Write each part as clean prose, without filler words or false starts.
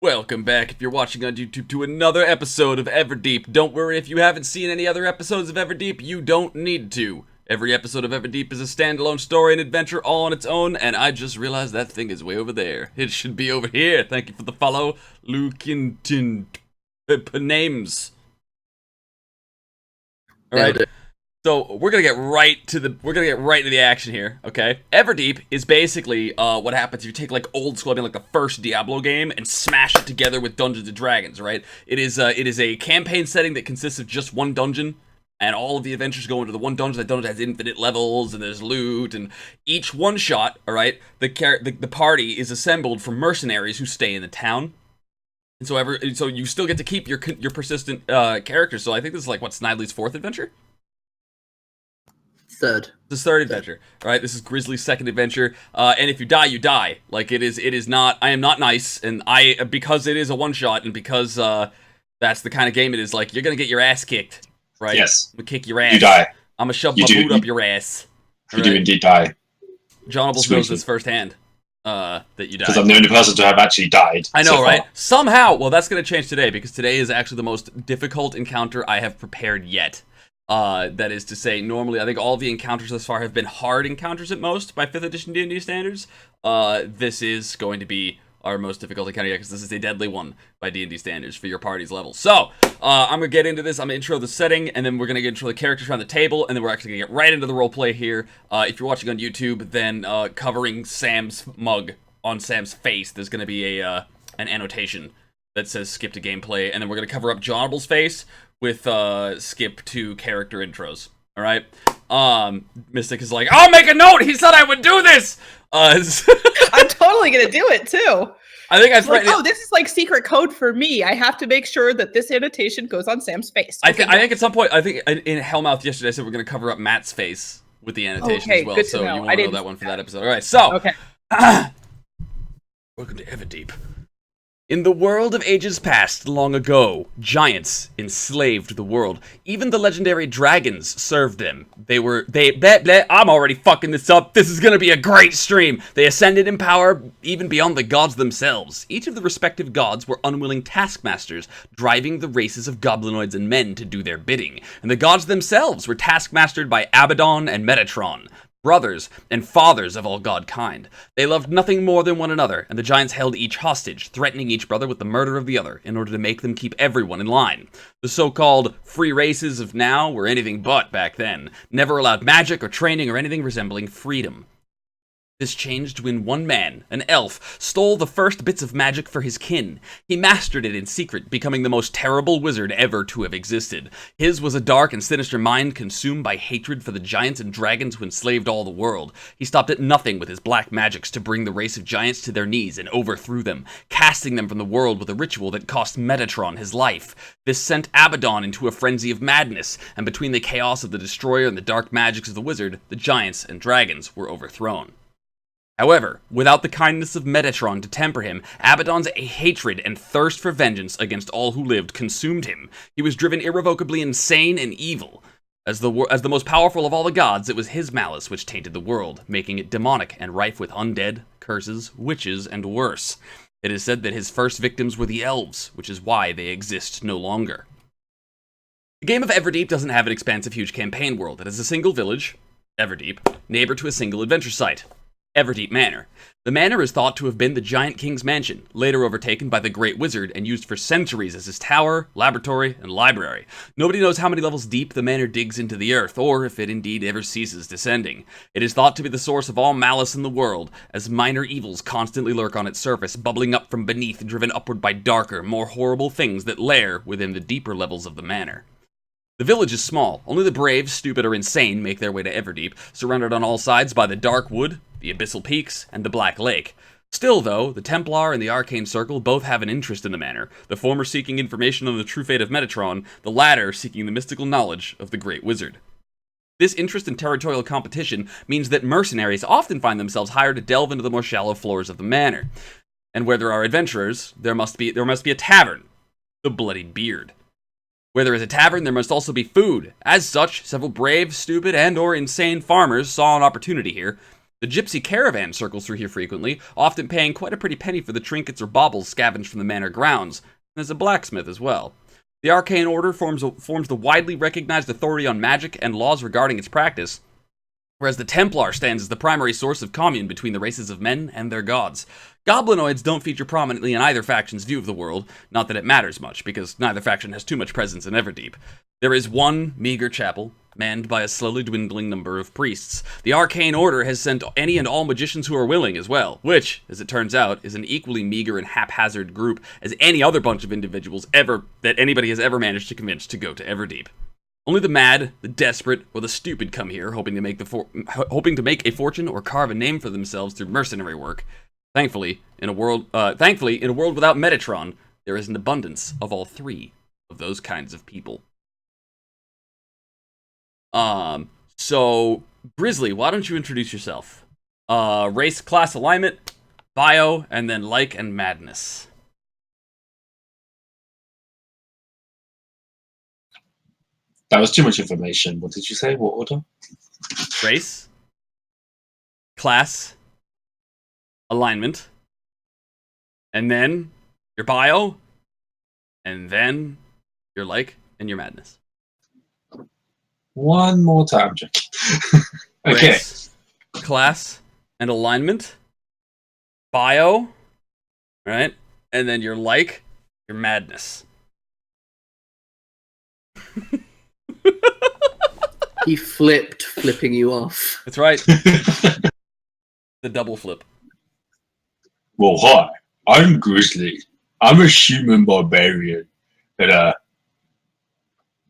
Welcome back if you're watching on YouTube to another episode of Everdeep. Don't worry if you haven't seen any other episodes of Everdeep, you don't need to. Every episode of Everdeep is a standalone story and adventure all on its own, and I just realized that thing is way over there. It should be over here. Thank you for the follow, Lukintin names. Alright. So we're gonna get right to the action here, okay? Everdeep is basically what happens if you take like old school, I mean like the first Diablo game, and smash it together with Dungeons and Dragons, right? It is a campaign setting that consists of just one dungeon, and all of the adventures go into the one dungeon. That dungeon has infinite levels, and there's loot, and each one shot, all right, the party is assembled from mercenaries who stay in the town. And so you still get to keep your persistent characters. So I think this is like what, Snidely's fourth adventure. Third. This third adventure. Alright, this is Grizzly's second adventure. And if you die, you die. Like, it is not, I am not nice, and because it is a one-shot, and because, that's the kind of game it is, like, you're gonna get your ass kicked. Right? Yes. I'm gonna kick your ass. You die. I'm gonna shove my boot up your ass. You do indeed die. John knows this firsthand. That you die. Because I'm the only person to have actually died. I know, so right? far. Somehow, well, that's gonna change today, because today is actually the most difficult encounter I have prepared yet. That is to say, normally I think all the encounters thus far have been hard encounters at most by 5th edition D&D standards. This is going to be our most difficult encounter yet, because this is a deadly one by D&D standards for your party's level. So, I'm gonna get into this. I'm gonna intro the setting, and then we're gonna get intro the characters around the table, and then we're actually gonna get right into the roleplay here. If you're watching on YouTube, then covering Sam's mug on Sam's face, there's gonna be an annotation that says skip to gameplay, and then we're gonna cover up Johnable's face with skip to character intros. Alright? Mystic is like, I'll make a note! He said I would do this! I'm totally gonna do it too. I think I've like, oh, this is like secret code for me. I have to make sure that this annotation goes on Sam's face. Okay, I think at some point, I think in Hellmouth yesterday, I said we're gonna cover up Matt's face with the annotation as well. Good to so know. you want to know that one for that episode. Alright, so okay. Welcome to Everdeep. In the world of ages past, long ago, giants enslaved the world. Even the legendary dragons served them. I'm already fucking this up. This is gonna be a great stream. They ascended in power even beyond the gods themselves. Each of the respective gods were unwilling taskmasters, driving the races of goblinoids and men to do their bidding. And the gods themselves were taskmastered by Abaddon and Metatron, brothers and fathers of all god kind. They loved nothing more than one another, and the giants held each hostage, threatening each brother with the murder of the other, in order to make them keep everyone in line. The so-called free races of now were anything but back then, never allowed magic or training or anything resembling freedom. This changed when one man, an elf, stole the first bits of magic for his kin. He mastered it in secret, becoming the most terrible wizard ever to have existed. His was a dark and sinister mind consumed by hatred for the giants and dragons who enslaved all the world. He stopped at nothing with his black magics to bring the race of giants to their knees and overthrew them, casting them from the world with a ritual that cost Metatron his life. This sent Abaddon into a frenzy of madness, and between the chaos of the Destroyer and the dark magics of the wizard, the giants and dragons were overthrown. However, without the kindness of Metatron to temper him, Abaddon's hatred and thirst for vengeance against all who lived consumed him. He was driven irrevocably insane and evil. As the most powerful of all the gods, it was his malice which tainted the world, making it demonic and rife with undead, curses, witches, and worse. It is said that his first victims were the elves, which is why they exist no longer. The game of Everdeep doesn't have an expansive, huge campaign world. It has a single village, Everdeep, neighbor to a single adventure site, Everdeep Manor. The manor is thought to have been the Giant King's mansion, later overtaken by the Great Wizard and used for centuries as his tower, laboratory, and library. Nobody knows how many levels deep the manor digs into the earth, or if it indeed ever ceases descending. It is thought to be the source of all malice in the world, as minor evils constantly lurk on its surface, bubbling up from beneath, driven upward by darker, more horrible things that lair within the deeper levels of the manor. The village is small. Only the brave, stupid, or insane make their way to Everdeep, surrounded on all sides by the Dark Wood, the Abyssal Peaks, and the Black Lake. Still, though, the Templar and the Arcane Circle both have an interest in the manor, the former seeking information on the true fate of Metatron, the latter seeking the mystical knowledge of the Great Wizard. This interest in territorial competition means that mercenaries often find themselves hired to delve into the more shallow floors of the manor. And where there are adventurers, there must be a tavern, the Bloody Beard. Where there is a tavern, there must also be food. As such, several brave, stupid, and/or insane farmers saw an opportunity here. The gypsy caravan circles through here frequently, often paying quite a pretty penny for the trinkets or baubles scavenged from the manor grounds. And there's a blacksmith as well. The Arcane Order forms the widely recognized authority on magic and laws regarding its practice, whereas the Templar stands as the primary source of commune between the races of men and their gods. Goblinoids don't feature prominently in either faction's view of the world, not that it matters much, because neither faction has too much presence in Everdeep. There is one meager chapel, manned by a slowly dwindling number of priests. The Arcane Order has sent any and all magicians who are willing as well, which, as it turns out, is an equally meager and haphazard group as any other bunch of individuals that anybody has ever managed to convince to go to Everdeep. Only the mad, the desperate, or the stupid come here, hoping to make a fortune or carve a name for themselves through mercenary work. Thankfully, in a world without Metatron, there is an abundance of all three of those kinds of people. So Grizzly, why don't you introduce yourself? Race, class, alignment, bio, and then like and madness. That was too much information. What did you say? What order? Race, class, alignment, and then your bio, and then your like and your madness. One more time, Jack. Okay. Race, class, and alignment, bio, right? And then your like, your madness. He flipping you off. That's right. The double flip. Well, hi. I'm Grizzly. I'm a human barbarian. And,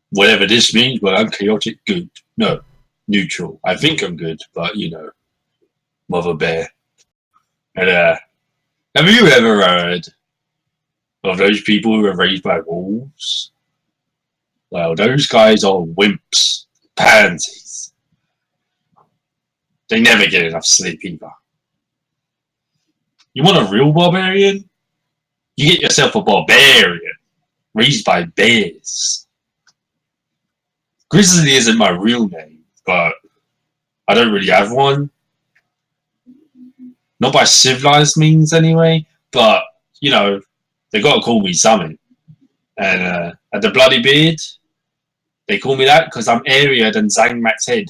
whatever this means, but I'm chaotic good. No, neutral. I think I'm good, but, mother bear. And, have you ever heard of those people who are raised by wolves? Well, those guys are wimps. Pansies. They never get enough sleep either. You want a real barbarian? You get yourself a barbarian raised by bears. Grizzly isn't my real name, but I don't really have one. Not by civilized means anyway, but, they gotta call me something. And at the Bloody Beard, they call me that because I'm airier than Zangmak's head.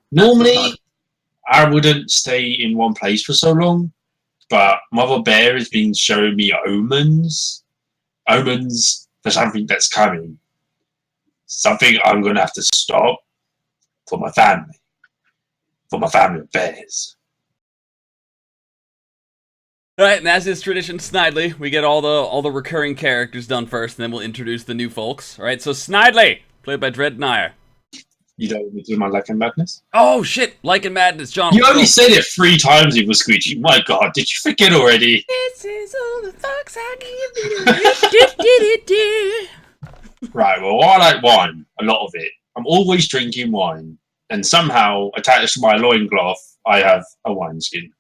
Normally, I wouldn't stay in one place for so long, but Mother Bear has been showing me omens. Omens for something that's coming. Something I'm going to have to stop for my family. For my family of bears. Alright, and as is tradition, Snidely, we get all the recurring characters done first, and then we'll introduce the new folks. Alright, so Snidely, played by Dread Nair. You don't want me to do my Like and Madness? Oh shit, Like and Madness, John. You only said it 3 times, EvilSqueegee. My god, did you forget already? This is all the fucks I give you. Right, well, I like wine. A lot of it. I'm always drinking wine. And somehow, attached to my loincloth, I have a wineskin.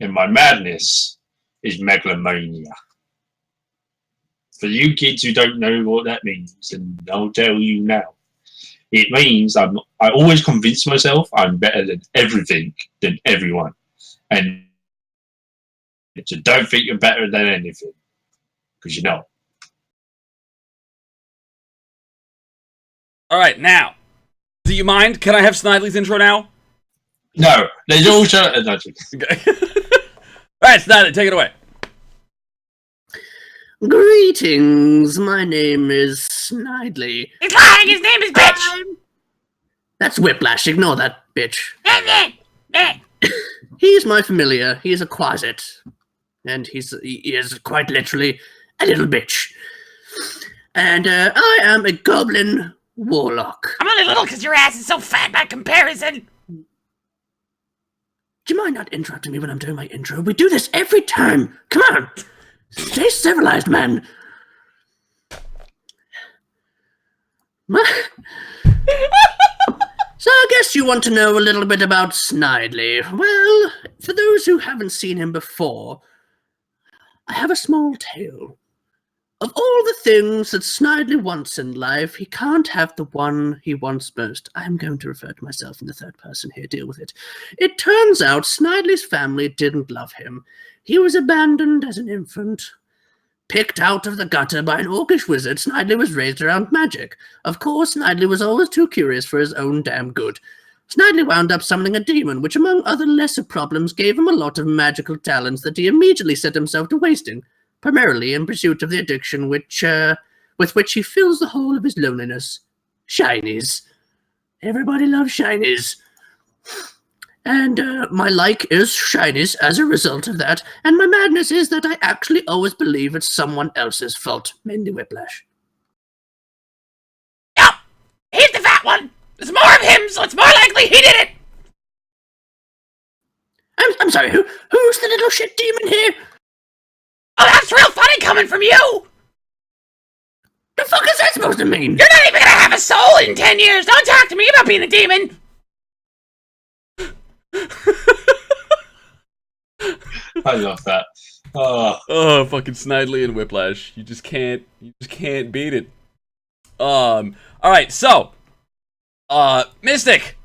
And my madness is megalomania. For you kids who don't know what that means, and I'll tell you now. It means I always convince myself I'm better than everything, than everyone. And so don't think you're better than anything. Because you're not. Alright, now. Do you mind? Can I have Snidely's intro now? No, there's also... Okay. Alright, Snidely, take it away. Greetings, my name is Snidely. He's lying, his name is Bitch! That's Whiplash, ignore that bitch. He's my familiar, he's a quasit. And he is quite literally a little bitch. And I am a goblin warlock. I'm only little because your ass is so fat by comparison. Do you mind not interrupting me when I'm doing my intro? We do this every time. Come on. Stay civilized, man. So I guess you want to know a little bit about Snidely. Well, for those who haven't seen him before, I have a small tale Of all the things that Snidely wants in life, he can't have the one he wants most. I'm going to refer to myself in the third person here, deal with it. It turns out Snidely's family didn't love him. He was abandoned as an infant. Picked out of the gutter by an orcish wizard, Snidely was raised around magic. Of course, Snidely was always too curious for his own damn good. Snidely wound up summoning a demon, which among other lesser problems gave him a lot of magical talents that he immediately set himself to wasting, primarily in pursuit of the addiction with which he fills the whole of his loneliness. Shinies. Everybody loves shinies. And my like is shinies as a result of that, and my madness is that I actually always believe it's someone else's fault. Mindy Whiplash. Yup! He's the fat one! There's more of him, so it's more likely he did it! I'm sorry, who's the little shit demon here? Oh, that's real funny coming from you! The fuck is that supposed to mean? You're not even gonna have a soul in 10 years! Don't talk to me about being a demon! I love that. Oh, fucking Snidely and Whiplash. You just can't beat it. Alright, so. Mystic!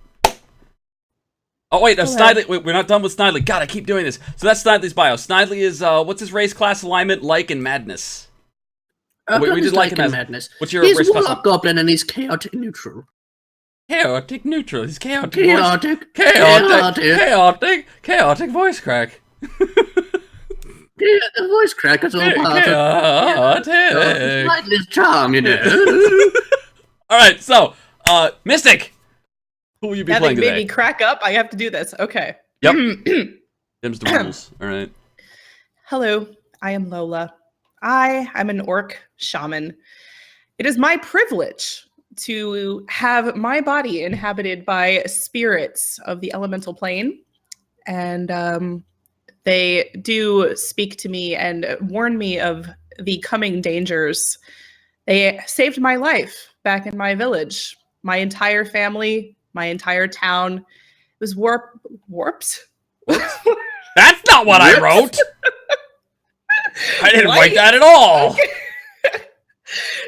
Oh, wait, Snidely. Wait, we're not done with Snidely. God, I keep doing this. So that's Snidely's bio. Snidely is, what's his race class alignment? Like in Madness. We did like in Madness. What's your he's race class? Warlock Goblin and he's chaotic neutral. Chaotic neutral. He's chaotic voice crack. Yeah, the voice crack is all part of Snidely's charm, you know. Alright, so, Mystic! Who will you be Now playing they today? made me crack up. I have to do this. Okay. Yep. Them's the rules. Alright. Hello, I am Lola. I am an orc shaman. It is my privilege to have my body inhabited by spirits of the elemental plane. And they do speak to me and warn me of the coming dangers. They saved my life back in my village. My entire family, my entire town was warped. That's not what I wrote! I didn't write that at all!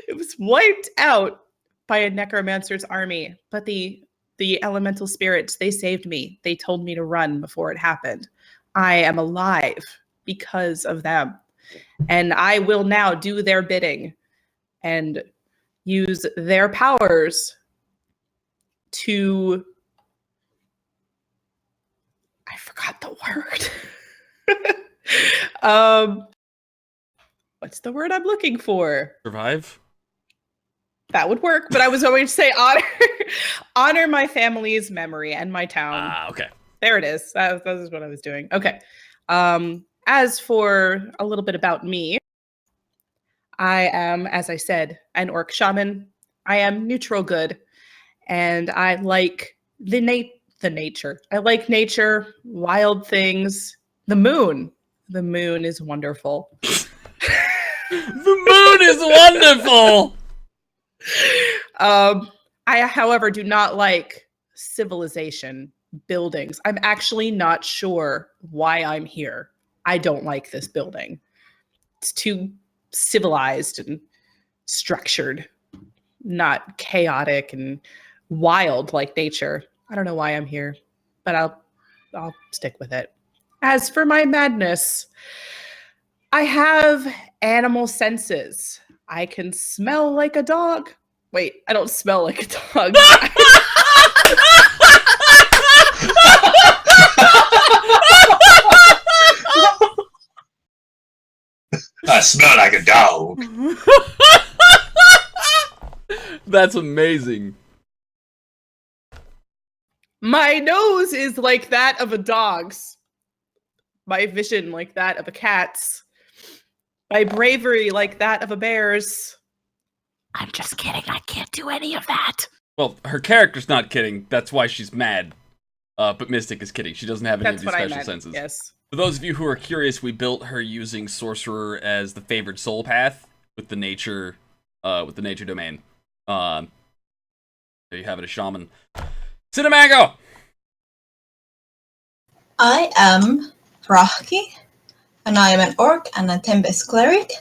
It was wiped out by a necromancer's army, but the elemental spirits, they saved me. They told me to run before it happened. I am alive because of them. And I will now do their bidding and use their powers to... I forgot the word. What's the word I'm looking for? Survive? That would work, but I was going to say honor my family's memory and my town. Okay. There it is. That is what I was doing. Okay. As for a little bit about me, I am, as I said, an orc shaman. I am neutral good, and I like the nature. I like nature, wild things, the moon. The moon is wonderful. The moon is wonderful! I, however, do not like civilization, buildings. I'm actually not sure why I'm here. I don't like this building. It's too civilized and structured, not chaotic and wild like nature. I don't know why I'm here, but I'll stick with it. As for my madness, I have animal senses. I can smell like a dog. Wait, I don't smell like a dog. I smell like a dog. That's amazing. My nose is like that of a dog's. My vision like that of a cat's. My bravery like that of a bear's. I'm just kidding. I can't do any of that. Well, her character's not kidding. That's why she's mad. But Mystic is kidding. She doesn't have any of these special senses. Yes. For those of you who are curious, we built her using Sorcerer as the favored soul path with the nature domain. There you have it, a shaman. Cinemago! I am Rahki, and I am an orc and a Tempest cleric.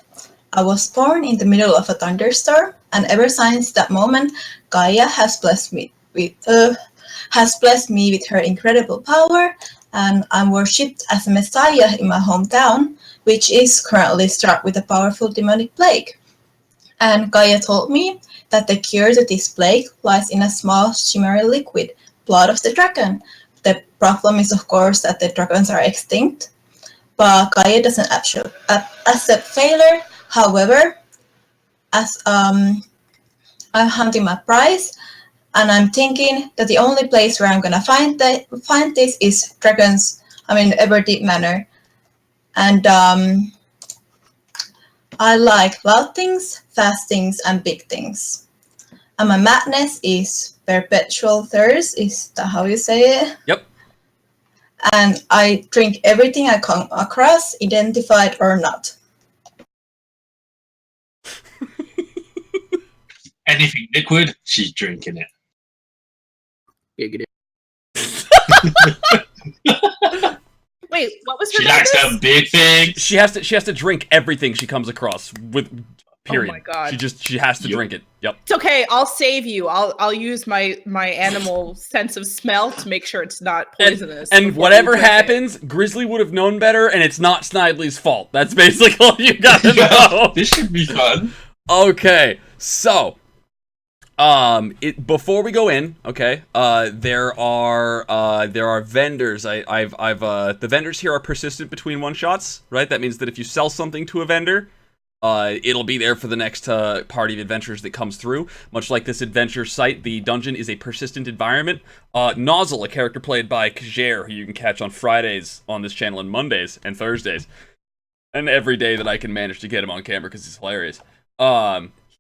I was born in the middle of a thunderstorm, and ever since that moment, Gaia has blessed me with her incredible power, and I'm worshipped as a messiah in my hometown, which is currently struck with a powerful demonic plague. And Gaia told me that the cure to this plague lies in a small shimmery liquid, blood of the dragon. The problem is, of course, that the dragons are extinct, but Gaia doesn't accept failure. However, as I'm hunting my prize, and I'm thinking that the only place where I'm gonna find this is Everdeep Manor, and I like loud things, fast things, and big things. And my madness is perpetual thirst. Is that how you say it? Yep. And I drink everything I come across, identified or not. Anything liquid, she's drinking it. Giggity. Wait, what was her She likes madness? them big things. She has to drink everything she comes across with. Period. Oh my God. She has to Yep. drink it. Yep. It's okay. I'll save you. I'll use my animal sense of smell to make sure it's not poisonous. And before whatever you drink it. happens, Grizzly would have known better, and it's not Snidely's fault. That's basically all you gotta know. This should be fun. Okay, so before we go in, okay, there are vendors. The vendors here are persistent between one shots, right? That means that if you sell something to a vendor, it'll be there for the next party of adventurers that comes through. Much like this adventure site, the dungeon is a persistent environment. Nozzle, a character played by Kajer, who you can catch on Fridays on this channel and Mondays and Thursdays, and every day that I can manage to get him on camera because he's hilarious.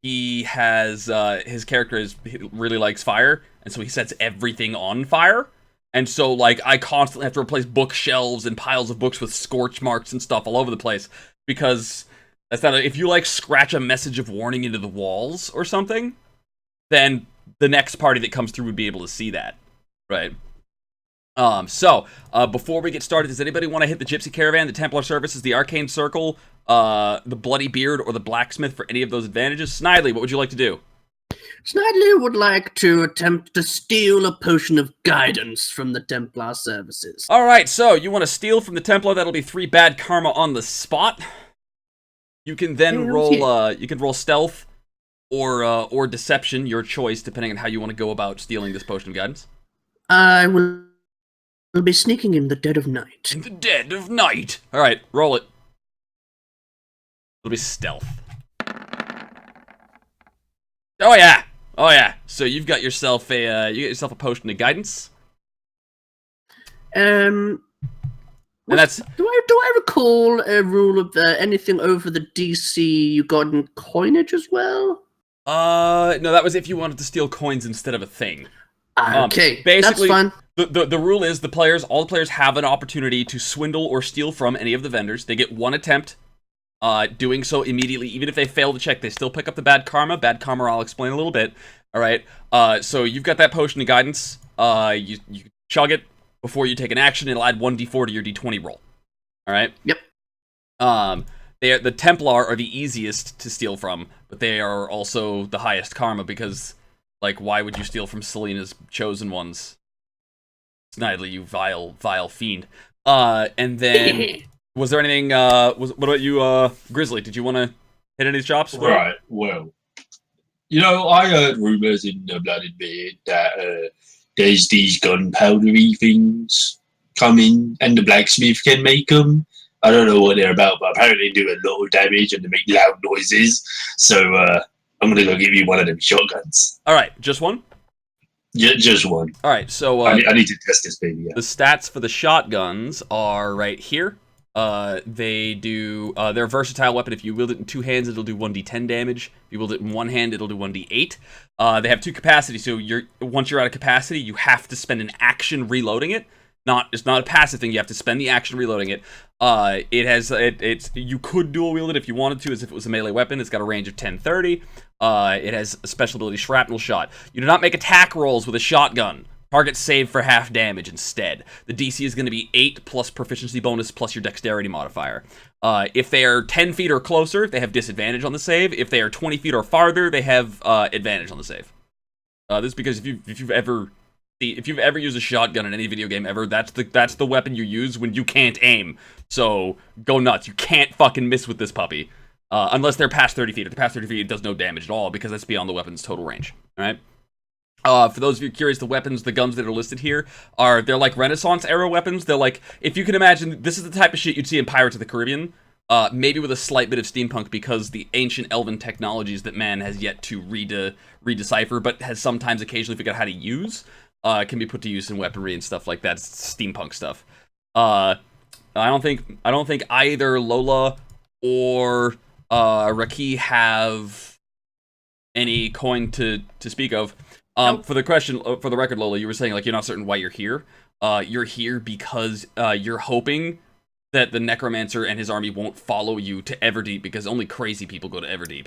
He has his character he really likes fire, and so he sets everything on fire. And so, like, I constantly have to replace bookshelves and piles of books with scorch marks and stuff all over the place because that's not if you like scratch a message of warning into the walls or something, then the next party that comes through would be able to see that, right? Before we get started, does anybody want to hit the Gypsy Caravan, the Templar Services, the Arcane Circle, the Bloody Beard, or the Blacksmith for any of those advantages? Snidely, what would you like to do? Snidely would like to attempt to steal a potion of guidance from the Templar Services. Alright, so you want to steal from the Templar, that'll be 3 bad karma on the spot. You can then roll stealth or deception, your choice, depending on how you want to go about stealing this potion of guidance. I will be sneaking in the dead of night. In the dead of night. Alright, roll it. It'll be stealth. Oh yeah. Oh yeah. So you've got yourself a potion of guidance. And that's do I recall a rule of anything over the DC you got in coinage as well? no, that was if you wanted to steal coins instead of a thing. Okay, basically, that's fine. The rule is all the players have an opportunity to swindle or steal from any of the vendors. They get one attempt. Doing so immediately, even if they fail to check, they still pick up the bad karma. Bad karma, I'll explain a little bit. All right. So you've got that potion of guidance. You chug it before you take an action. It'll add 1d4 to your d20 roll. All right. Yep. The Templar are the easiest to steal from, but they are also the highest karma because, like, why would you steal from Selena's chosen ones? Snidely, you vile fiend. And then. Was there anything, what about you, Grizzly? Did you want to hit any chops? Right, well, I heard rumours in the Bloody Beard that there's these gunpowdery things coming, and the blacksmith can make them. I don't know what they're about, but apparently they do a lot of damage and they make loud noises. So I'm going to go give you one of them shotguns. All right, just one? Yeah, just one. All right, so I need to test this baby out. The stats for the shotguns are right here. They're a versatile weapon. If you wield it in 2 hands, it'll do 1d10 damage. If you wield it in 1 hand, it'll do 1d8. They have 2 capacities, so once you're out of capacity, you have to spend an action reloading it. It's not a passive thing, you have to spend the action reloading it. You could dual wield it if you wanted to, as if it was a melee weapon. It's got a range of 10-30. It has a special ability, Shrapnel Shot. You do not make attack rolls with a shotgun. Target save for half damage instead. The DC is going to be 8 plus proficiency bonus plus your dexterity modifier. If they are 10 feet or closer, they have disadvantage on the save. If they are 20 feet or farther, they have advantage on the save. This is because if you've ever used a shotgun in any video game ever, that's the weapon you use when you can't aim. So go nuts. You can't fucking miss with this puppy. Unless they're past 30 feet. If they're past 30 feet, it does no damage at all because that's beyond the weapon's total range. Alright? For those of you curious, the weapons, the guns that are listed here they're like Renaissance era weapons. They're like, if you can imagine, this is the type of shit you'd see in Pirates of the Caribbean, maybe with a slight bit of steampunk because the ancient elven technologies that man has yet to redecipher, but has sometimes occasionally figured out how to use, can be put to use in weaponry and stuff like that. It's steampunk stuff. I don't think either Lola or Raki have any coin to speak of. Nope. For the record, Lola, you were saying like you're not certain why you're here. You're here because you're hoping that the Necromancer and his army won't follow you to Everdeep because only crazy people go to Everdeep.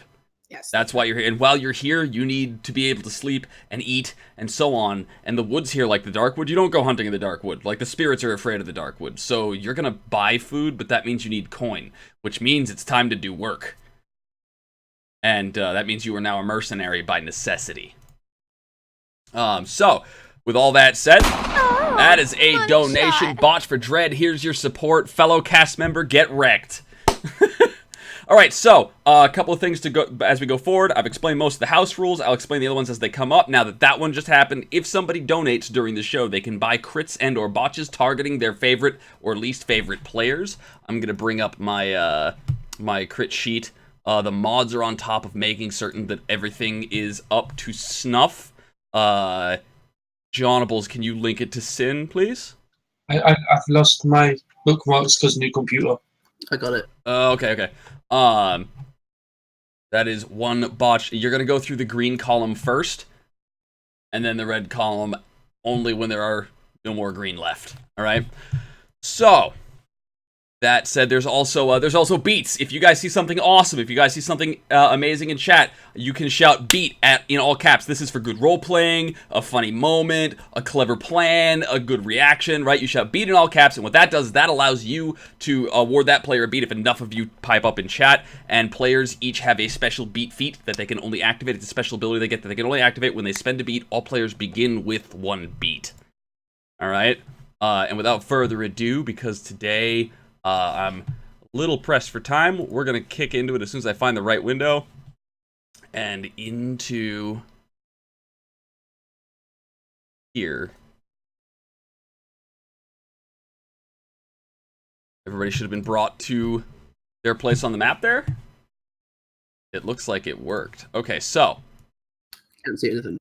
Yes. That's why you're here. And while you're here, you need to be able to sleep and eat and so on. And the woods here, like the Darkwood, you don't go hunting in the Darkwood. Like the spirits are afraid of the Darkwood. So you're gonna buy food, but that means you need coin, which means it's time to do work. And that means you are now a mercenary by necessity. So, with all that said, that is a donation. Botch for Dread, here's your support. Fellow cast member, get wrecked. Alright, so, a couple of things to go as we go forward. I've explained most of the house rules. I'll explain the other ones as they come up. Now that one just happened, if somebody donates during the show, they can buy crits and or botches targeting their favorite or least favorite players. I'm gonna bring up my, my crit sheet. The mods are on top of making certain that everything is up to snuff. Johnables, can you link it to Sin, please? I've lost my bookmarks because new computer. I got it. Okay. That is one botch. You're gonna go through the green column first, and then the red column only when there are no more green left. All right. So that said, there's also beats. If you guys see something awesome, if you guys see something amazing in chat, you can shout "beat" in all caps. This is for good role playing, a funny moment, a clever plan, a good reaction, right? You shout "beat" in all caps, and what that does is that allows you to award that player a beat if enough of you pipe up in chat. And players each have a special beat feat that they can only activate. It's a special ability they get that they can only activate when they spend a beat. All players begin with 1 beat. All right. And without further ado, because today I'm a little pressed for time, we're going to kick into it as soon as I find the right window. And into here. Everybody should have been brought to their place on the map there. It looks like it worked. Okay, so. Can't see anything.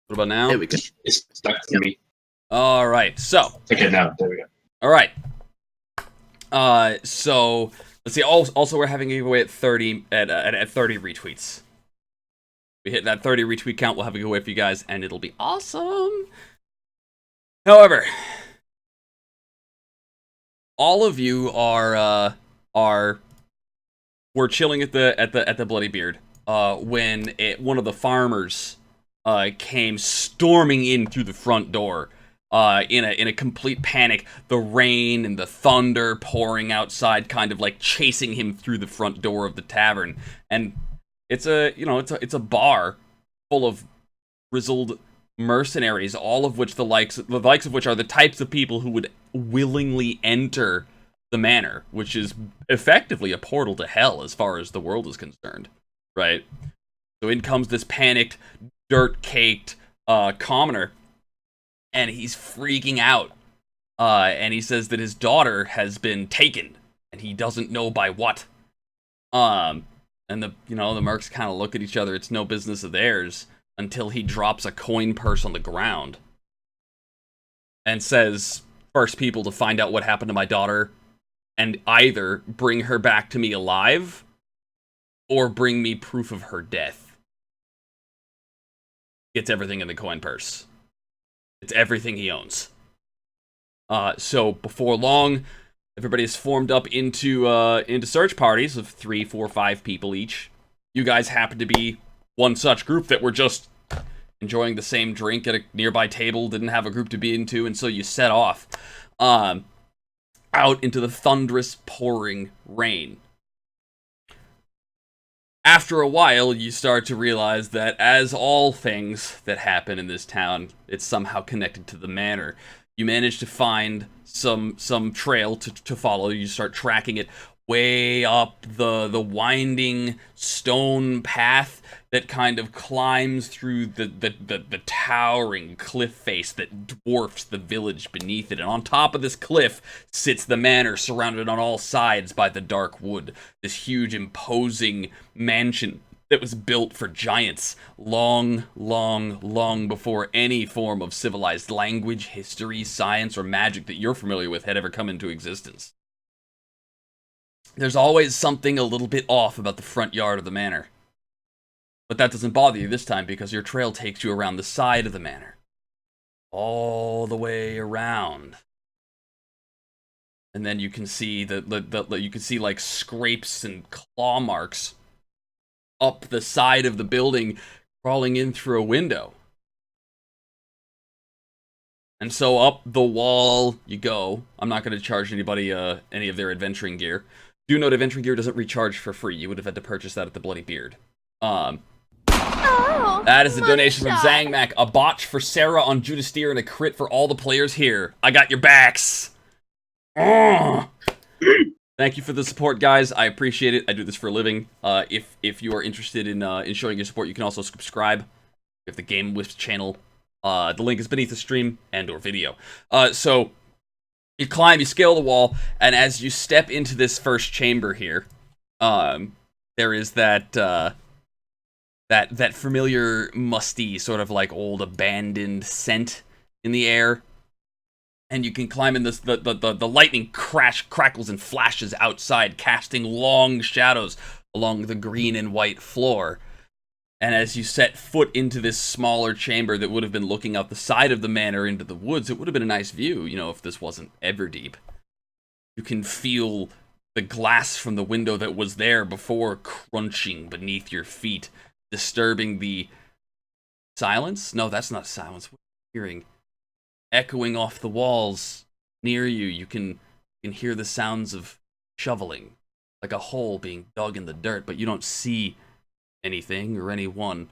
What about now? There we go. It's stuck to me. All right, so. Okay, now there we go. All right. So let's see. Also, we're having a giveaway at 30 at 30 retweets. We hit that 30 retweet count. We'll have a giveaway for you guys, and it'll be awesome. However, all of you were chilling at the Bloody Beard when one of the farmers came storming in through the front door in a complete panic. The rain and the thunder pouring outside, kind of like chasing him through the front door of the tavern. And it's a bar full of grizzled mercenaries, all of which the likes of which are the types of people who would willingly enter the manor, which is effectively a portal to hell as far as the world is concerned, right? So in comes this panicked, dirt-caked commoner, and he's freaking out. And he says that his daughter has been taken, and he doesn't know by what. And the mercs kind of look at each other. It's no business of theirs until he drops a coin purse on the ground and says, "First people to find out what happened to my daughter, and either bring her back to me alive, or bring me proof of her death." Gets everything in the coin purse. It's everything he owns. So before long, everybody is formed up into search parties of 3, 4, 5 people each. You guys happen to be one such group that were just enjoying the same drink at a nearby table, didn't have a group to be into, and so you set off out into the thunderous, pouring rain. After a while, you start to realize that, as all things that happen in this town, it's somehow connected to the manor. You manage to find some trail to follow. You start tracking it way up the winding stone path that kind of climbs through the towering cliff face that dwarfs the village beneath it. And on top of this cliff sits the manor, surrounded on all sides by the dark wood. This huge, imposing mansion that was built for giants long, long, long before any form of civilized language, history, science, or magic that you're familiar with had ever come into existence. There's always something a little bit off about the front yard of the manor. But that doesn't bother you this time, because your trail takes you around the side of the manor. All the way around. And then you can see like scrapes and claw marks up the side of the building, crawling in through a window. And so up the wall you go. I'm not going to charge anybody any of their adventuring gear. Do note adventuring gear doesn't recharge for free. You would have had to purchase that at the Bloody Beard. That is a donation from Zangmak, a botch for Sarah on Judas Steer, and a crit for all the players here. I got your backs. Thank you for the support, guys. I appreciate it. I do this for a living. If you are interested in showing your support, you can also subscribe. We have the Game Wisp channel. The link is beneath the stream and/or video. So you climb, you scale the wall, and as you step into this first chamber here, there is that familiar, musty, sort of like old abandoned scent in the air. And you can climb in this, the lightning crackles and flashes outside, casting long shadows along the green and white floor. And as you set foot into this smaller chamber that would have been looking out the side of the manor into the woods, it would have been a nice view, you know, if this wasn't Everdeep. You can feel the glass from the window that was there before crunching beneath your feet, disturbing the silence? No, that's not silence. What are you hearing? Echoing off the walls near you, you can hear the sounds of shoveling, like a hole being dug in the dirt, but you don't see anything or anyone.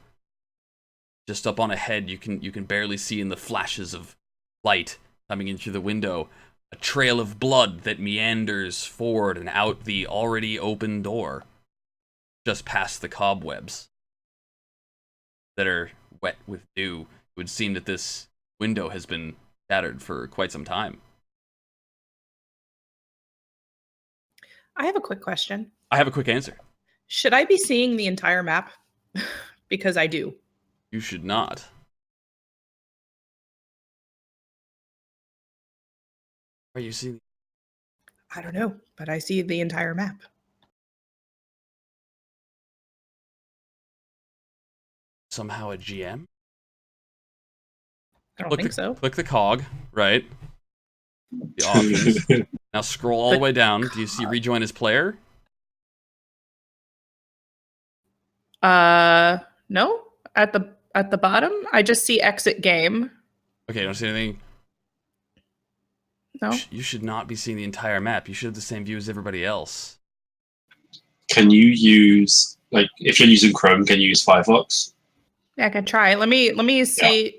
Just up on ahead, you can barely see in the flashes of light coming in through the window a trail of blood that meanders forward and out the already open door, just past the cobwebs that are wet with dew. It would seem that this window has been shattered for quite some time. I have a quick question. I have a quick answer. Should I be seeing the entire map? Because I do. You should not. Are you seeing? I don't know, but I see the entire map. Somehow a GM? I don't think so. Click the cog, right? The options. Now scroll all the way down. Do you see rejoin as player? No. At the bottom, I just see exit game. Okay, don't see anything. No. You should not be seeing the entire map. You should have the same view as everybody else. Can you use, like, if you're using Chrome, can you use Firefox? Yeah, I can try. Let me see. Yeah.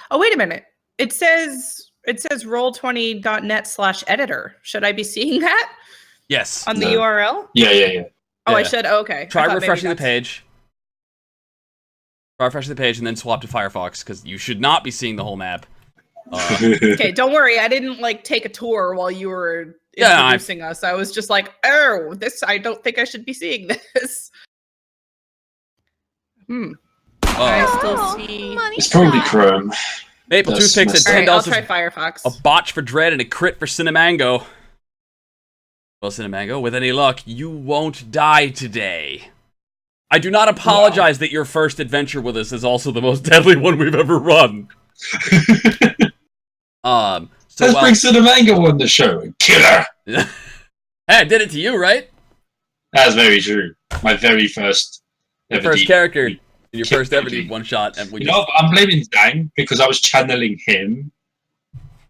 Oh, wait a minute. It says roll20.net/editor. Should I be seeing that? Yes. On the URL? Yeah. Oh, yeah. I should. Oh, okay. Try refreshing the page. Try refreshing the page and then swap to Firefox, because you should not be seeing the whole map. Okay, don't worry. I didn't take a tour while you were introducing us. I was just like, oh, this. I don't think I should be seeing this. I still see. It's probably Chrome. Maple Toothpicks at $10. I'll try Firefox. A botch for Dread and a crit for Cinemango. Well, Cinemango, with any luck, you won't die today. I do not apologize that your first adventure with us is also the most deadly one we've ever run. Let's bring Cinemango on the show. Killer! Hey, I did it to you, right? That's very true. My very first Your first character in your Keep first thinking. Everdeep one shot, and we You just know, I'm blaming Zhang because I was channeling him.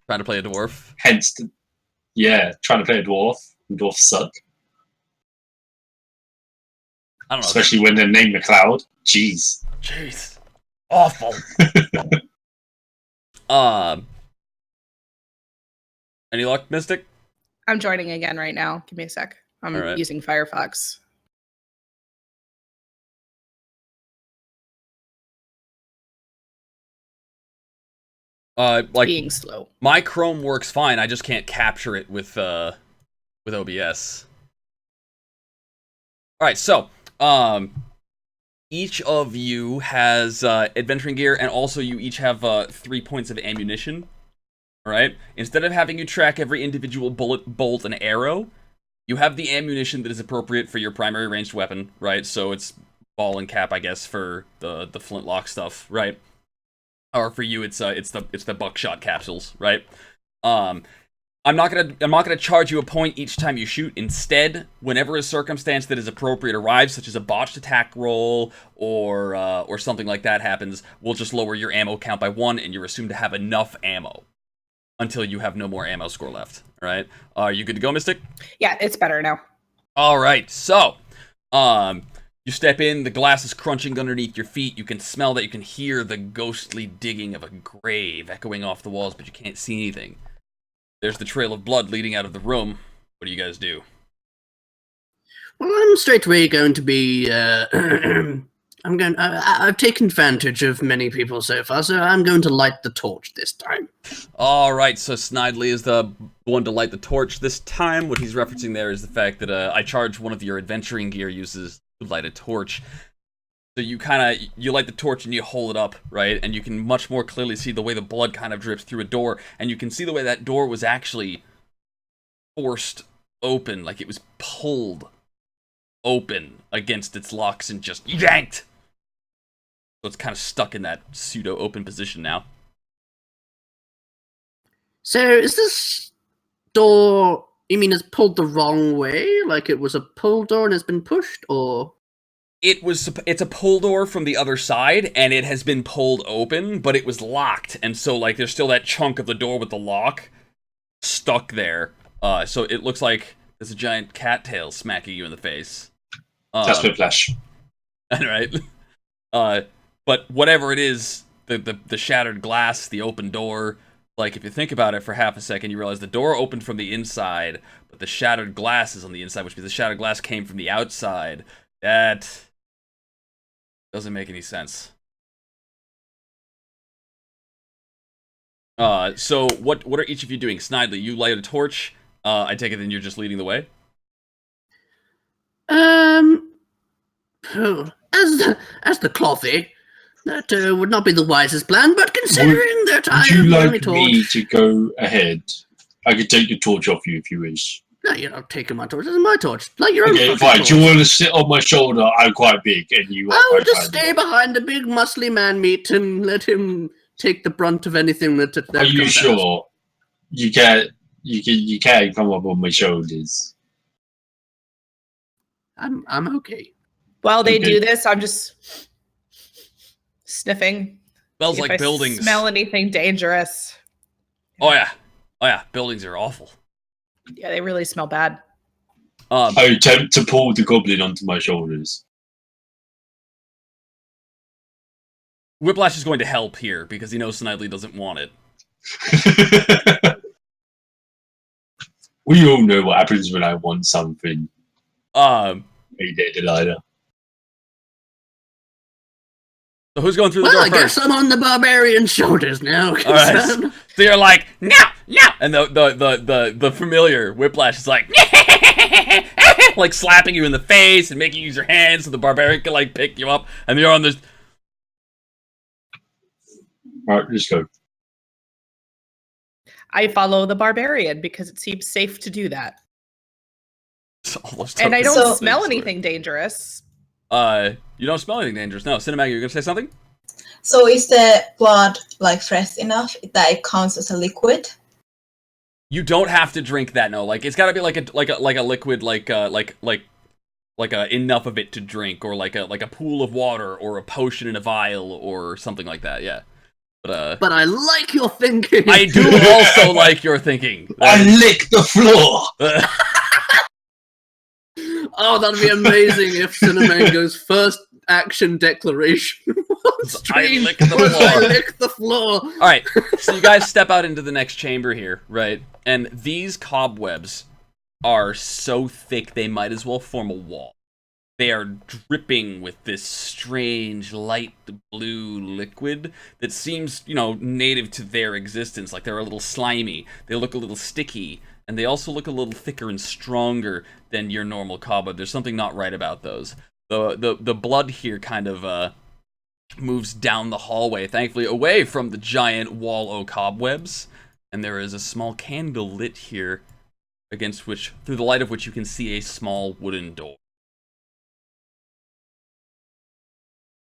trying to play a dwarf. Hence, trying to play a dwarf. Dwarfs suck, I don't know. especially when they're named McLeod. Jeez. Jeez, awful. Any luck, Mystic? I'm joining again right now. Give me a sec. I'm Alright. using Firefox. Like Being slow. my Chrome works fine. I just can't capture it with OBS. All right, so each of you has adventuring gear, and also you each have 3 points of ammunition. All right. Instead of having you track every individual bullet, bolt, and arrow, you have the ammunition that is appropriate for your primary ranged weapon. Right. So it's ball and cap, I guess, for the flintlock stuff. Right. Or for you, it's the buckshot capsules. Right. I'm not gonna charge you a point each time you shoot. Instead, whenever a circumstance that is appropriate arrives, such as a botched attack roll or something like that happens, we'll just lower your ammo count by 1, and you're assumed to have enough ammo until you have no more ammo score left. All right? Are you good to go, Mystic? Yeah, it's better now. All right. So, you step in. The glass is crunching underneath your feet. You can smell that. You can hear the ghostly digging of a grave echoing off the walls, but you can't see anything. There's the trail of blood leading out of the room. What do you guys do? Well, I'm straight away going to be. I've taken advantage of many people so far, so I'm going to light the torch this time. All right, so Snidely is the one to light the torch this time. What he's referencing there is the fact that I charge one of your adventuring gear uses to light a torch. So you light the torch and you hold it up, right? And you can much more clearly see the way the blood kind of drips through a door. And you can see the way that door was actually forced open, like it was pulled open against its locks and just yanked. So it's kind of stuck in that pseudo-open position now. So is this door, you mean it's pulled the wrong way? Like it was a pull door and has been pushed, or...? It's a pull door from the other side, and it has been pulled open, but it was locked, and so like there's still that chunk of the door with the lock stuck there. So it looks like there's a giant cattail smacking you in the face. That's Whiplash. Right. But whatever it is, the shattered glass, the open door, like if you think about it for half a second, you realize the door opened from the inside, but the shattered glass is on the inside, which means the shattered glass came from the outside. That doesn't make any sense. So what are each of you doing? Snidely, you light a torch. I take it then you're just leading the way? As the clothy, that would not be the wisest plan, but considering that I Would you am the only like torch... me to go ahead? I could take your torch off you if you wish. No, you're not taking my torch. This is my torch. Like your own Okay, fucking fine. torch. Do you want to sit on my shoulder? I'm quite big, and you are I will quite just tiny. stay behind the big muscly man meat and let him take the brunt of anything that Are you comes sure? out. You can come up on my shoulders. I'm okay. While they Okay. do this, I'm just sniffing. Smells See like if I buildings. smell anything dangerous. Oh yeah, buildings are awful. Yeah, they really smell bad. I attempt to pull the goblin onto my shoulders. Whiplash is going to help here because he knows Snidely doesn't want it. We all know what happens when I want something. Hey there, Delilah. So who's going through the Well, door I guess first? I'm on the barbarian shoulders now. All right. So you're like, no, and the familiar Whiplash is like, like slapping you in the face and making you use your hands so the barbarian can like pick you up, and you're on this. Alright, let's go. I follow the barbarian because it seems safe to do that. Almost And I totally don't So- smell anything dangerous. You don't smell anything dangerous. No, Cinemag, you're gonna say something? So is the blood like fresh enough that it counts as a liquid? You don't have to drink that. No, like it's got to be like a liquid, like like enough of it to drink, or like a pool of water, or a potion in a vial, or something like that. Yeah, But I like your thinking. I do also like your thinking. I lick the floor. Oh, that'd be amazing if Cinemango's first action declaration on stream lick the was I floor. lick the floor. All right, so you guys step out into the next chamber here, right? And these cobwebs are so thick they might as well form a wall. They are dripping with this strange light blue liquid that seems, native to their existence. Like they're a little slimy, they look a little sticky, and they also look a little thicker and stronger than your normal cobweb. There's something not right about those. The blood here kind of moves down the hallway, thankfully away from the giant wall o' cobwebs, and there is a small candle lit here, through the light of which you can see a small wooden door.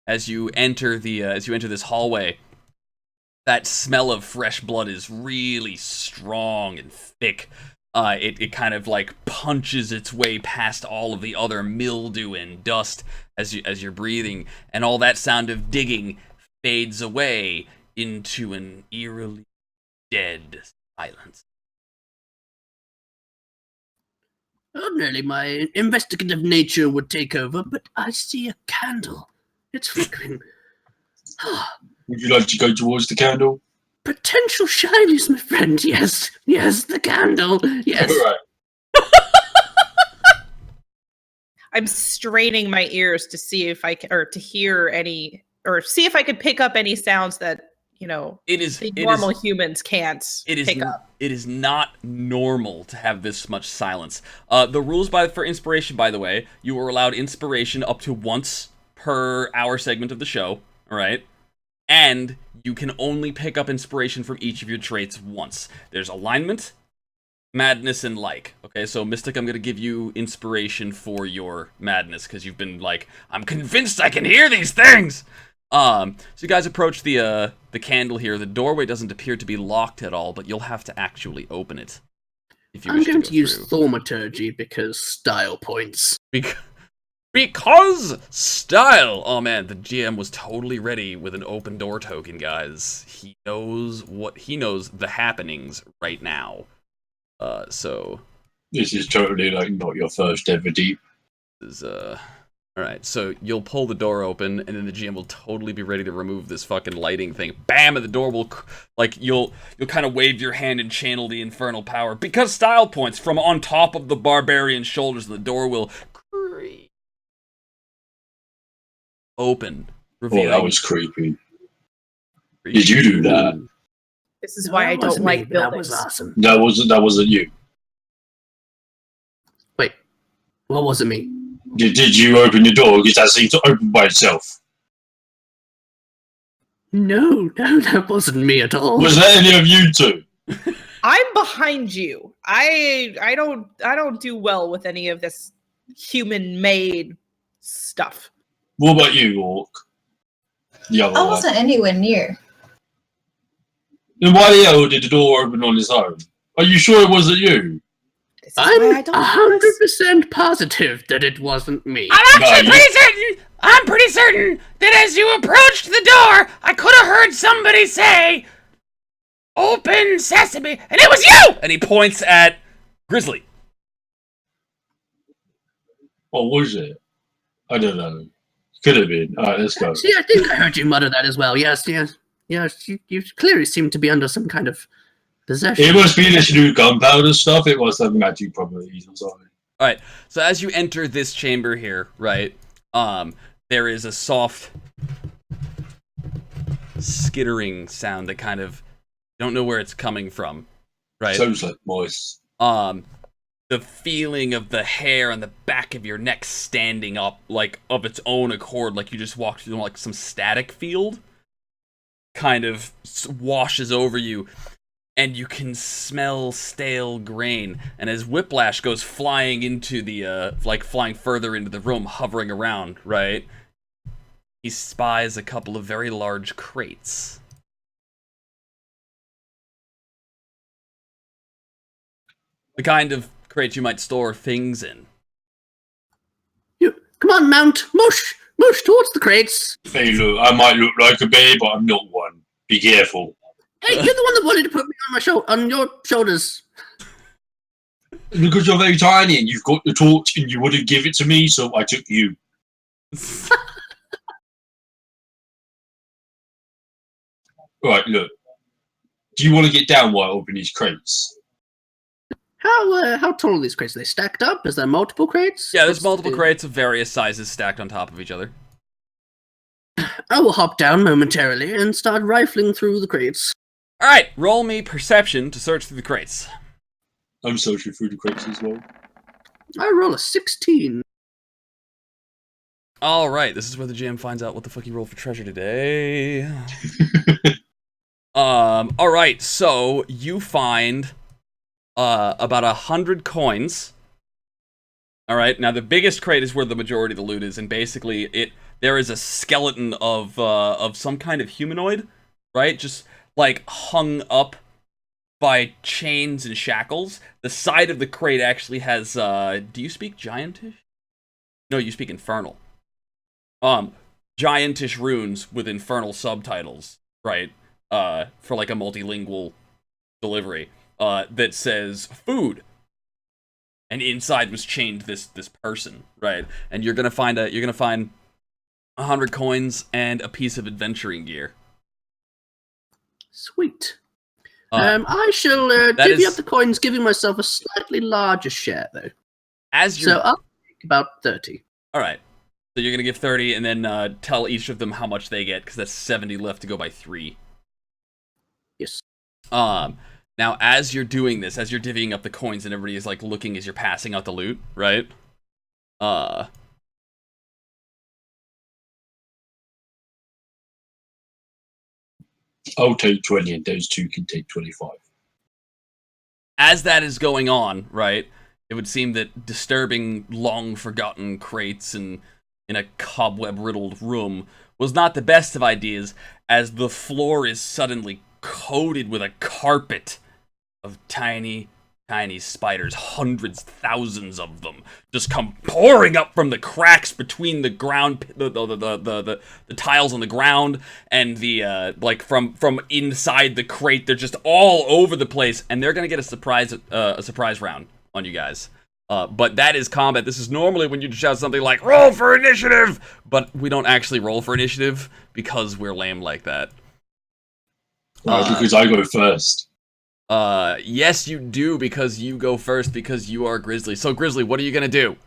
As you enter this hallway, that smell of fresh blood is really strong and thick. It kind of like punches its way past all of the other mildew and dust as you're breathing, and all that sound of digging fades away into an eerily dead silence. Ordinarily, my investigative nature would take over, but I see a candle. It's flickering. Would you like to go towards the candle? Potential shinies, my friend. Yes, the candle. Yes. All right. I'm straining my ears to see if I can, or to hear any, or see if I could pick up any sounds that normal humans can't pick up. It is not normal to have this much silence. The rules for inspiration, by the way, you are allowed inspiration up to once per hour segment of the show, all right? And you can only pick up inspiration from each of your traits once. There's alignment, madness, and like. Okay, so Mystic, I'm going to give you inspiration for your madness, because you've been like, I'm convinced I can hear these things! So you guys approach the candle here. The doorway doesn't appear to be locked at all, but you'll have to actually open it. If you I'm wish going to to use through. thaumaturgy because style points. Because style! Oh man, the GM was totally ready with an open door token, guys. He knows the happenings right now. So This is totally like not your first Everdeep. is alright, so you'll pull the door open, and then the GM will totally be ready to remove this fucking lighting thing. Bam! And the door will, you'll kind of wave your hand and channel the infernal power. Because style points from on top of the barbarian's shoulders, and the door will open, revealing... Oh, that was creepy. Did you do that? This is why I don't wasn't like me, but that buildings. was awesome. That wasn't you. Wait, what was it me? Did you open the door? Because that seemed to open by itself. No, that wasn't me at all. Was that any of you two? I'm behind you. I don't do well with any of this human-made stuff. What about you, Orc? The other I one. wasn't anywhere near. Then why the hell did the door open on its own? Are you sure it wasn't you? This is why I I'm don't like this. 100% positive that it wasn't me. I'm actually No, pretty certain that as you approached the door, I could have heard somebody say, "Open sesame," and it was you! And he points at Grizzly. What was it? I don't know. Could have been. Alright, let's go. See, I think I heard you mutter that as well. Yes, you clearly seem to be under some kind of possession. It must be this new gunpowder stuff. It must have magic properties or something. Alright, so as you enter this chamber here, right, there is a soft skittering sound that kind of, don't know where it's coming from, right? Sounds like moist. The feeling of the hair on the back of your neck standing up, like, of its own accord, like you just walked through, like, some static field, kind of washes over you, and you can smell stale grain. And as Whiplash goes flying into the, flying further into the room, hovering around, right, he spies a couple of very large crates. The kind of crates you might store things in. Come on, Mount. Mush towards the crates. Hey, look, I might look like a bear, but I'm not one. Be careful. Hey, you're the one that wanted to put me on your shoulders. Because you're very tiny and you've got the torch and you wouldn't give it to me, so I took you. Right, look. Do you want to get down while I open these crates? How tall are these crates? Are they stacked up? Is there multiple crates? Yeah, there's multiple crates of various sizes stacked on top of each other. I will hop down momentarily and start rifling through the crates. Alright, roll me perception to search through the crates. I'm searching through the crates as well. I roll a 16. Alright, this is where the GM finds out what the fuck he rolled for treasure today. Alright, so you find about 100 coins. Alright, now the biggest crate is where the majority of the loot is, and basically there is a skeleton of some kind of humanoid, right? Just like hung up by chains and shackles. The side of the crate actually has do you speak Giantish? No, you speak Infernal. Giantish runes with Infernal subtitles, right? For like a multilingual delivery. That says food. And inside was chained this person, right? And you're gonna find 100 coins and a piece of adventuring gear. Sweet. I shall divvy up the coins, giving myself a slightly larger share, though. So I'll take about 30. Alright. So you're going to give 30 and then tell each of them how much they get, because that's 70 left to go by 3. Yes. Now, as you're doing this, as you're divvying up the coins and everybody is, like, looking as you're passing out the loot, right? I'll take 20 and those two can take 25. As that is going on, right, it would seem that disturbing long-forgotten crates and in a cobweb-riddled room was not the best of ideas, as the floor is suddenly coated with a carpet of tiny, tiny spiders. Hundreds, thousands of them just come pouring up from the cracks between the ground, the tiles on the ground, and the like from inside the crate. They're just all over the place, and they're gonna get a surprise round on you guys. But that is combat. This is normally when you just shout something like, roll for initiative! But we don't actually roll for initiative because we're lame like that. Because I go first. Yes, you do, because you go first, because you are Grizzly. So, Grizzly, what are you gonna do?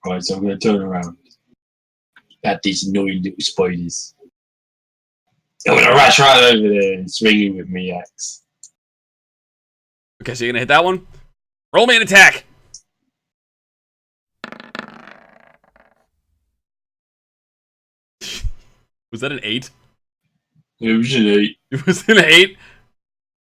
Right, so I'm gonna turn around at these annoying little spiders. I'm gonna rush right over there and swing it with me axe. Okay, so you're gonna hit that one? Roll me an attack! Was that an 8? It was an 8. It was an 8?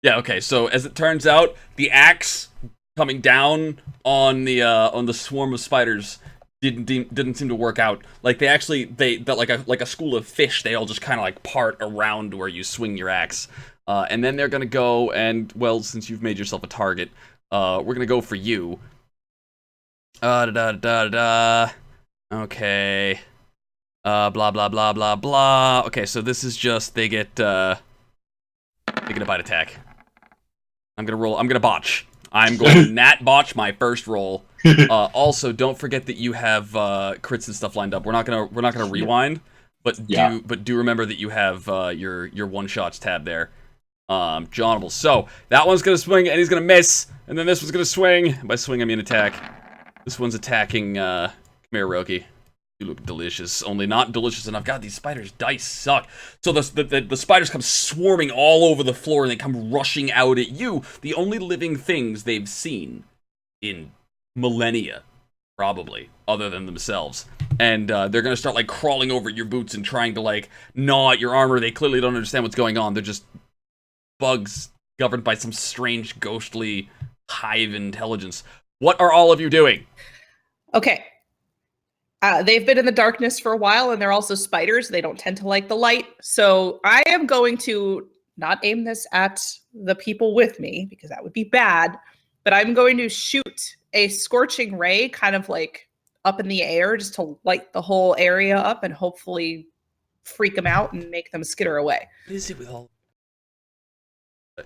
Yeah, okay, so as it turns out, the axe coming down on the swarm of spiders didn't seem to work out. Like they like a school of fish, they all just kind of like part around where you swing your axe. And then they're gonna go and, well, since you've made yourself a target, we're gonna go for you. Okay. Blah blah blah blah blah. Okay, so this is just they get a bite attack. I'm gonna botch. I'm going to nat botch my first roll. Also, don't forget that you have crits and stuff lined up. We're not gonna rewind, but do remember that you have your one shots tab there. Johnable. So that one's gonna swing and he's gonna miss, and then this one's gonna swing. By swing I mean attack. This one's attacking. Come here, Roki. You look delicious, only not delicious enough. God, these spiders' dice suck. So the spiders come swarming all over the floor, and they come rushing out at you, the only living things they've seen in millennia, probably, other than themselves. And they're going to start, like, crawling over your boots and trying to, like, gnaw at your armor. They clearly don't understand what's going on. They're just bugs governed by some strange, ghostly hive intelligence. What are all of you doing? Okay. They've been in the darkness for a while, and they're also spiders. They don't tend to like the light. So I am going to not aim this at the people with me, because that would be bad, but I'm going to shoot a scorching ray kind of like up in the air just to light the whole area up and hopefully freak them out and make them skitter away. What is it with all...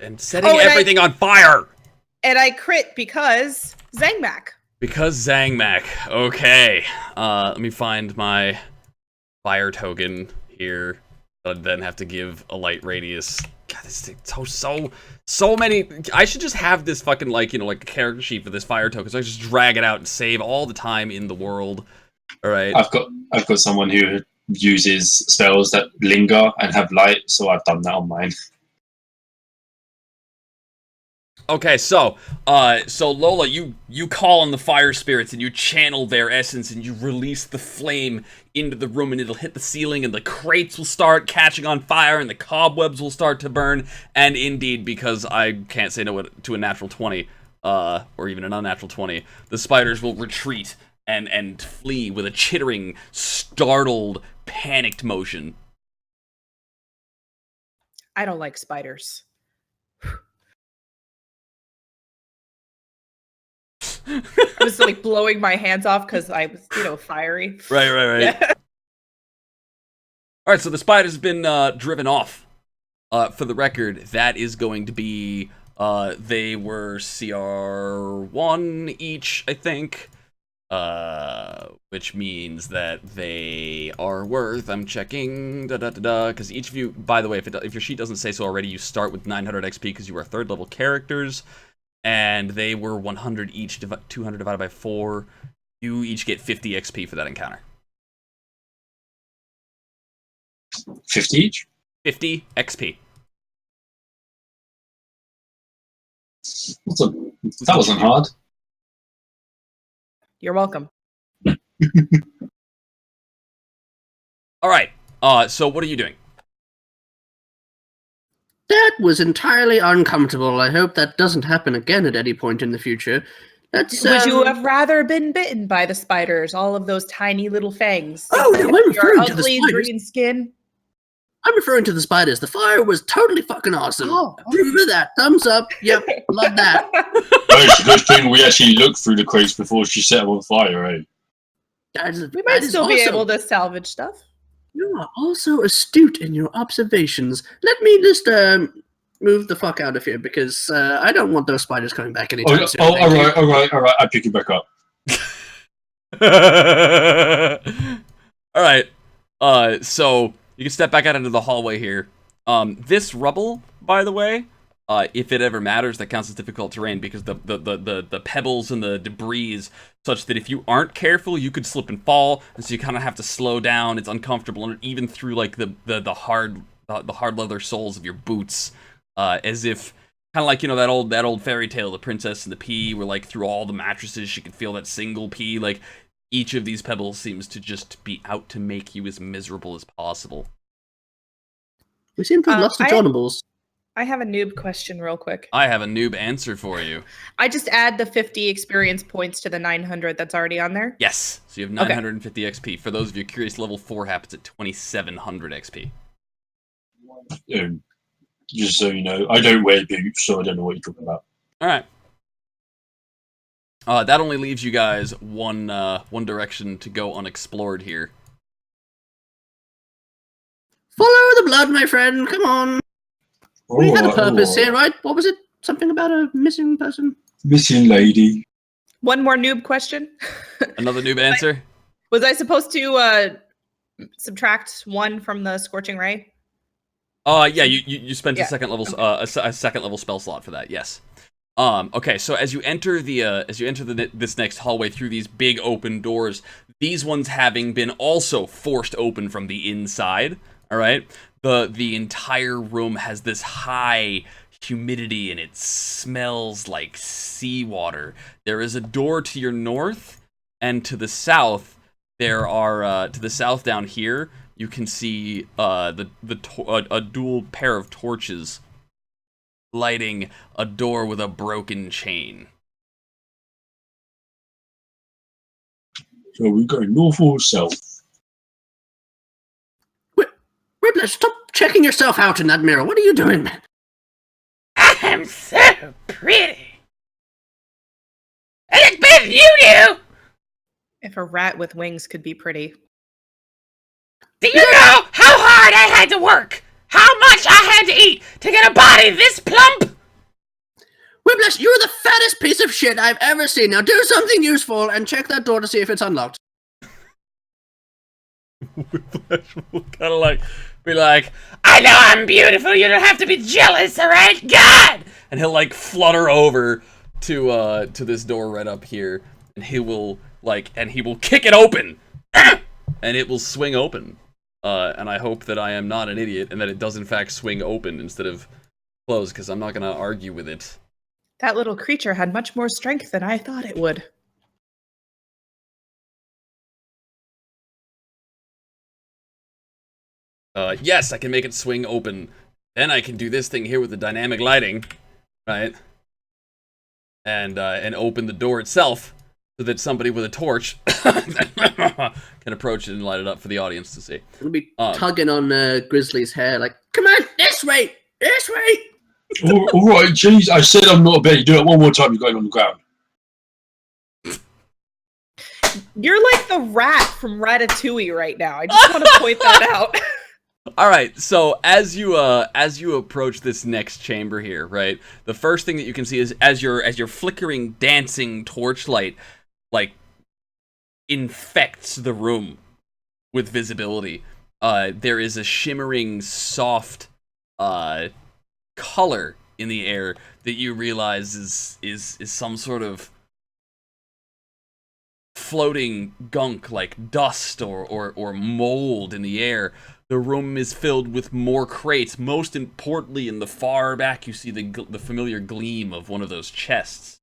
And setting everything on fire! And I crit because Zangmak. Because Zangmak. Okay. Let me find my fire token here. I'd then have to give a light radius. God, this thing, so many. I should just have this fucking, like, you know, like a character sheet for this fire token, so I just drag it out and save all the time in the world. All right. I've got someone who uses spells that linger and have light, so I've done that on mine. Okay, so Lola, you call on the fire spirits and you channel their essence and you release the flame into the room and it'll hit the ceiling and the crates will start catching on fire and the cobwebs will start to burn. And indeed, because I can't say no to a natural 20, or even an unnatural 20, the spiders will retreat and flee with a chittering, startled, panicked motion. I don't like spiders. I was like blowing my hands off because I was, you know, fiery. Right. Yeah. Alright, so the spider's been driven off. For the record, that is going to be, they were CR1 each, I think. Which means that they are worth, I'm checking, because each of you, by the way, if your sheet doesn't say so already, you start with 900 XP because you are 3rd level characters. And they were 100 each, 200 divided by 4. You each get 50 XP for that encounter. 50 each? 50 XP. That wasn't hard. You're welcome. Alright, so what are you doing? That was entirely uncomfortable. I hope that doesn't happen again at any point in the future. That's, Would you have rather been bitten by the spiders? All of those tiny little fangs. Oh, no, I'm Your referring to the ugly spiders. green skin. I'm referring to the spiders. The fire was totally fucking awesome. Oh, Remember that. Thumbs up. Yep, love that. It's a good thing we actually looked through the crates before she set them on fire, eh? We might still be able to salvage stuff. You are also astute in your observations. Let me just move the fuck out of here because I don't want those spiders coming back anytime soon. All right. I pick it back up. Alright, so you can step back out into the hallway here. This rubble, by the way, if it ever matters, that counts as difficult terrain because the pebbles and the debris is such that if you aren't careful, you could slip and fall, and so you kind of have to slow down. It's uncomfortable, and even through like the hard leather soles of your boots, as if kind of like, you know, that old fairy tale, The Princess and the Pea, where like through all the mattresses she could feel that single pea. Like each of these pebbles seems to just be out to make you as miserable as possible. We seem to have lost the Jonables. I have a noob question real quick. I have a noob answer for you. I just add the 50 experience points to the 900 that's already on there? Yes. So you have 950 XP. For those of you curious, level 4 happens at 2700 XP. Just so you know, I don't wear boots, so I don't know what you're talking about. Alright. That only leaves you guys one direction to go unexplored here. Follow the blood, my friend. Come on. We had a purpose here, right? What was it? Something about a missing person? Missing lady. One more noob question. Another noob answer? Was I supposed to subtract 1 from the Scorching Ray? Yeah, you spent a second level a second level spell slot for that. Yes. Okay, so as you enter this next hallway through these big open doors, these ones having been also forced open from the inside. All right, the entire room has this high humidity and it smells like seawater. There is a door to your north, and to the south there are to the south down here you can see a dual pair of torches lighting a door with a broken chain. So we go north or south? Whiplash, stop checking yourself out in that mirror. What are you doing? I'm so pretty. I look better than you do. If a rat with wings could be pretty. Do you know how hard I had to work? How much I had to eat to get a body this plump? Whiplash, you're the fattest piece of shit I've ever seen. Now do something useful and check that door to see if it's unlocked. Whiplash will kind of like be like, I know I'm beautiful. You don't have to be jealous, all right? God! and he'll like flutter over to this door right up here, and he will kick it open, and it will swing open. And I hope that I am not an idiot and that it does in fact swing open instead of close, because I'm not gonna argue with it. That little creature had much more strength than I thought it would. Yes, I can make it swing open. Then I can do this thing here with the dynamic lighting, right? And open the door itself so that somebody with a torch can approach it and light it up for the audience to see. We'll be tugging on Grizzly's hair, like, come on, this way, this way. All right, jeez. I said I'm not a bear. Do it one more time. You're going on the ground. You're like the rat from Ratatouille right now. I just want to point that out. All right, so as you approach this next chamber here, right? The first thing that you can see is as your flickering, dancing torchlight like infects the room with visibility. There is a shimmering, soft color in the air that you realize is some sort of floating gunk, like dust or mold in the air. The room is filled with more crates. Most importantly, in the far back, you see the familiar gleam of one of those chests.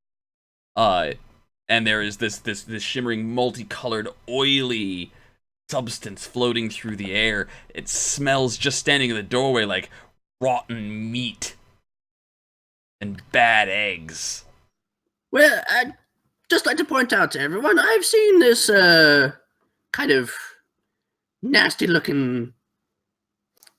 And there is this shimmering, multicolored, oily substance floating through the air. It smells, just standing in the doorway, like rotten meat and bad eggs. Well, I'd just like to point out to everyone, I've seen this kind of nasty-looking,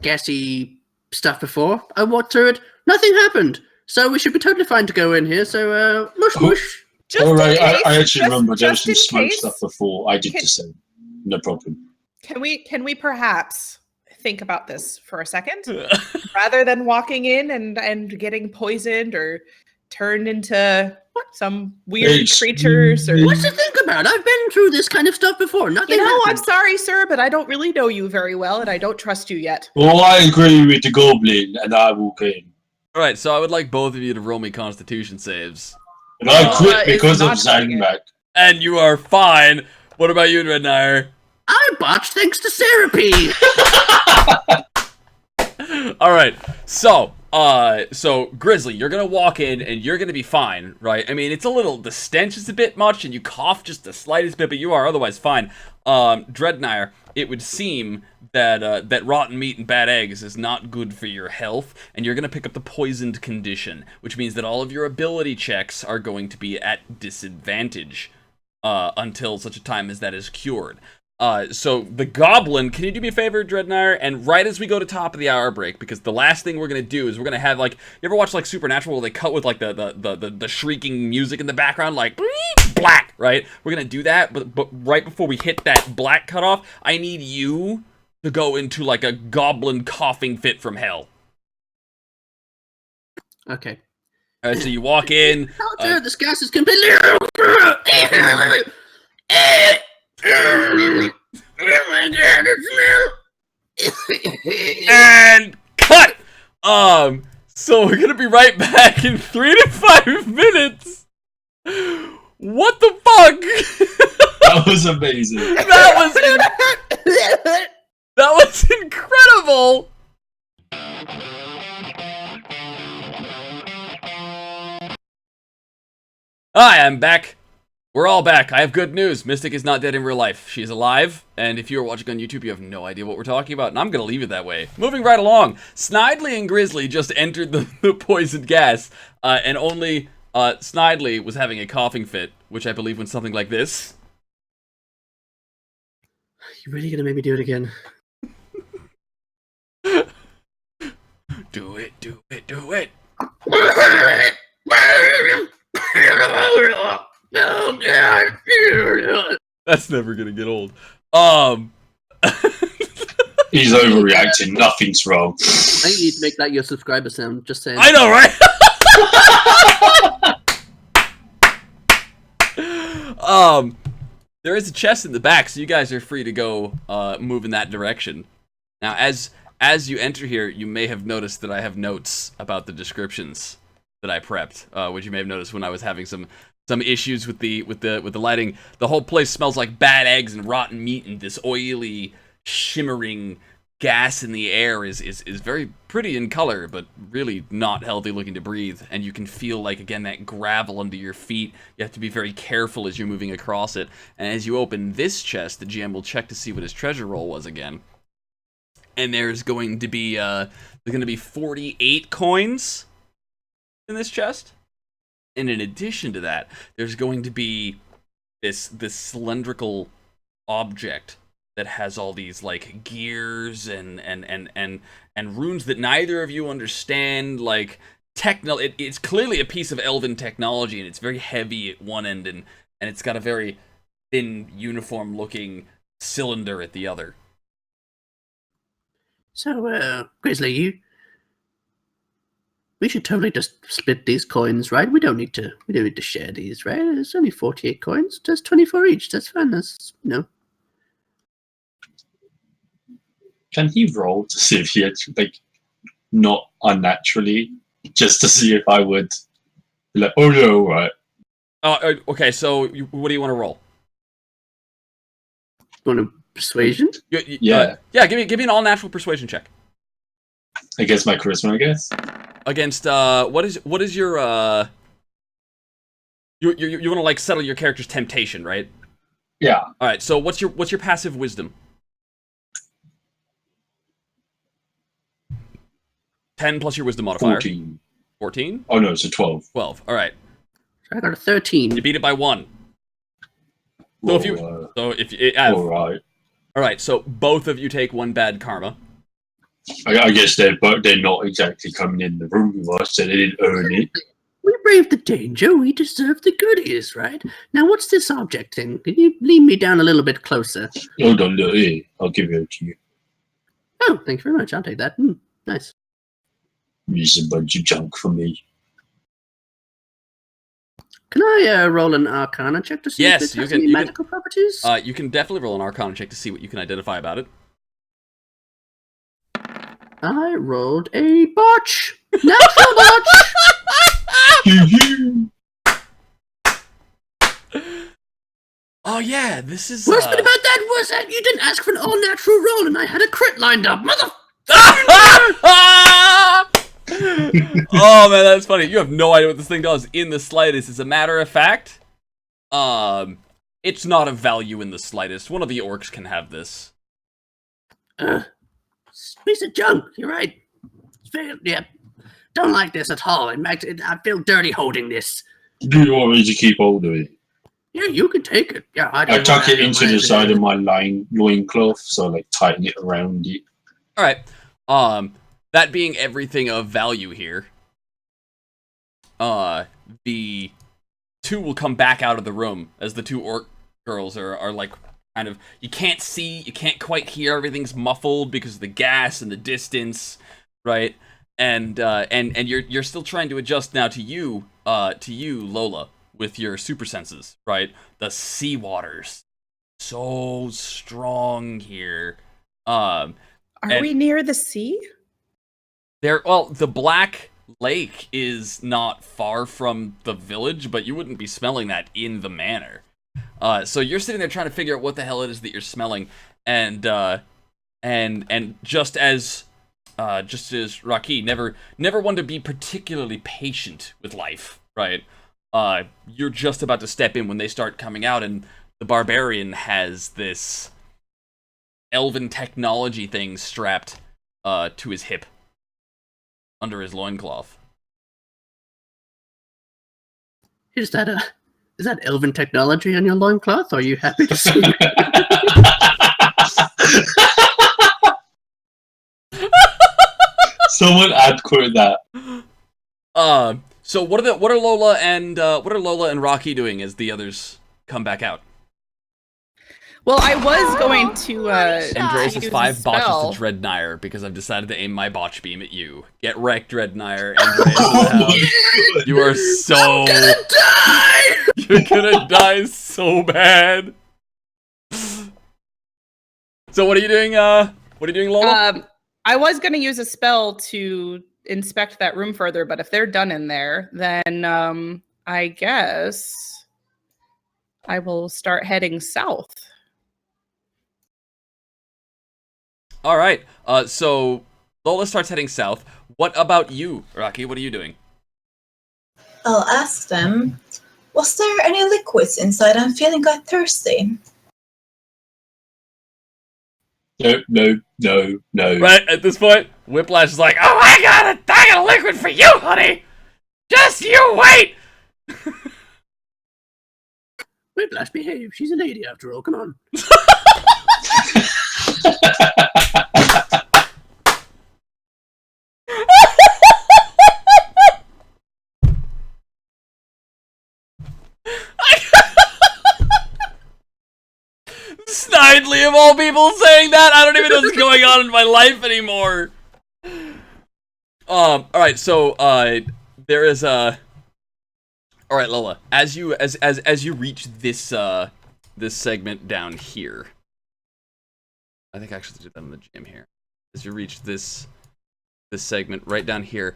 gassy stuff before. I walked through it, nothing happened. So we should be totally fine to go in here. So, mush mush. Just All right, in case, I actually remember there was just some in smoke case, stuff before. I did the same. No problem. Can we perhaps think about this for a second? Rather than walking in and getting poisoned or turned into some weird creatures or What's to think about? I've been through this kind of stuff before. Nothing I'm happened. sorry, sir, but I don't really know you very well and I don't trust you yet. Well, I agree with the goblin, and I walk in. All right, so I would like both of you to roll me Constitution saves. And I quit it's because of not doing it. Zangbak. And you are fine. What about you, Dreadnire? I botched thanks to Cewebrity. All right, so Grizzly, you're gonna walk in and you're gonna be fine, right? I mean, the stench is a bit much, and you cough just the slightest bit, but you are otherwise fine. Dreadnire, it would seem that that rotten meat and bad eggs is not good for your health, and you're gonna pick up the poisoned condition, which means that all of your ability checks are going to be at disadvantage until such a time as that is cured. So the goblin, can you do me a favor, Dreadnire? And right as we go to top of the hour break, because the last thing we're gonna do is we're gonna have like, you ever watch like Supernatural where they cut with like the shrieking music in the background, like black, right? We're gonna do that, but right before we hit that black cutoff, I need you to go into like a goblin coughing fit from hell. Okay. All right, so you walk in. This gas is completely. And cut! So we're gonna be right back in 3 to 5 minutes. What the fuck? That was amazing. That was incredible! Hi, I'm back. We're all back. I have good news. Mystic is not dead in real life. She's alive, and if you're watching on YouTube, you have no idea what we're talking about, and I'm gonna leave it that way. Moving right along, Snidely and Grizzly just entered the poisoned gas, and only Snidely was having a coughing fit, which I believe went something like this. You really gonna make me do it again? Do it, do it, do it. That's never gonna get old. He's overreacting. Nothing's wrong. I think you need to make that your subscriber sound. Just saying. I know, right? There is a chest in the back, so you guys are free to go move in that direction. Now, as you enter here, you may have noticed that I have notes about the descriptions that I prepped, which you may have noticed when I was having some issues with the lighting. The whole place smells like bad eggs and rotten meat, and this oily, shimmering gas in the air is very pretty in color, but really not healthy looking to breathe. And you can feel, like, again, that gravel under your feet. You have to be very careful as you're moving across it. And as you open this chest, the GM will check to see what his treasure roll was again. And there's going to be 48 coins in this chest. And in addition to that, there's going to be this cylindrical object that has all these, like, gears and runes that neither of you understand. Like, it's clearly a piece of elven technology, and it's very heavy at one end, and it's got a very thin, uniform looking cylinder at the other. So, Grizzly, we should totally just split these coins, right? We don't need to share these, right? There's only 48 coins. There's 24 each. That's fine. That's, Can he roll to see if he had, like, not unnaturally, just to see if I would be like, oh no, right? Okay, so what do you want to roll? Want a persuasion? Yeah. Yeah, give me an all-natural persuasion check. Against my charisma, I guess. Against what is your you want to, like, settle your character's temptation, right? Yeah. All right. So what's your passive wisdom? 10 plus your wisdom modifier. 14. 14? Oh no, it's a 12. 12. All right. I got a 13. You beat it by 1. So if you all right. All right. So both of you take 1 bad karma. I guess they're not exactly coming in the room with us, so they didn't earn it. We braved the danger. We deserve the goodies, right? Now, what's this object thing? Can you lean me down a little bit closer? Hold on, look here. I'll give it to you. Oh, thank you very much. I'll take that. Nice. It's a bunch of junk for me. Can I roll an Arcana check to see if it has any magical properties? You can definitely roll an Arcana check to see what you can identify about it. I rolled a botch. Natural botch. Oh yeah, this is. Worst bit about that was that you didn't ask for an all-natural roll, and I had a crit lined up, mother. Oh man, that's funny. You have no idea what this thing does in the slightest. As a matter of fact, it's not of value in the slightest. One of the orcs can have this. Piece of junk. You're right. Yeah. Don't like this at all. In fact, I feel dirty holding this. Do you want me to keep hold of it? Yeah, you can take it. Yeah, I tuck it into the side of my loincloth, so like tighten it around it. All right. That being everything of value here, the two will come back out of the room as the 2 orc girls are like, kind of, you can't see, you can't quite hear, everything's muffled because of the gas and the distance, right? And you're still trying to adjust now to you, Lola, with your super senses, right? The sea waters, so strong here. Are we near the sea? The Black Lake is not far from the village, but you wouldn't be smelling that in the manor. So you're sitting there trying to figure out what the hell it is that you're smelling, and just as Raki, never one to be particularly patient with life, right? You're just about to step in when they start coming out, and the barbarian has this elven technology thing strapped to his hip under his loincloth. Is that elven technology on your loincloth? Are you happy to see it? Someone ad quote that. So what are Lola and Rocky doing as the others come back out? Well, I was going to Andreas has use a 5 botches spell. to Dreadnire because I've decided to aim my botch beam at you. Get wrecked, Dreadnire. Andreas in the house. You are so... Die! You're gonna die so bad. So what are you doing, Lola? I was going to use a spell to inspect that room further, but if they're done in there, then I guess I will start heading south. All right. So Lola starts heading south. What about you, Rocky? What are you doing? I'll ask them, was there any liquids inside? I'm feeling quite thirsty. No. Right at this point, Whiplash is like, "Oh, I got a liquid for you, honey. Just you wait." Whiplash, behave. She's a lady after all. Come on. Snidely of all people saying that. I don't even know what's going on in my life anymore. All right. So there is a. All right, Lola. As you reach this this segment down here, I think I actually did that in the gym here. As you reach this segment right down here,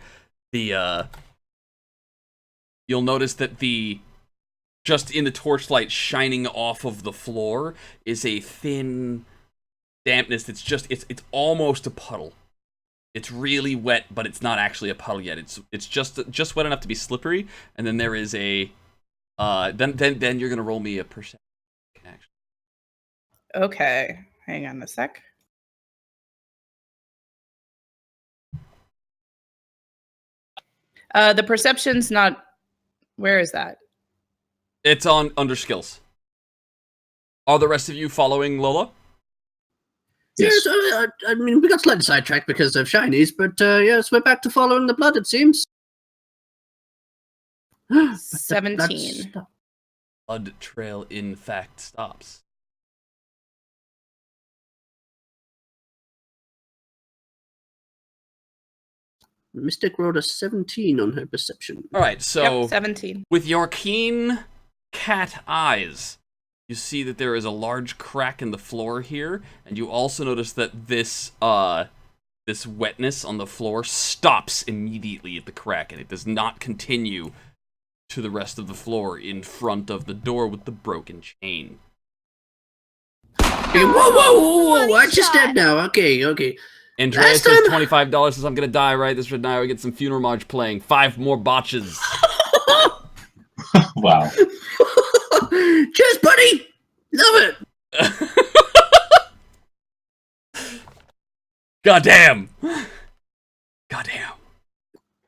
the you'll notice that the just in the torchlight shining off of the floor is a thin dampness that's just it's almost a puddle. It's really wet, but it's not actually a puddle yet. It's just wet enough to be slippery, and then there is a then you're gonna roll me a perception. Actually. Okay, hang on a sec. The perception's not. Where is that? It's on under skills. Are the rest of you following Lola? Yes, I mean, we got slightly sidetracked because of shinies, but yes, we're back to following the blood, it seems. 17. Blood trail, in fact, stops. Mystic rolled a 17 on her perception. All right, so Yep, 17. with your keen cat eyes, you see that there is a large crack in the floor here, and you also notice that this this wetness on the floor stops immediately at the crack, and it does not continue to the rest of the floor in front of the door with the broken chain. Hey, whoa! Watch your step now. Okay. Andreas says $25 says I'm gonna die right this right now. We get some funeral march playing. 5 more botches. Wow. Cheers, buddy! Love it! Goddamn!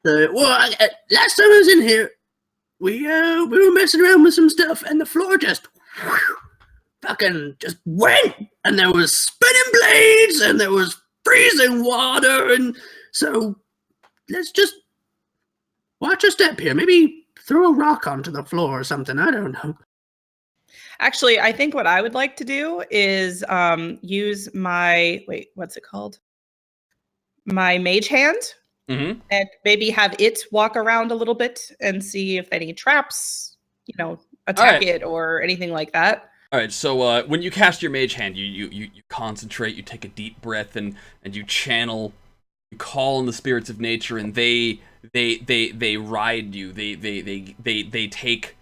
Last time I was in here, we were messing around with some stuff, and the floor just fucking just went, and there was spinning blades, and there was freezing water, and so let's just watch a step here. Maybe throw a rock onto the floor or something. I don't know. Actually, I think what I would like to do is use my what's it called? My mage hand, and maybe have it walk around a little bit and see if any traps, attack it or anything like that. All right, so when you cast your mage hand, you concentrate, you take a deep breath, and you channel, you call on the spirits of nature, and they ride you. They take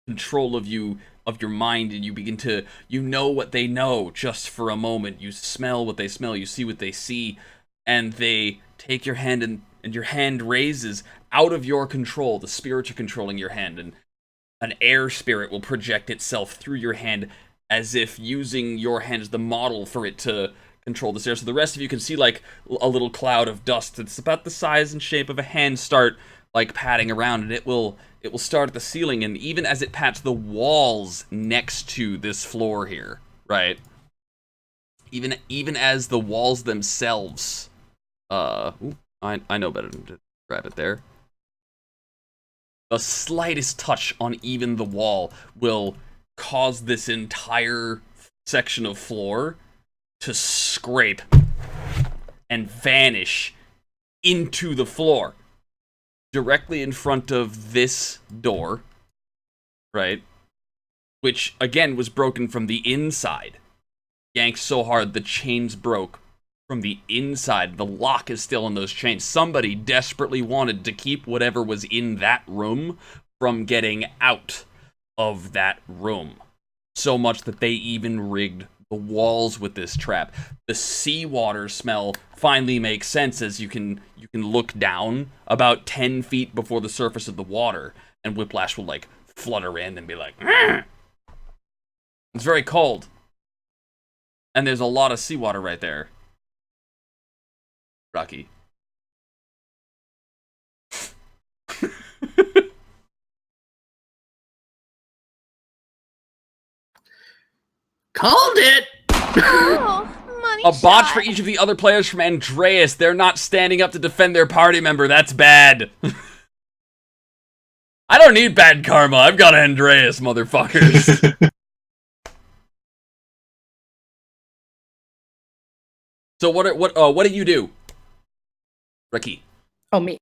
control of you, of your mind, and you begin to, you know what they know just for a moment. You smell what they smell, you see what they see, and they take your hand, and your hand raises out of your control. The spirits are controlling your hand, and an air spirit will project itself through your hand as if using your hand as the model for it to control this air. So the rest of you can see like a little cloud of dust that's about the size and shape of a hand start like patting around, and it will start at the ceiling, and even as it pats the walls next to this floor here, right? Even as the walls themselves, I know better than to grab it there. The slightest touch on even the wall will cause this entire section of floor to scrape and vanish into the floor. Directly in front of this door, right? Which, again, was broken from the inside. Yanked so hard, the chains broke from the inside. The lock is still in those chains. Somebody desperately wanted to keep whatever was in that room from getting out of that room. So much that they even rigged the walls with this trap. The seawater smell finally makes sense as you can look down about 10 feet before the surface of the water, and Whiplash will like flutter in and be like, "Argh!" It's very cold. And there's a lot of seawater right there. Rocky. Called it! Oh, money A botch shot. for each of the other players from Andreas. They're not standing up to defend their party member. That's bad. I don't need bad karma. I've got Andreas, motherfuckers. So what do you do? Ricky. Oh, me.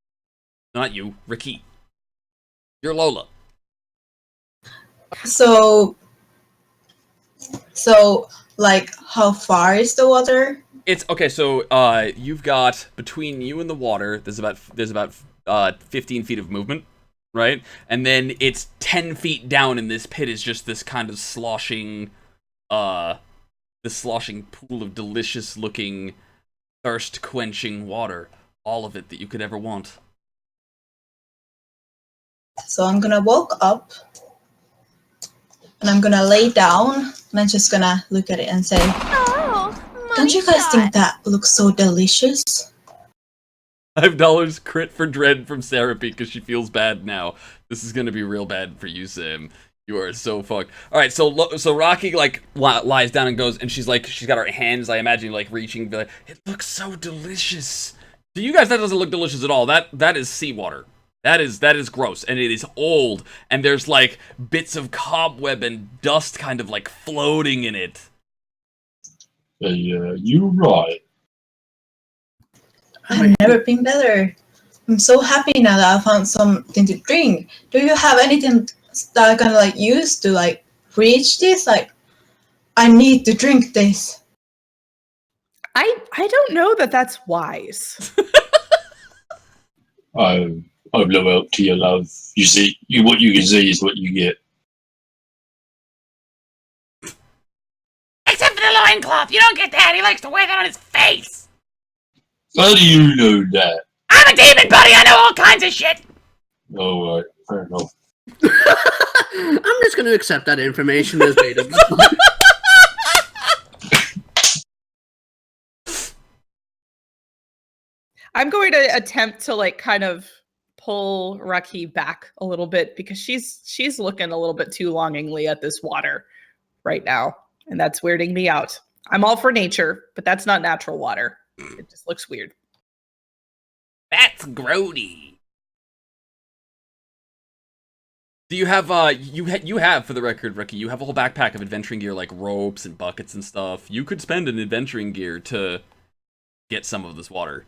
Not you. Ricky. You're Lola. So, like, how far is the water? It's okay. So you've got between you and the water. There's about 15 feet of movement, right? And then it's 10 feet down, and this pit is just this kind of sloshing pool of delicious-looking, thirst-quenching water. All of it that you could ever want. So I'm gonna walk up, and I'm gonna lay down, and I'm just gonna look at it and say, Oh, money "Don't you guys shot. think that looks so delicious?" $5 crit for Dread from Cewebrity because she feels bad now. This is gonna be real bad for you, Sam. You are so fucked. All right, so Rocky like lies down and goes, and she's got her hands, I imagine, like reaching. Like, it looks so delicious. To you guys, that doesn't look delicious at all. That is seawater. That is gross, and it is old, and there's like bits of cobweb and dust kind of like floating in it. You're right. I've never been better. I'm so happy now that I found something to drink. Do you have anything that I can like use to like reach this? Like, I need to drink this. I don't know that that's wise. I've lived up to your love. You see, what you can see is what you get. Except for the loincloth. You don't get that. He likes to wear that on his face. How do you know that? I'm a demon, buddy. I know all kinds of shit. Oh, right, fair enough. I'm just going to accept that information as data. I'm going to attempt to like kind of pull Rocky back a little bit because she's looking a little bit too longingly at this water right now, and that's weirding me out. I'm all for nature, but that's not natural water. It just looks weird. That's grody. Do you have you have, for the record, Ricky, you have a whole backpack of adventuring gear like ropes and buckets and stuff. You could spend an adventuring gear to get some of this water.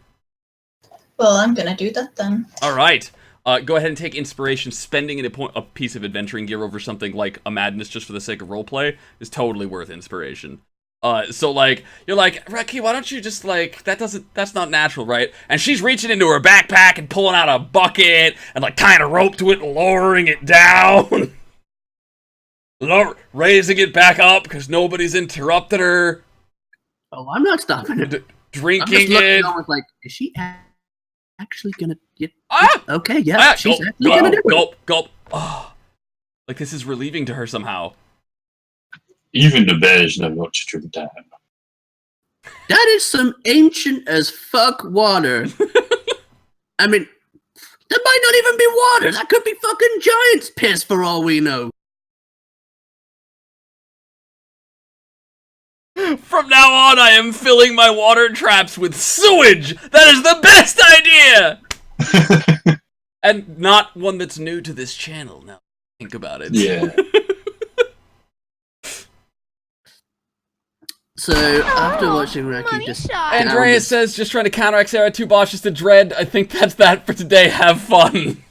Well, I'm gonna do that then. All right. Go ahead and take inspiration. Spending a piece of adventuring gear over something like a madness just for the sake of roleplay is totally worth inspiration. So like, you're like, Ricky, why don't you just like, that's not natural, right? And she's reaching into her backpack and pulling out a bucket and like tying a rope to it and lowering it down. Raising it back up because nobody's interrupted her. Oh, I'm not stopping it. I'm Drinking just looking it. on with like, is she actually gonna get? Ah! Okay, yeah, she's Gulp, actually gonna do it. gulp, gulp. Oh, like this is relieving to her somehow. Even the bears know not to drink that. That is some ancient as fuck water. I mean, that might not even be water. That could be fucking giant's piss for all we know. From now on, I am filling my water traps with sewage. That is the best idea. And not one that's new to this channel. Now think about it. Yeah. So after watching Raki money just shot. down Andreas this- says, just trying to counteract Sarah 2 botches to Dread. I think that's that for today. Have fun.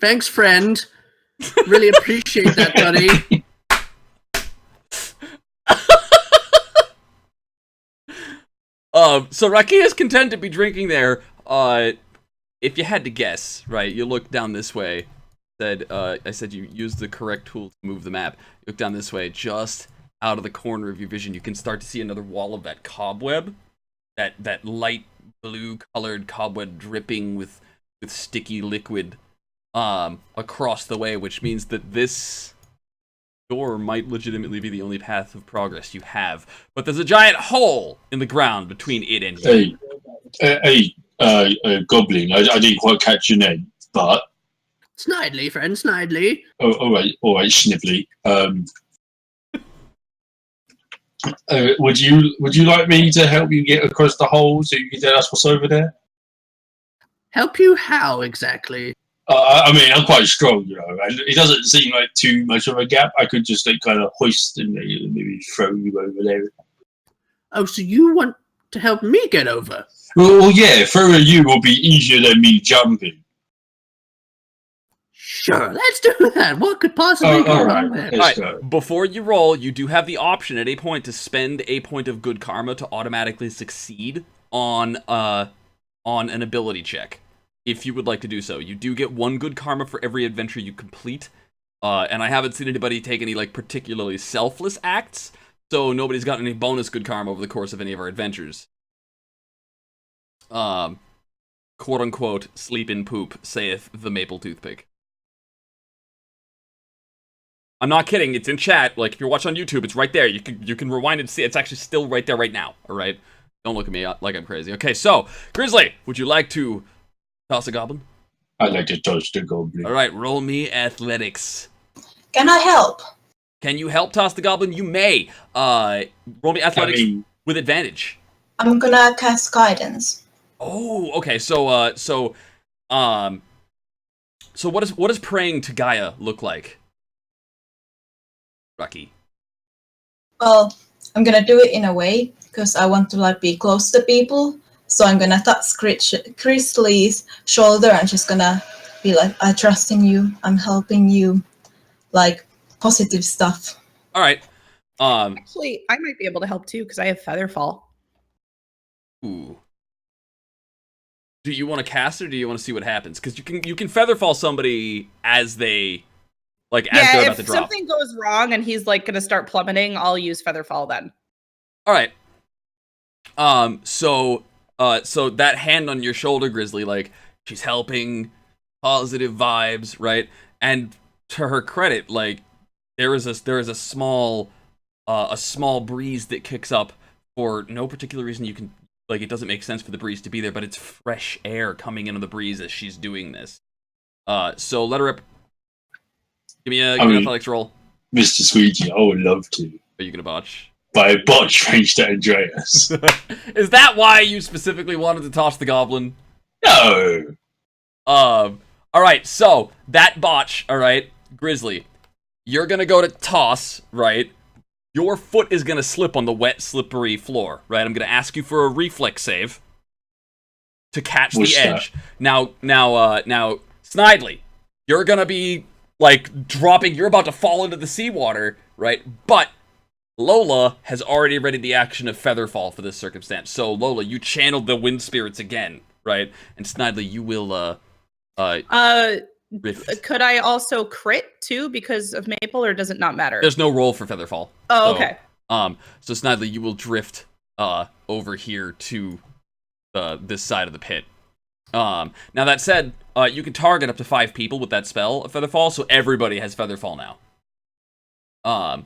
Thanks, friend. Really appreciate that, buddy. So Raki is content to be drinking there. If you had to guess, right, you look down this way. I said you used the correct tool to move the map. You look down this way, just out of the corner of your vision, you can start to see another wall of that cobweb. That light blue colored cobweb dripping with sticky liquid across the way, which means that this door might legitimately be the only path of progress you have. But there's a giant hole in the ground between it and you. Goblin, I didn't quite catch your name, but... Snidely, friend, Snidely. Oh, all right, Snively. Would you like me to help you get across the hole so you can tell us what's over there? Help you how exactly? I mean, I'm quite strong, you know, and it doesn't seem like too much of a gap. I could just like kind of hoist and maybe throw you over there. Oh, so you want to help me get over? Well, yeah, throwing you will be easier than me jumping. Sure, let's do that. What could possibly go all wrong right. there? Let's Alright, go. before you roll, you do have the option at a point to spend a point of good karma to automatically succeed on an ability check. If you would like to do so. You do get 1 good karma for every adventure you complete. And I haven't seen anybody take any like particularly selfless acts, so nobody's gotten any bonus good karma over the course of any of our adventures. Quote unquote, sleep in poop, saith the maple toothpick. I'm not kidding, it's in chat. Like, if you're watching on YouTube, it's right there. You can rewind and see it. It's actually still right there right now, alright? Don't look at me like I'm crazy. Okay, so, Grizzly, would you like to toss a goblin? I'd like to toss the goblin. Alright, roll me athletics. Can I help? Can you help toss the goblin? You may. Roll me athletics I mean, with advantage. I'm gonna cast guidance. Oh, okay, so what does praying to Gaia look like? Rocky. Well, I'm gonna do it in a way because I want to like be close to people. So I'm gonna touch Chrisley's shoulder and she's gonna be like, "I trust in you. I'm helping you," like positive stuff. All right. Actually, I might be able to help too because I have Featherfall. Ooh. Do you want to cast it or do you want to see what happens? Because you can featherfall somebody as they as they're about to if drop. something goes wrong and he's like gonna start plummeting, I'll use Featherfall then. All right. So that hand on your shoulder, Grizzly, like she's helping, positive vibes, right? And to her credit, like there is a small breeze that kicks up for no particular reason. You can like it doesn't make sense for the breeze to be there, but it's fresh air coming into the breeze as she's doing this. So let her rip. Give me an athletics roll. Mr. Squeegee, I would love to. Are you gonna botch? But I botched thanks to Andreas. Is that why you specifically wanted to toss the goblin? No. Alright, so that botch, alright, Grizzly, you're gonna go to toss, right? Your foot is gonna slip on the wet, slippery floor, right? I'm gonna ask you for a reflex save to catch What's the edge. Now, Snidely, you're gonna be like dropping, you're about to fall into the seawater, right? But Lola has already readied the action of Featherfall for this circumstance. So Lola, you channeled the wind spirits again, right? And Snidely, you will Could I also crit too because of Maple, or does it not matter? There's no roll for Featherfall. Oh, So, okay. So Snidely, you will drift over here to this side of the pit. Now that said, you can target up to 5 people with that spell of Featherfall, so everybody has Featherfall now.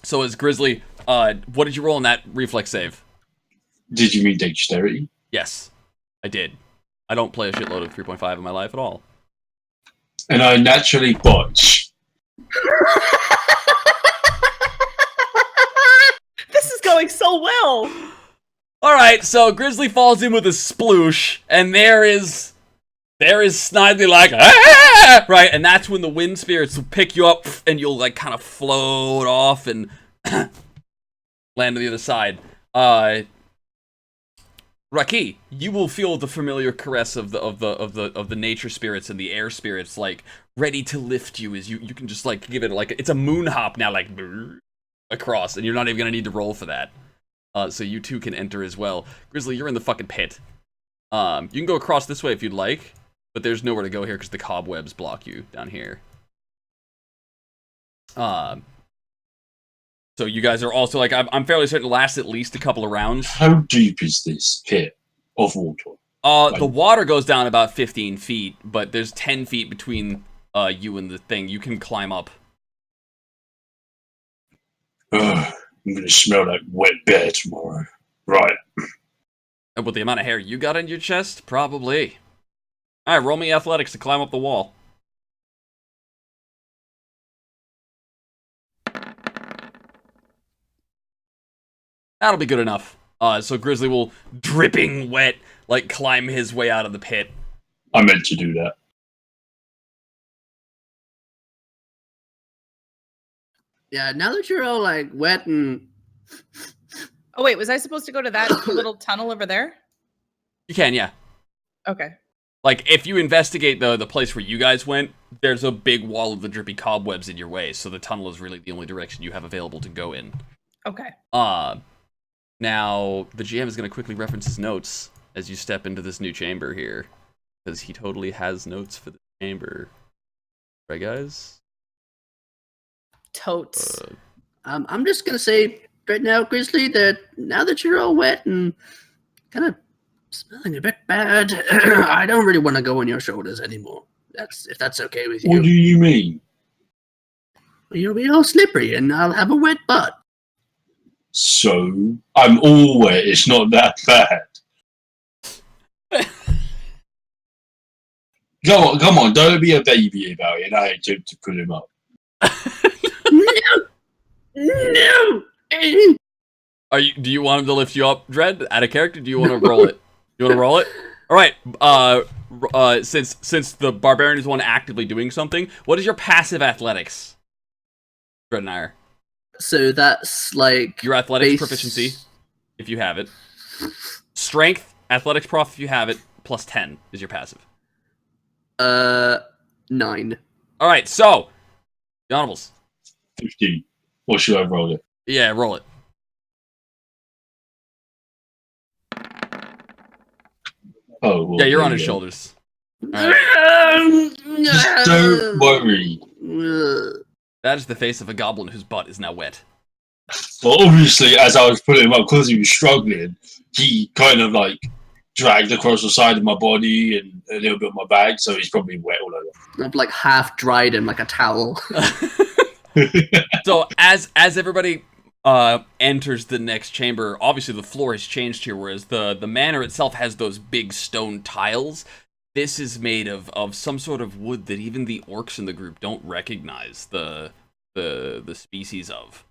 So as Grizzly, what did you roll in that reflex save? Did you mean dexterity? Yes, I did. I don't play a shitload of 3.5 in my life at all. And I naturally botch. This is going so well. Alright, so Grizzly falls in with a sploosh, and there is Snidely like, ah! Right, and that's when the wind spirits will pick you up, and you'll like kind of float off, and land on the other side. Raki, you will feel the familiar caress of the nature spirits and the air spirits, like ready to lift you. As you can just like give it like it's a moon hop now, like across, and you're not even gonna need to roll for that. So you too can enter as well. Grizzly, you're in the fucking pit. You can go across this way if you'd like, but there's nowhere to go here because the cobwebs block you down here. So you guys are also like I'm fairly certain to last at least a couple of rounds. How deep is this pit of water? The water goes down about 15 feet, but there's 10 feet between you and the thing. You can climb up. I'm gonna smell like wet bear tomorrow. Right. And with the amount of hair you got in your chest, probably. Alright, roll me athletics to climb up the wall. That'll be good enough. So Grizzly will, dripping wet, like climb his way out of the pit. I meant to do that. Yeah, now that you're all like wet and Oh wait, was I supposed to go to that little tunnel over there? You can, yeah. Okay. Like, if you investigate the place where you guys went, there's a big wall of the drippy cobwebs in your way, so the tunnel is really the only direction you have available to go in. Okay. Now, the GM is going to quickly reference his notes as you step into this new chamber here, because he totally has notes for the chamber. Right, guys? Totes. I'm just gonna say right now, Grizzly, that now that you're all wet and kind of smelling a bit bad, I don't really want to go on your shoulders anymore. If that's okay with you. What do you mean? You'll be all slippery and I'll have a wet butt. So, I'm all wet, it's not that bad. Come on, don't be a baby about it. I attempt to pull him up. No! Do you want him to lift you up, Dread? Out of character? Do you want to roll it? You want to roll it? Alright, since the Barbarian is the one actively doing something, what is your passive athletics? Dread and Ire. So that's like... Your athletics proficiency, if you have it. Strength, athletics prof, if you have it, plus 10 is your passive. 9. Alright, so, the Honorables. 15. Or should I roll it? Yeah, roll it. Oh, well, Yeah, you're on there his you go. shoulders. Alright. Just don't worry. That is the face of a goblin whose butt is now wet. Well, obviously, as I was putting him up, because he was struggling, he kind of like dragged across the side of my body and a little bit of my back, so he's probably wet all over. I'm like half dried in like a towel. So as everybody enters the next chamber, obviously the floor has changed here, whereas the manor itself has those big stone tiles. This is made of some sort of wood that even the orcs in the group don't recognize the species of.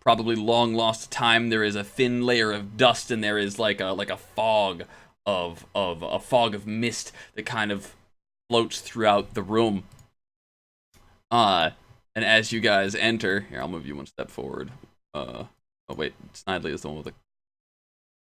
Probably long lost to time. There is a thin layer of dust, and there is like a fog of mist that kind of floats throughout the room. And as you guys enter, here, I'll move you one step forward. Oh wait, Snidely is the one with the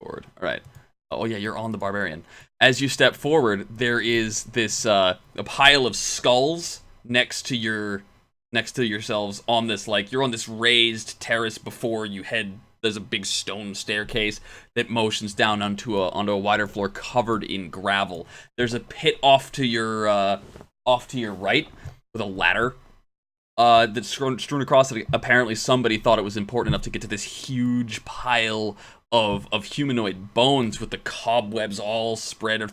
forward. All right. Oh yeah, you're on the Barbarian. As you step forward, there is this a pile of skulls next to yourselves on this, like, you're on this raised terrace before you head. There's a big stone staircase that motions down onto a wider floor covered in gravel. There's a pit off to your right with a ladder that's strewn across it. Apparently somebody thought it was important enough to get to this huge pile of humanoid bones with the cobwebs all spread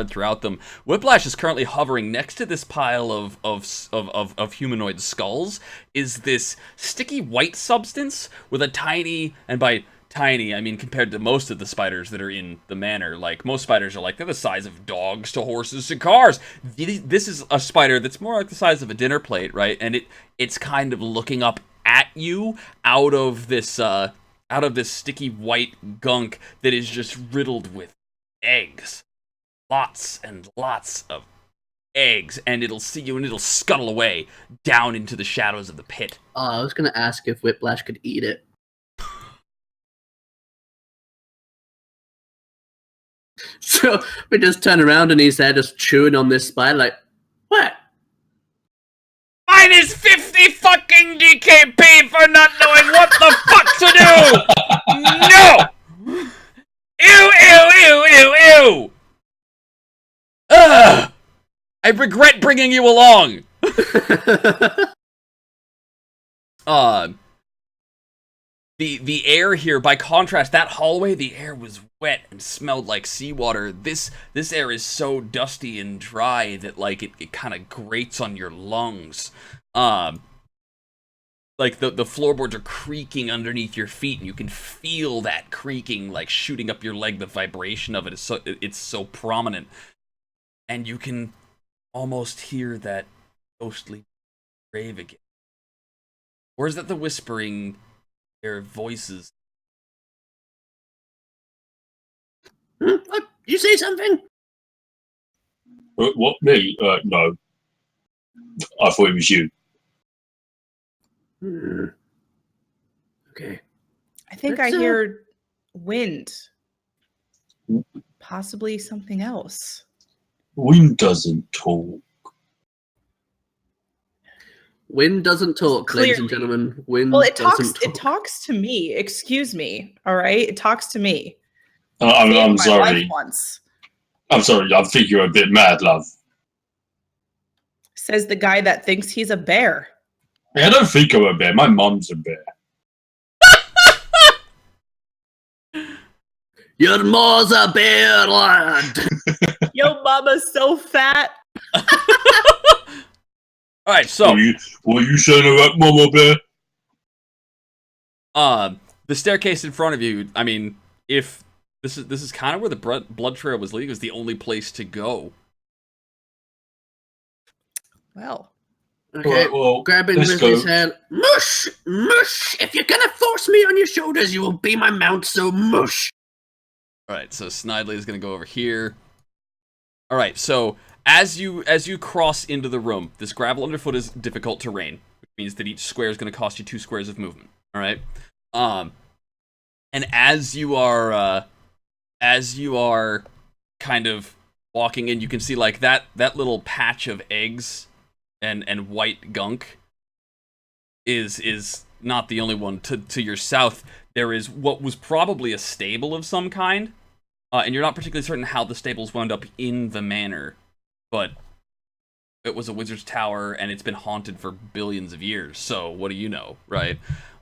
throughout them. Whiplash is currently hovering next to this pile of humanoid skulls. Is this sticky white substance with a tiny, and by tiny I mean compared to most of the spiders that are in the manor, like most spiders are like, they're the size of dogs to horses to cars. This is a spider that's more like the size of a dinner plate, right? And it's kind of looking up at you out of this sticky white gunk that is just riddled with eggs. Lots and lots of eggs, and it'll see you and it'll scuttle away down into the shadows of the pit. I was gonna ask if Whiplash could eat it. So we just turn around and he's there just chewing on this spider like, what? Minus 50 fucking DKP for not knowing what the fuck to do! No! Ew, ew, ew, ew, ew! Ugh! I regret bringing you along! The air here, by contrast, that hallway, the air was wet and smelled like seawater. This air is so dusty and dry that, like, it kind of grates on your lungs. Like, the floorboards are creaking underneath your feet, and you can feel that creaking, like, shooting up your leg. The vibration of it is it's so prominent. And you can almost hear that ghostly rave again. Or is that the whispering, their voices? What? You say something? What, me? No. I thought it was you. Okay. I think Let's, I hear wind. Possibly something else. Wind doesn't talk. Wind doesn't talk, ladies and Clearly. gentlemen. Wind Well, it doesn't talks. It talks to me. Excuse me. All right, it talks to me. I'm Saved my sorry. life once. I'm sorry. I think you're a bit mad, love. Says the guy that thinks he's a bear. I don't think I'm a bear. My mom's a bear. Your mom's a bear, lad. Yo, mama's so fat. Alright, so... What are you saying about Mama Bear? The staircase in front of you, I mean, if... This is kind of where the blood trail was leading. It was the only place to go. Well... Okay, Well, grabbing let's Grizzly's go. hand. Mush! Mush! If you're gonna force me on your shoulders, you will be my mount, so mush! Alright, so Snidely is going to go over here. Alright, so as you cross into the room, this gravel underfoot is difficult terrain, which means that each square is going to cost you 2 squares of movement. Alright? And as you are kind of walking in, you can see like that little patch of eggs and white gunk is not the only one. To your south, there is what was probably a stable of some kind, and you're not particularly certain how the stables wound up in the manor, but it was a wizard's tower, and it's been haunted for billions of years, so what do you know, right?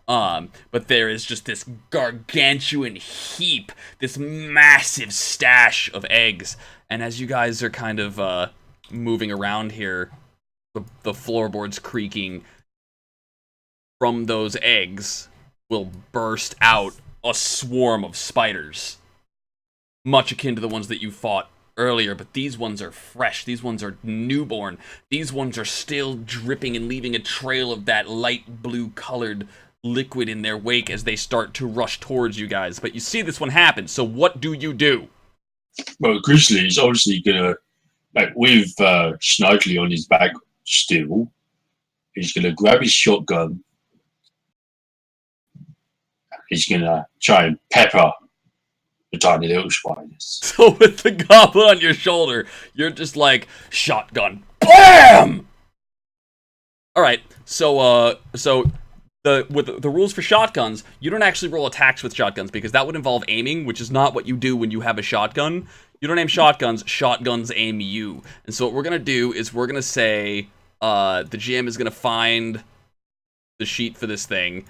But there is just this gargantuan heap, this massive stash of eggs, and as you guys are kind of moving around here, the floorboards creaking, from those eggs will burst out a swarm of spiders. Much akin to the ones that you fought earlier, but these ones are fresh. These ones are newborn. These ones are still dripping and leaving a trail of that light blue colored liquid in their wake as they start to rush towards you guys. But you see this one happen, so what do you do? Well, Grizzly is obviously gonna, like, with Snidely on his back still, he's gonna grab his shotgun. He's gonna try and pepper the tiny little spiders. So with the goblin on your shoulder, you're just like, shotgun, BAM! Alright, so with the rules for shotguns, you don't actually roll attacks with shotguns, because that would involve aiming, which is not what you do when you have a shotgun. You don't aim shotguns, shotguns aim you. And so what we're gonna do is we're gonna say, the GM is gonna find the sheet for this thing,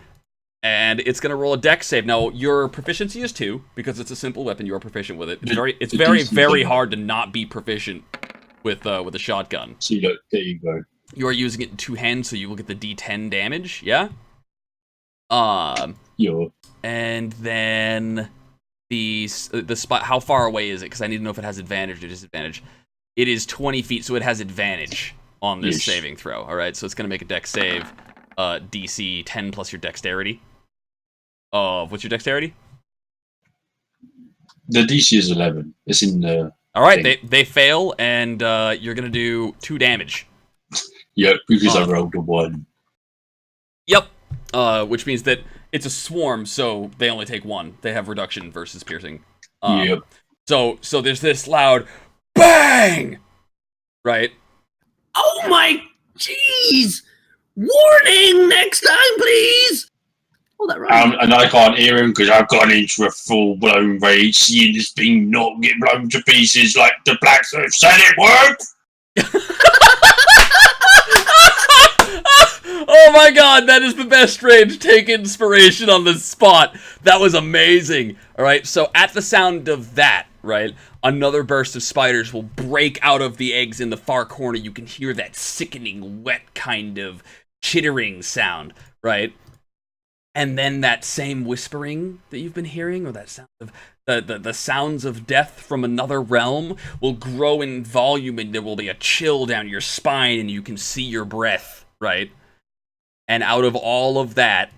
and it's gonna roll a dex save. Now, your proficiency is 2, because it's a simple weapon, you are proficient with it. It's very hard to not be proficient with a shotgun. See, look, there you go. You are using it in 2 hands, so you will get the D10 damage, yeah? Yeah. And then the spot, how far away is it? Because I need to know if it has advantage or disadvantage. It is 20 feet, so it has advantage on this saving throw. All right, so it's going to make a dex save, DC 10 plus your dexterity. What's your dexterity? The DC is 11. It's in the... All right, they fail, and you're going to do 2 damage. Yep, because I rolled a 1. Yep, which means that it's a swarm, so they only take 1. They have reduction versus piercing. Yep. So there's this loud bang, right? Oh my jeez! Warning! Next time, please! Oh, that right. And I can't hear him because I've gone into a full-blown rage, seeing this thing not get blown to pieces like the blacksmith said it would. Oh my god, that is the best rage. Take inspiration on the spot. That was amazing. Alright, so at the sound of that, right, another burst of spiders will break out of the eggs in the far corner. You can hear that sickening, wet kind of chittering sound, right? And then that same whispering that you've been hearing, or that sound of the sounds of death from another realm, will grow in volume, and there will be a chill down your spine, and you can see your breath, right? And out of all of that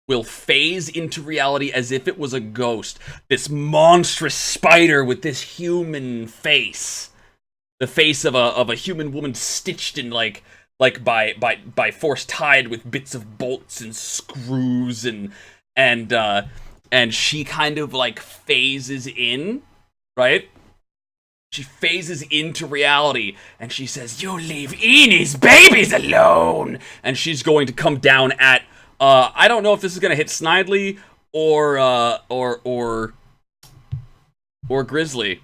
will phase into reality as if it was a ghost. This monstrous spider with this human face. The face of a human woman stitched in like by force, tied with bits of bolts and screws, and she kind of like phases in, right? She phases into reality, and she says, "You leave Enie's babies alone!" And she's going to come down at, I don't know if this is going to hit Snidely or Grizzly.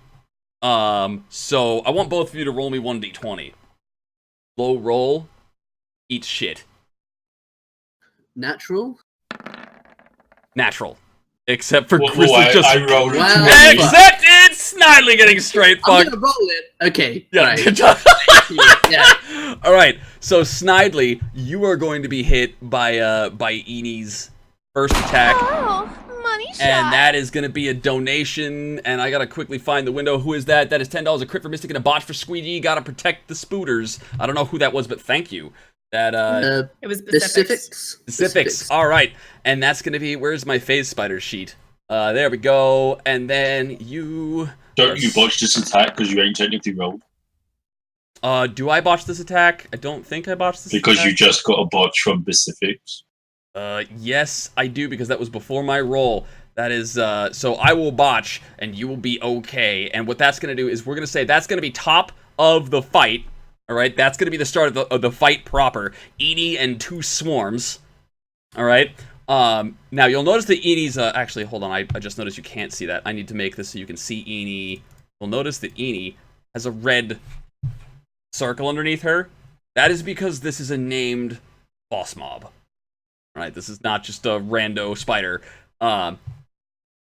So I want both of you to roll me 1d20. Low roll, eat shit. Natural? Natural. Except for Well, Grizzly just... I rolled a Wow. 20. Except it's Snidely getting straight I'm fucked. gonna roll it. Okay. Yeah. Right. Yeah. Alright, so Snidely, you are going to be hit by Enie's first attack. Oh, money shot. And that is going to be a donation, and I gotta quickly find the window. Who is that? That is $10, a crit for Mystic and a botch for Squeegee. Gotta protect the spooters. I don't know who that was, but thank you. That, It was Pacifics. Pacifics. Alright, and that's gonna be, where's my phase spider sheet? There we go, and then you... Don't you botch this attack because you ain't technically rolled? Do I botch this attack? I don't think I botched this Because attack. you just got a botch from Pacifics. Yes, I do, because that was before my roll. That is, so I will botch, and you will be okay. And what that's going to do is we're going to say that's going to be top of the fight, alright? That's going to be the start of the fight proper. Enie and 2 swarms, alright? Now, you'll notice that Enie's, actually, hold on, I just noticed you can't see that. I need to make this so you can see Enie. You'll notice that Enie has a red circle underneath her. That is because this is a named boss mob. Right, this is not just a rando spider. And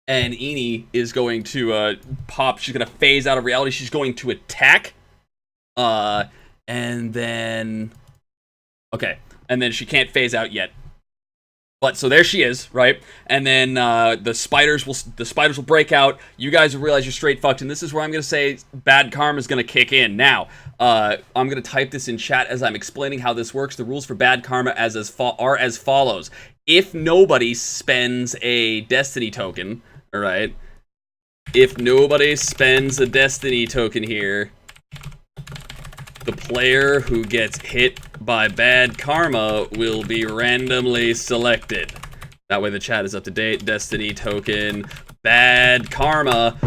Enie is going to pop. She's going to phase out of reality. She's going to attack. And then... Okay. And then she can't phase out yet. But, so there she is, right? And then the spiders will break out. You guys will realize you're straight fucked. And this is where I'm going to say bad karma is going to kick in. Now, I'm going to type this in chat as I'm explaining how this works. The rules for bad karma are as follows. If nobody spends a destiny token, all right? If nobody spends a destiny token here, the player who gets hit by bad karma will be randomly selected. That way the chat is up to date. Destiny token, bad karma.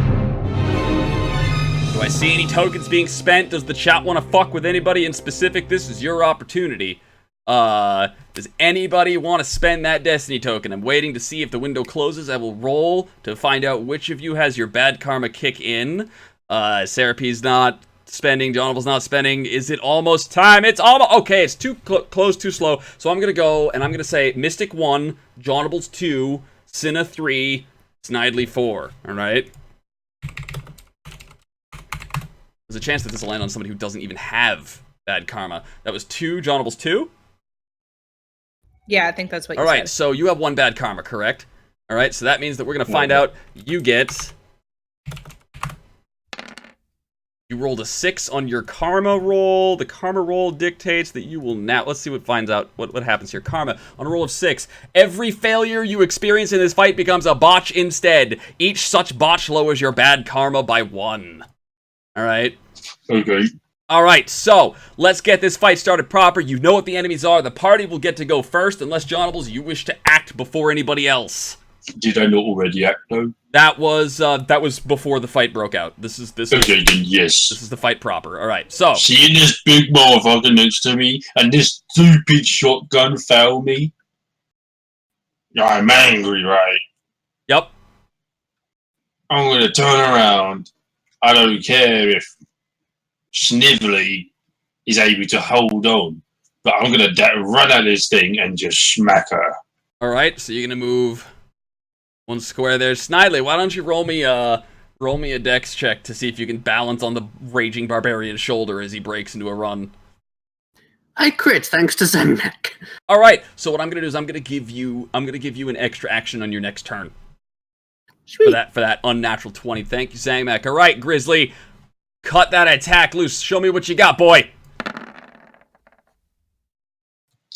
Do I see any tokens being spent? Does the chat want to fuck with anybody in specific? This is your opportunity. Does anybody want to spend that destiny token? I'm waiting to see if the window closes. I will roll to find out which of you has your bad karma kick in. Sarah P's not spending. Jonable's not spending. Is it almost time? It's almost... Okay, it's too close, too slow. So I'm going to go, and I'm going to say Mystic 1, Jonable's 2, Cinna 3, Snidely 4. Alright? There's a chance that this will land on somebody who doesn't even have bad karma. That was 2, Jonable's 2? Yeah, I think that's what you Alright, said. so you have 1 bad karma, correct? Alright, so that means that we're going to find out you get... You rolled a 6 on your karma roll. The karma roll dictates that you will now... Let's see what finds out what happens here. Karma, on a roll of 6. Every failure you experience in this fight becomes a botch instead. Each such botch lowers your bad karma by 1. Alright? Okay. Alright, so, let's get this fight started proper. You know what the enemies are. The party will get to go first, unless, Jonables, you wish to act before anybody else. Did I not already act though? That was before the fight broke out. This is Okay, then yes. This is the fight proper. All right, so Seeing this big motherfucker next to me and this stupid shotgun foul me, I'm angry, right? yep. I'm gonna turn around. I don't care if Snively is able to hold on, but I'm gonna run at this thing and just smack her. All right, so you're gonna move one square there. Snidely, why don't you roll me a dex check to see if you can balance on the raging barbarian's shoulder as he breaks into a run. I crit thanks to Zenmek. All right, so what I'm gonna do is I'm gonna give you an extra action on your next turn Sweet. for that unnatural 20. Thank you, Zangmak. All right, Grizzly, cut that attack loose. Show me what you got, boy.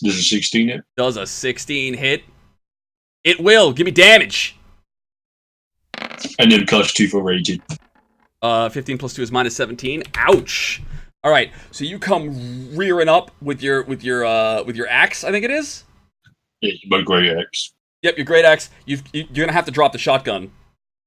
Does a 16 hit? Does a 16 hit? It will. Give me damage. And then +2 for raging. 15 plus 2 is minus 17. Ouch. All right, so you come rearing up with your axe, I think it is. Yeah, my great axe. Yep, your great axe. You're gonna have to drop the shotgun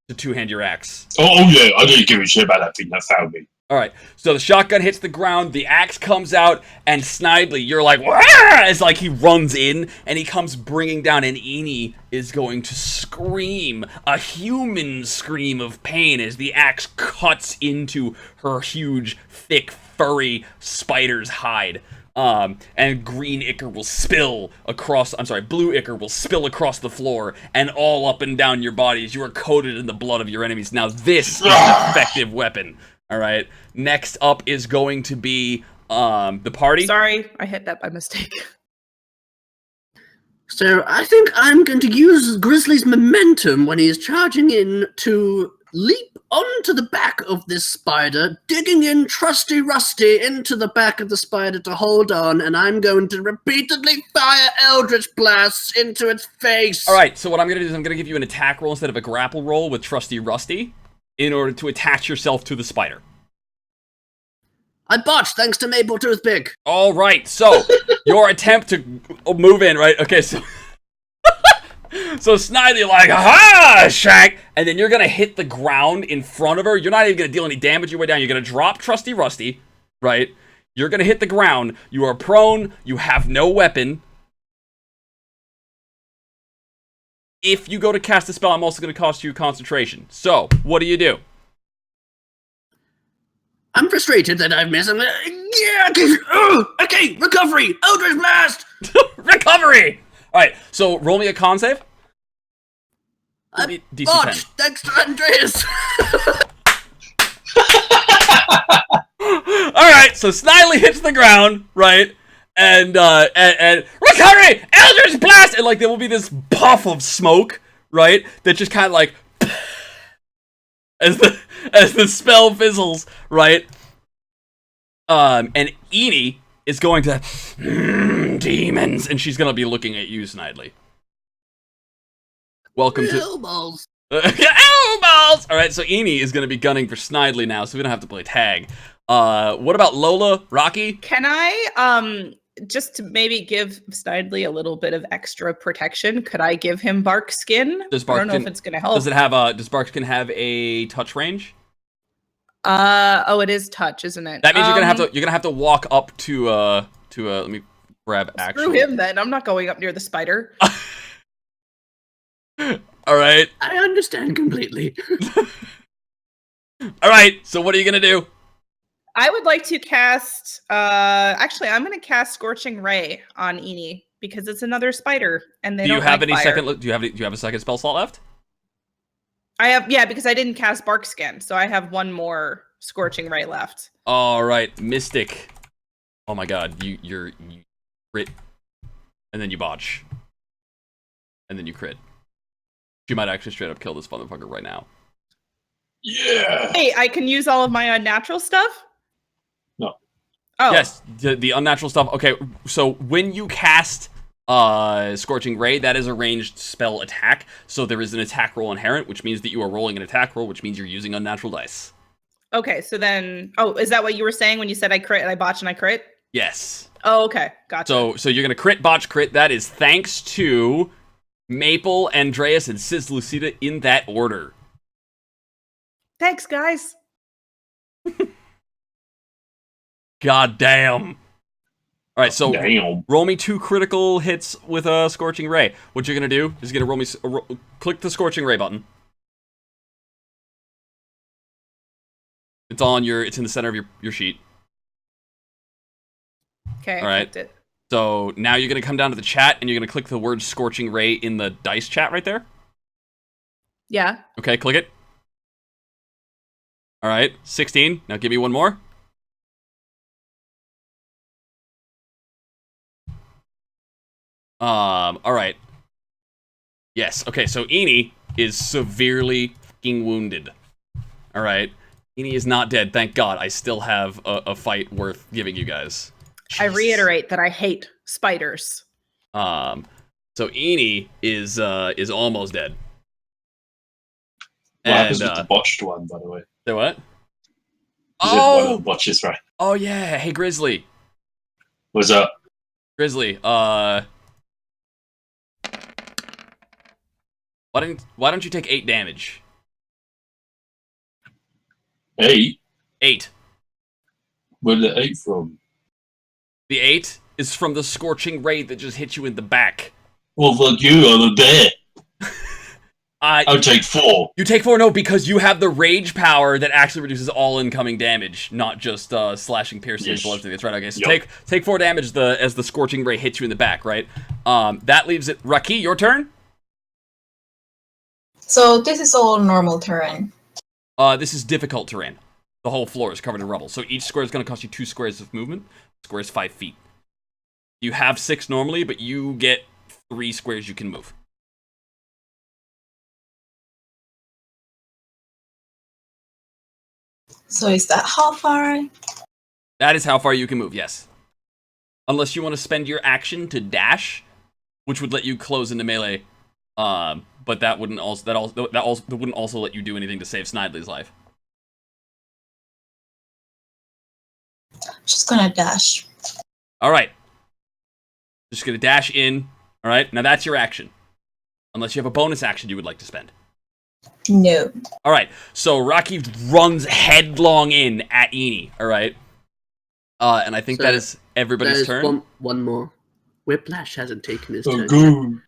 to two-hand your axe. Oh yeah, I didn't give a shit about that thing that found me. All right, so the shotgun hits the ground, the axe comes out, and Snidely, you're like, "Wah!" As like he runs in, and he comes bringing down, and Eni is going to scream, a human scream of pain as the axe cuts into her huge, thick, furry spider's hide. And green ichor will spill across, blue ichor will spill across the floor and all up and down your body as you are coated in the blood of your enemies. Now this is an effective weapon. All right. Next up is going to be the party. Sorry, I hit that by mistake. So I think I'm going to use Grizzly's momentum when he is charging in to leap onto the back of this spider, digging in trusty Rusty into the back of the spider to hold on, and I'm going to repeatedly fire Eldritch Blasts into its face. All right, so what I'm going to do is I'm going to give you an attack roll instead of a grapple roll with trusty Rusty in order to attach yourself to the spider. I botched thanks to Maple Toothpick. All right, so your attempt to move in, right? Okay, so so Snidely like, aha, Shank, and then you're gonna hit the ground in front of her. You're not even gonna deal any damage your way down. You're gonna drop Trusty Rusty, right? You're gonna hit the ground. You are prone. You have no weapon. If you go to cast a spell, I'm also gonna cost you concentration. So, what do? I'm frustrated that I've missed him. Okay, recovery! Eldritch Blast! Recovery! Alright, so roll me a con save. I DC botched thanks to Andreas. Alright, so Snidely hits the ground, right? And recovery! Eldritch Blast! And like there will be this puff of smoke, right? That just kind of like as the spell fizzles, right? And Eni is going to demons, and she's gonna be looking at you, Snidely. Welcome to Elbows. Elbows! Alright, so Eni is gonna be gunning for Snidely now, so we don't have to play tag. What about Lola? Rocky? Can I, just to maybe give Snidely a little bit of extra protection, could I give him bark skin? I don't know if it's gonna help. Does bark skin have a touch range? Oh, it is touch, isn't it? That means you're gonna have to walk up to let me grab action. Screw him then. I'm not going up near the spider. All right. I understand completely. All right. So what are you gonna do? I would like to cast. Actually, I'm going to cast Scorching Ray on Eni because it's another spider, and they do you don't have like any fire. second? Do you have a second spell slot left? I have, yeah, because I didn't cast Bark Skin, so I have one more Scorching Ray left. All right, Mystic. Oh my God, you crit, and then you botch, and then you crit. You might actually straight up kill this motherfucker right now. Yeah. Hey, I can use all of my unnatural stuff? No. Oh. Yes, the unnatural stuff. Okay, so when you cast Scorching Ray, that is a ranged spell attack, so there is an attack roll inherent, which means that you are rolling an attack roll, which means you're using unnatural dice. Okay, so then, oh, is that what you were saying when you said I crit and I botch and I crit? Yes. Oh, okay, gotcha. So you're gonna crit, botch, crit. That is thanks to Maple, Andreas, and Sis Lucida in that order. Thanks, guys. God damn. All right, so Damn. roll me 2 critical hits with a Scorching Ray. What you're gonna do is you're gonna roll me, click the Scorching Ray button. It's in the center of your sheet. Okay, All I right. clicked it. So now you're gonna come down to the chat and you're gonna click the word Scorching Ray in the dice chat right there. Yeah. Okay, click it. All right, 16. Now give me one more. All right. Yes. Okay. So Eni is severely fucking wounded. All right. Eni is not dead. Thank God. I still have a fight worth giving you guys. I Jesus. reiterate that I hate spiders. So Eni is almost dead. What happens And with the botched one, by the way? say what? Is it one of the botches, right? Oh yeah. Hey Grizzly. What's up? Grizzly. Why don't you take 8 damage? 8? 8. Where did the 8 from? The 8 is from the Scorching Ray that just hit you in the back. Well, fuck you, I'm a bear. I'll take 4. You take 4, no, because you have the rage power that actually reduces all incoming damage, not just slashing, piercing, Yes. bludgeoning. That's right. Okay, so Yep. take 4 damage as the Scorching Ray hits you in the back, right? That leaves it. Raki, your turn. So this is all normal terrain. This is difficult terrain. The whole floor is covered in rubble, so each square is going to cost you 2 squares of movement. Square is 5 feet. You have 6 normally, but you get 3 squares you can move. So is that how far? That is how far you can move, yes. Unless you want to spend your action to dash, which would let you close into melee. But that wouldn't wouldn't also let you do anything to save Snidely's life. Just gonna dash. Alright. Just gonna dash in. Alright, now that's your action. Unless you have a bonus action you would like to spend. No. Alright, so Rocky runs headlong in at Eni, alright? And I think So, that is everybody's There's turn. one more. Whiplash hasn't taken his Oh, turn. good.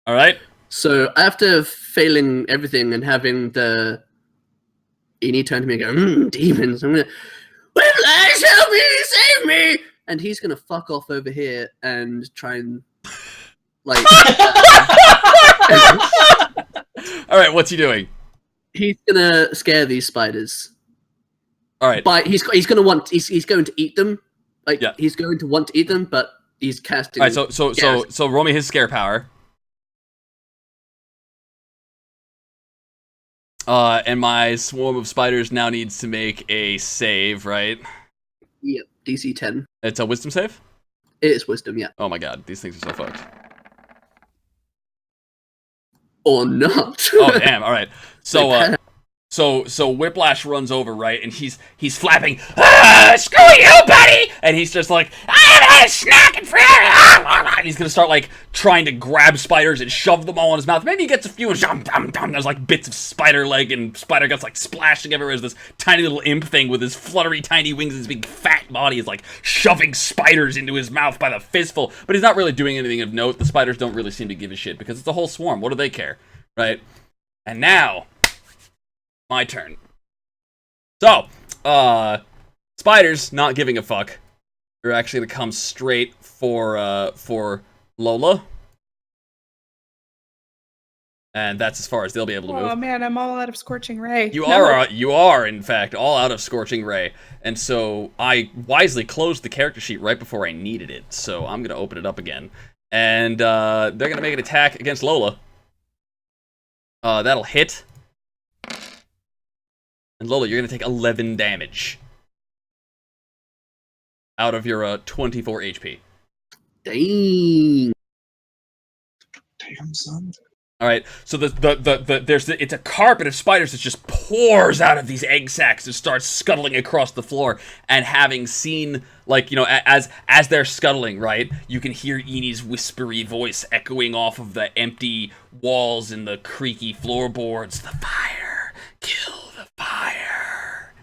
Alright? So after failing everything and having the Eni turn to me and go, demons, I'm gonna Whiplash, help me, save me! And he's gonna fuck off over here and try and like Alright, what's he doing? he's gonna scare these spiders. Alright. But he's going to eat them. Like Yeah. he's going to want to eat them, but he's casting. Alright, so roll me his scare power. And my swarm of spiders now needs to make a save, right? Yep, DC 10. It's a wisdom save? It is wisdom, yeah. Oh my god, these things are so fucked. Or not. Oh damn, alright. So Whiplash runs over, right, and he's flapping, screw you, buddy! And he's just like, I haven't had a snack in forever! And he's gonna start, like, trying to grab spiders and shove them all in his mouth. Maybe he gets a few, and there's, like, bits of spider leg and spider guts, like, splashing everywhere as this tiny little imp thing with his fluttery tiny wings and his big fat body is, like, shoving spiders into his mouth by the fistful. But he's not really doing anything of note. The spiders don't really seem to give a shit, because it's a whole swarm. What do they care, right? And now... my turn. So, spiders not giving a fuck. They're actually gonna come straight for Lola. And that's as far as they'll be able to move. Oh man, I'm all out of Scorching Ray. You No. are in fact all out of Scorching Ray. And so I wisely closed the character sheet right before I needed it. So I'm gonna open it up again. And they're gonna make an attack against Lola. That'll hit. And Lola, you're going to take 11 damage. Out of your 24 HP. Dang. Damn, son. All right, so it's a carpet of spiders that just pours out of these egg sacs and starts scuttling across the floor. And having seen, like, you know, as they're scuttling, right, you can hear Eni's whispery voice echoing off of the empty walls and the creaky floorboards. The fire, kill the fire.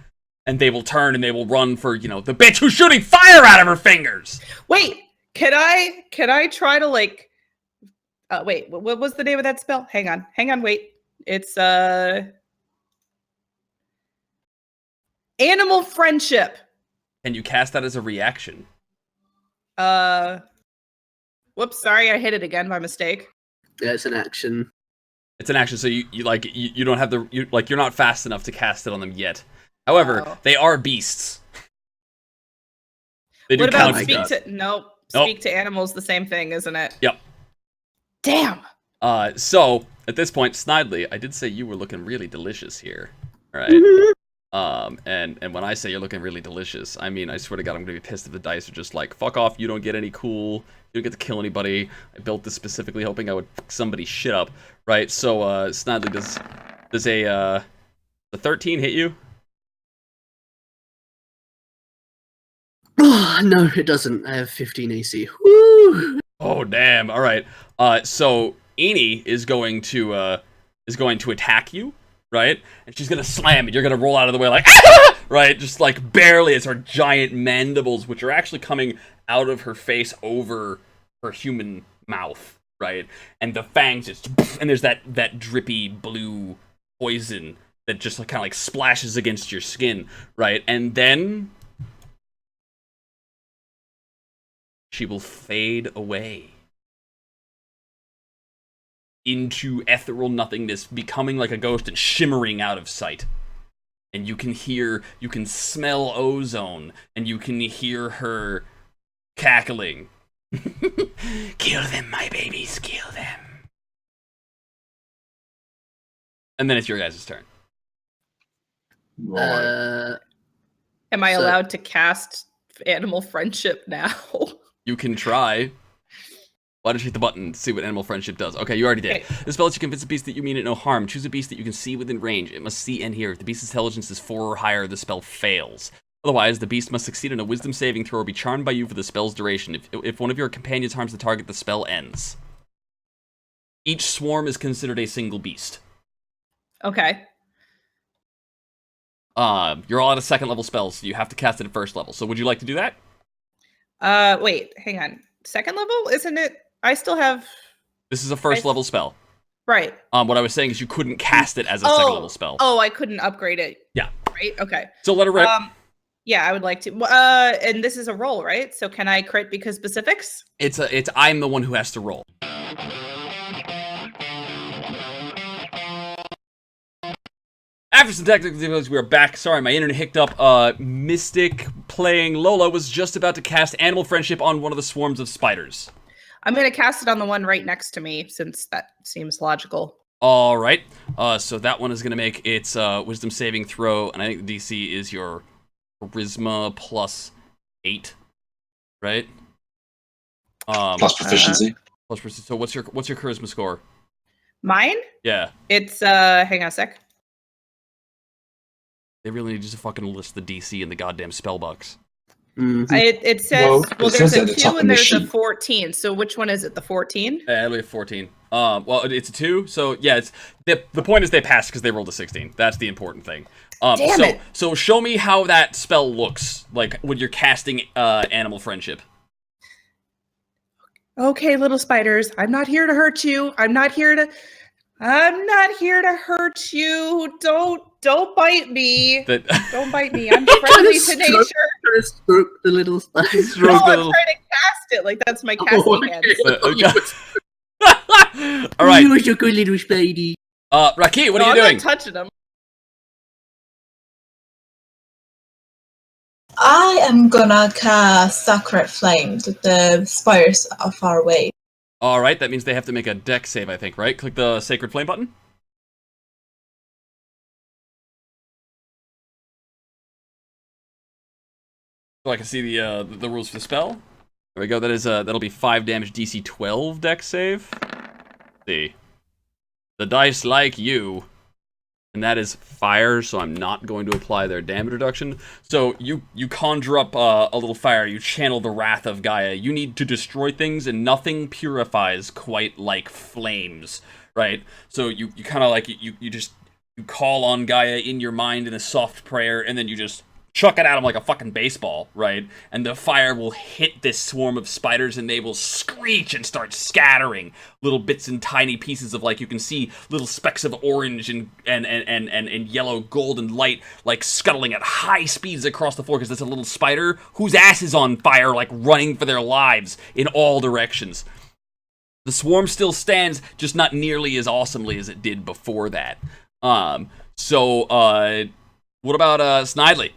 And they will turn and they will run for, you know, the bitch who's shooting fire out of her fingers. Wait, can I try to like? Wait, what was the name of that spell? Hang on, wait. It's animal friendship. And you cast that as a reaction. Whoops, sorry, I hit it again by mistake. Yeah, it's an action. It's an action, so you don't have you're not fast enough to cast it on them yet. However, they are beasts. They do What about count. speak to animals? The same thing, isn't it? Yep. Damn. So at this point, Snidely, I did say you were looking really delicious here. All right. And when I say you're looking really delicious, I mean, I swear to God, I'm gonna be pissed if the dice are just like, fuck off, you don't get any cool, you don't get to kill anybody. I built this specifically hoping I would fuck somebody's shit up, right? So, Snidely, does a 13 hit you? Oh, no, it doesn't. I have 15 AC. Woo! Oh, damn. All right. So Eni is going to attack you, right? And she's gonna slam it. You're gonna roll out of the way like, ah! Right? Just like barely as her giant mandibles, which are actually coming out of her face over her human mouth, right? And the fangs just, and there's that drippy blue poison that just like kind of like splashes against your skin, right? And then she will fade away into ethereal nothingness, becoming like a ghost and shimmering out of sight. And you can smell ozone, and you can hear her cackling. Kill them, my babies, kill them. And then it's your guys' turn. Right. Am I allowed to cast animal friendship now? You can try. Why don't you hit the button to see what animal friendship does? Okay, you already did. Okay. This spell lets you convince a beast that you mean it no harm. Choose a beast that you can see within range. It must see and hear. If the beast's intelligence is 4 or higher, the spell fails. Otherwise, the beast must succeed in a wisdom saving throw or be charmed by you for the spell's duration. If one of your companions harms the target, the spell ends. Each swarm is considered a single beast. Okay. You're all at a second level spell, so you have to cast it at first level. So would you like to do that? Wait, hang on. Second level? Isn't it? I still have... This is a first level spell. Right. What I was saying is you couldn't cast it as a second level spell. Oh, I couldn't upgrade it. Yeah. Right? Okay. So let it rip. Yeah, I would like to. And this is a roll, right? So can I crit because specifics? It's I'm the one who has to roll. After some technical difficulties, we are back. Sorry, my internet hicked up. Mystic playing Lola was just about to cast Animal Friendship on one of the swarms of spiders. I'm going to cast it on the one right next to me, since that seems logical. All right. So that one is going to make its wisdom saving throw, and I think the DC is your charisma plus 8, right? Plus proficiency. So what's your charisma score? Mine? Yeah. It's, hang on a sec. They really need to fucking list the DC and the goddamn spell box. Mm-hmm. It says, Well, well, it there's says at a the top 2 of and the there's a sheet. 14. So which one is it? The 14? I believe 14. Well, it's a 2, so yeah, it's the point is they passed because they rolled a 16. That's the important thing. Damn it. So show me how that spell looks like when you're casting Animal Friendship. Okay, little spiders, I'm not here to hurt you. I'm not here to hurt you. Don't bite me. Don't bite me. I'm friendly to nature. Trying to stroke the little spider. No, I'm trying to cast it. Like that's my casting hands. All right. You're a good little spidey. Raki, what are you I'm doing? not touching them. I am gonna cast Sacred Flame to the spiders are far away. All right, that means they have to make a dex save, I think, right? Click the Sacred Flame button. So I can see the rules for the spell. There we go. That is that'll be 5 damage, DC 12 dex save. Let's see. the dice like you. And that is fire, so I'm not going to apply their damage reduction. So you conjure up a little fire, you channel the wrath of Gaia. You need to destroy things, and nothing purifies quite like flames, right? So you kind of like, you call on Gaia in your mind in a soft prayer, and then you just chuck it at him like a fucking baseball, right? And the fire will hit this swarm of spiders, and they will screech and start scattering little bits and tiny pieces of, like, you can see little specks of orange and yellow golden light, like, scuttling at high speeds across the floor, because there's a little spider whose ass is on fire, like, running for their lives in all directions. The swarm still stands, just not nearly as awesomely as it did before that. What about Snidely?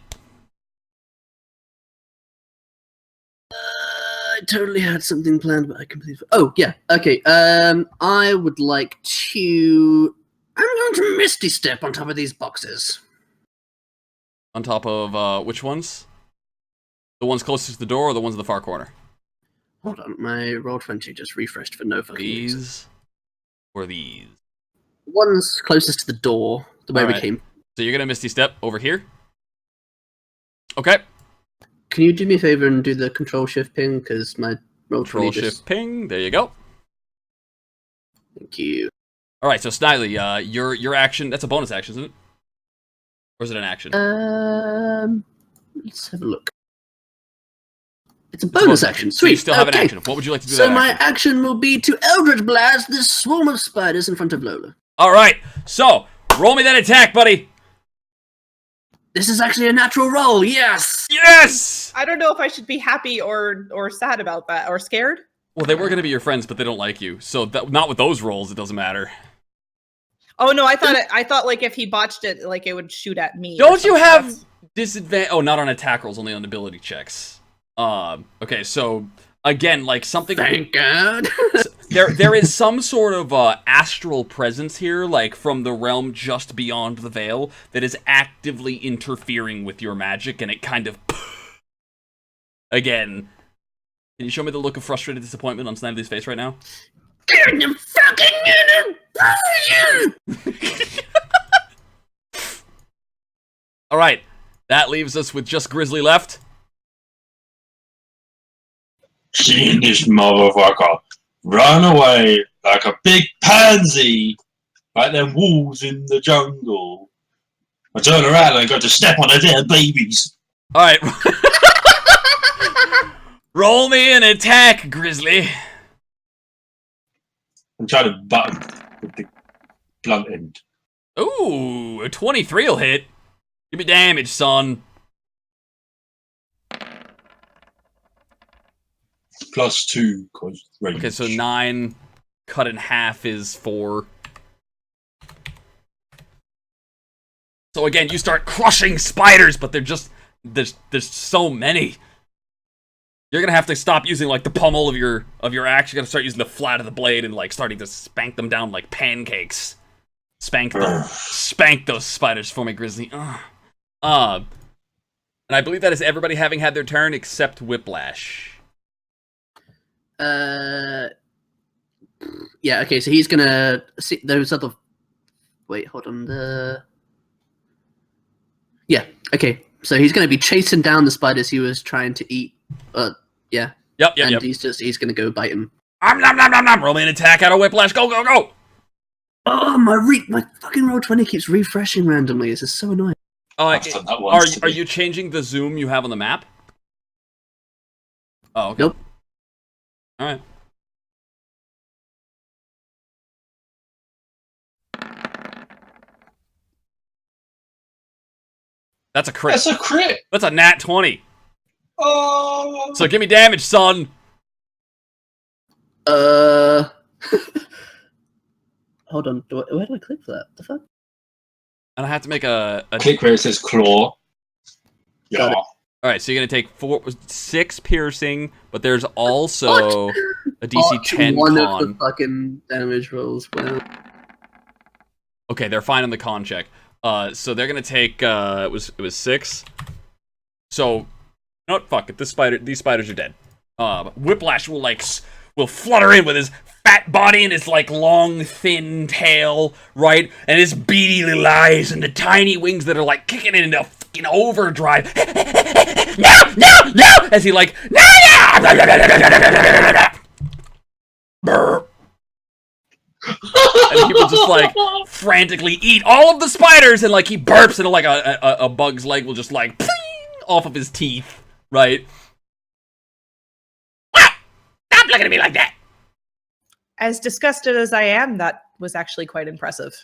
I totally had something planned, but I completely... Oh, yeah. Okay. I would like to... I'm going to Misty Step on top of these boxes. On top of, which ones? The ones closest to the door or the ones in the far corner? Hold on. My Roll20 just refreshed for no fucking reason. These or these? One's closest to the door, the way we came. So you're gonna Misty Step over here? Okay. Can you do me a favor and do the Control-Shift-Ping, because my Roll20 Control-Shift-Ping, there you go. Thank you. Alright, so Snidely, your action, that's a bonus action, isn't it? Or is it an action? Let's have a look. It's a bonus action. So Sweet. you still have an action. What would you like to do? So my action will be to Eldritch Blast this swarm of spiders in front of Lola. Alright, so roll me that attack, buddy. This is actually a natural roll, yes! Yes! I don't know if I should be happy or sad about that, or scared. Well, they were going to be your friends, but they don't like you. So not with those rolls, it doesn't matter. Oh no, I thought like if he botched it, like it would shoot at me. Don't you have disadvantage? Oh, not on attack rolls, only on ability checks. Okay, so again, like something. Thank God. there is some sort of astral presence here, like from the realm just beyond the veil, that is actively interfering with your magic, and it kind of. Again, can you show me the look of frustrated disappointment on Snidely's face right now? Get the fucking All right, that leaves us with just Grizzly left. Seeing this motherfucker run away like a big pansy, like them wolves in the jungle. I turn around and I got to step on the dead babies. All right. Roll me an attack, Grizzly. I'm trying to button with the blunt end. Ooh, a 23 will hit. Give me damage, son. +2, cause range. Okay, so 9 cut in half is 4. So again, you start crushing spiders, but they're just there's so many. You're gonna have to stop using like the pommel of your axe. You gotta start using the flat of the blade and like starting to spank them down like pancakes. Spank those spiders for me, Grizzly. And I believe that is everybody having had their turn except Whiplash. Yeah, okay, so he's gonna see those other... Wait, hold on, Yeah, okay, so he's gonna be chasing down the spiders he was trying to eat. Yeah. Yep. And he's gonna go bite him. Roll me an attack out of Whiplash. Go, go, go! Oh, my fucking Roll20 keeps refreshing randomly. This is so annoying. Are you changing the zoom you have on the map? Oh, okay. Nope. Alright. That's a crit. That's a crit! That's a nat 20. Oh! So give me damage, son. Hold on. Where do I click for that? The fuck? And I have to make a Click where it says claw. Yeah. Alright, so you're gonna take 6 piercing, but there's also a DC 10 one con. of the fucking damage rolls. Well. Okay, they're fine on the con check. So they're gonna take it was 6. So, no, fuck it. These spiders are dead. Whiplash will like will flutter in with his fat body and his, like, long, thin tail, right? And his beady little eyes and the tiny wings that are, like, kicking it into fucking overdrive. No! As he, like, no! Burp. And he will just, like, frantically eat all of the spiders, and, like, he burps, and, like, a bug's leg will just, like, pling, off of his teeth, right? Stop looking at me like that! As disgusted as I am, that was actually quite impressive.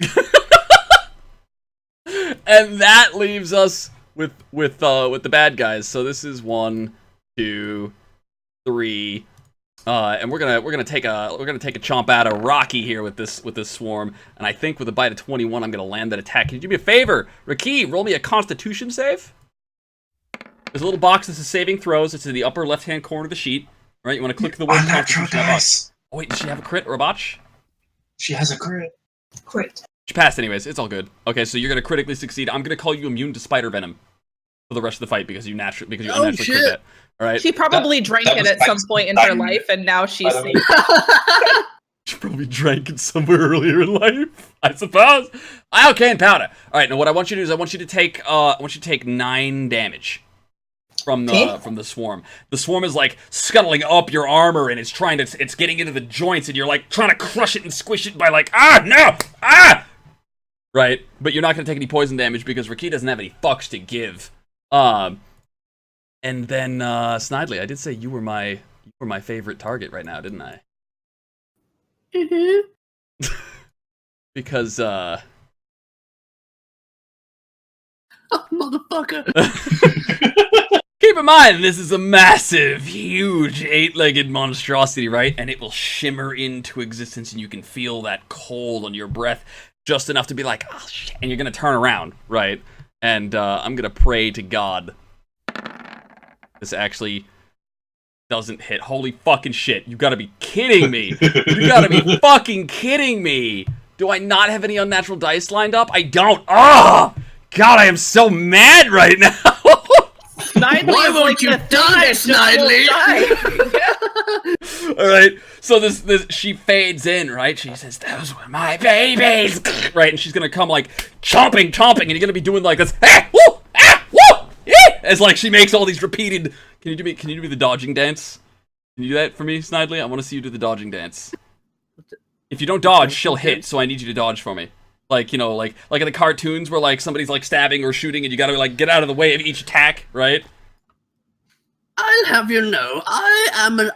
And that leaves us with the bad guys. So this is 1, 2, 3. And we're gonna take a chomp out of Rocky here with this swarm, and I think with a bite of 21, I'm gonna land that attack. Can you do me a favor, Raki? Roll me a Constitution save. There's a little box that says saving throws. It's in the upper left-hand corner of the sheet. All right, you want to click the word Constitution. Oh wait, does she have a crit or a botch? She has a crit. Crit. She passed anyways. It's all good. Okay, so you're gonna critically succeed. I'm gonna call you immune to spider venom for the rest of the fight because you unnaturally crit that. All right. She probably drank it at some point in her life, and now she's safe. She probably drank it somewhere earlier in life, I suppose. Okay, powder. All right, now what I want you to do is I want you to take 9 damage from the swarm. The swarm is like scuttling up your armor, and it's getting into the joints, and you're like trying to crush it and squish it by like right. But you're not gonna take any poison damage because Raki doesn't have any fucks to give. And then Snidely, I did say you were my favorite target right now, didn't I? Mm-hmm. Because Oh, motherfucker. keep in mind, this is a massive, huge, 8-legged monstrosity, right? And it will shimmer into existence, and you can feel that cold on your breath just enough to be like, oh shit, and you're gonna turn around, right? And I'm gonna pray to God this actually doesn't hit. Holy fucking shit, you gotta be kidding me. You gotta be fucking kidding me. Do I not have any unnatural dice lined up? I don't. Oh! God, I am so mad right now. Snidely Why is won't like you the thing die, that just won't die. All right, so this she fades in, right? She says, "Those were my babies," right? And she's gonna come like chomping, and you're gonna be doing like this, woo, woo, as like she makes all these repeated. Can you do me the dodging dance? Can you do that for me, Snidely? I want to see you do the dodging dance. If you don't dodge, she'll hit. So I need you to dodge for me. Like, you know, like in the cartoons where like somebody's like stabbing or shooting, and you gotta like get out of the way of each attack, right? I'll have you know, I'm a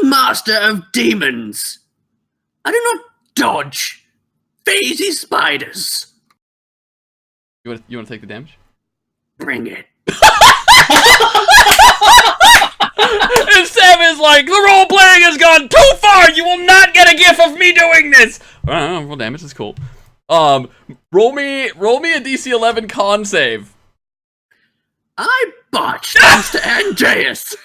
master of demons. I do not dodge phasey spiders. You want to take the damage? Bring it. And Sam is like, the role-playing has gone too far! You will not get a gif of me doing this! Well, damage is cool. Roll me a DC 11 con save. I botched Mr. Andreas.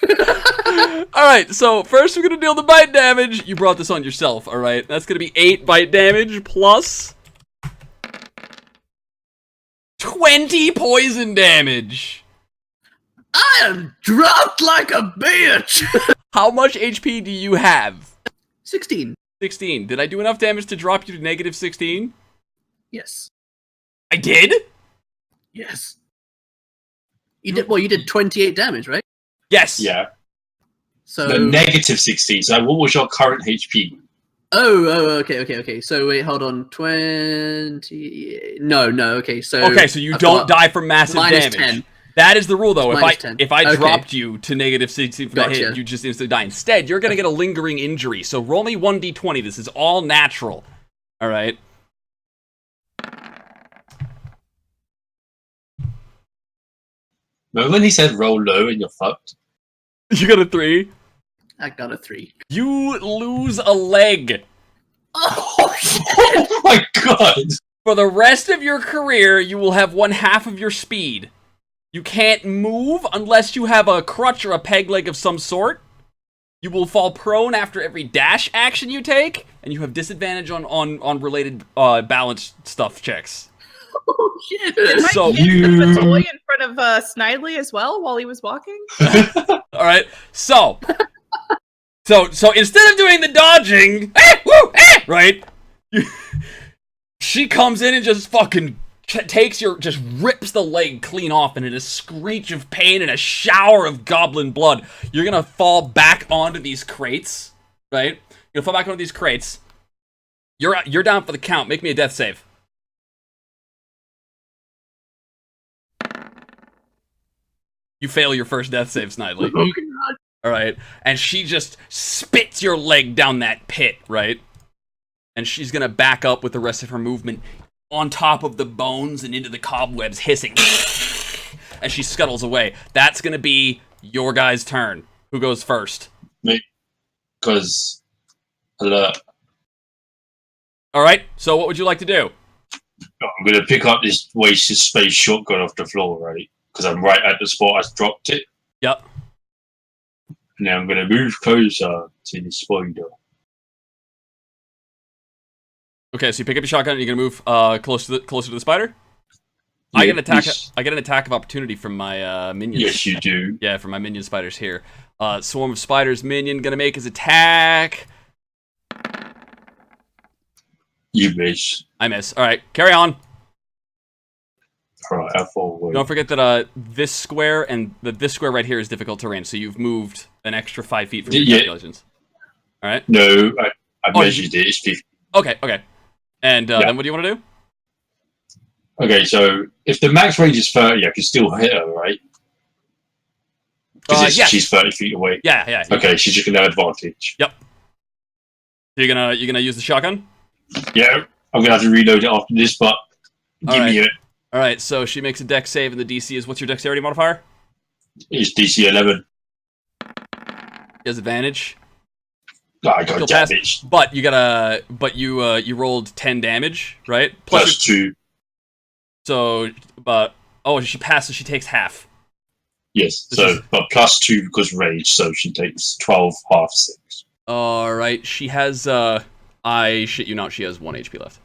Alright, so first we're gonna deal the bite damage. You brought this on yourself, alright? That's gonna be 8 bite damage plus 20 poison damage. I am dropped like a bitch. How much HP do you have? 16. 16. Did I do enough damage to drop you to negative 16? Yes. I did? Yes. You did 28 damage, right? Yes. Yeah. So The negative 16. So what was your current HP? Oh, okay. So wait, hold on. 20. No, okay. So you I've don't got die from massive minus damage. 10. That is the rule, though. Minus 10. If I Okay. dropped you to negative 16 for that hit, Gotcha. you just instantly die. Instead, you're gonna get a lingering injury. So roll me 1d20. This is all natural. All right. Remember when he said roll low and you're fucked? You got a 3. I got a 3. You lose a leg. Oh shit! Oh my god! For the rest of your career, you will have 1/2 of your speed. You can't move unless you have a crutch or a peg leg of some sort. You will fall prone after every dash action you take, and you have disadvantage on related balance stuff checks. Oh shit! Did my So kid put the toy in front of Snidely as well while he was walking? All right, so So instead of doing the dodging, right? She comes in and just fucking just rips the leg clean off, and in a screech of pain and a shower of goblin blood, you're gonna fall back onto these crates, right? You're gonna fall back onto these crates. You're down for the count. Make me a death save. You fail your first death save, Snidely. Oh, God. All right, and she just spits your leg down that pit, right? And she's gonna back up with the rest of her movement on top of the bones and into the cobwebs, hissing as she scuttles away. That's gonna be your guy's turn. Who goes first? Me, because alert. All right. So what would you like to do? I'm gonna pick up this wasted space shotgun off the floor, right? Because I'm right at the spot I dropped it. Yep. And then I'm gonna move closer to the spider. Okay, so you pick up your shotgun and you're gonna move closer to the spider. Yeah, I get an attack. yes. I get an attack of opportunity from my minions. Yes, you do. Yeah, from my minion spiders here. Swarm of spiders minion gonna make his attack. You miss. I miss. All right, carry on. Alright, I fall away. Don't forget that this square and this square right here is difficult terrain, so you've moved an extra 5 feet from your Yeah. calculations. All right. No, I Oh, measured it. It's 50. Okay. And Yeah. then what do you want to do? Okay, so if the max range is 30, I can still hit her, right? Because Yes. she's 30 feet away. Yeah. Okay, she's just gonna have advantage. You're gonna use the shotgun. Yeah, I'm gonna have to reload it after this, but give Alright. me it. All right. So she makes a dex save, and the DC is what's your dexterity modifier? It's DC 11. He has advantage. I Still got pass. damage. But you rolled 10 damage, right? Plus 2. So, she passes. She takes half. Yes, This so, is- but plus 2 because rage, so she takes 12, half 6. All right. She has. I shit you not. She has 1 HP left.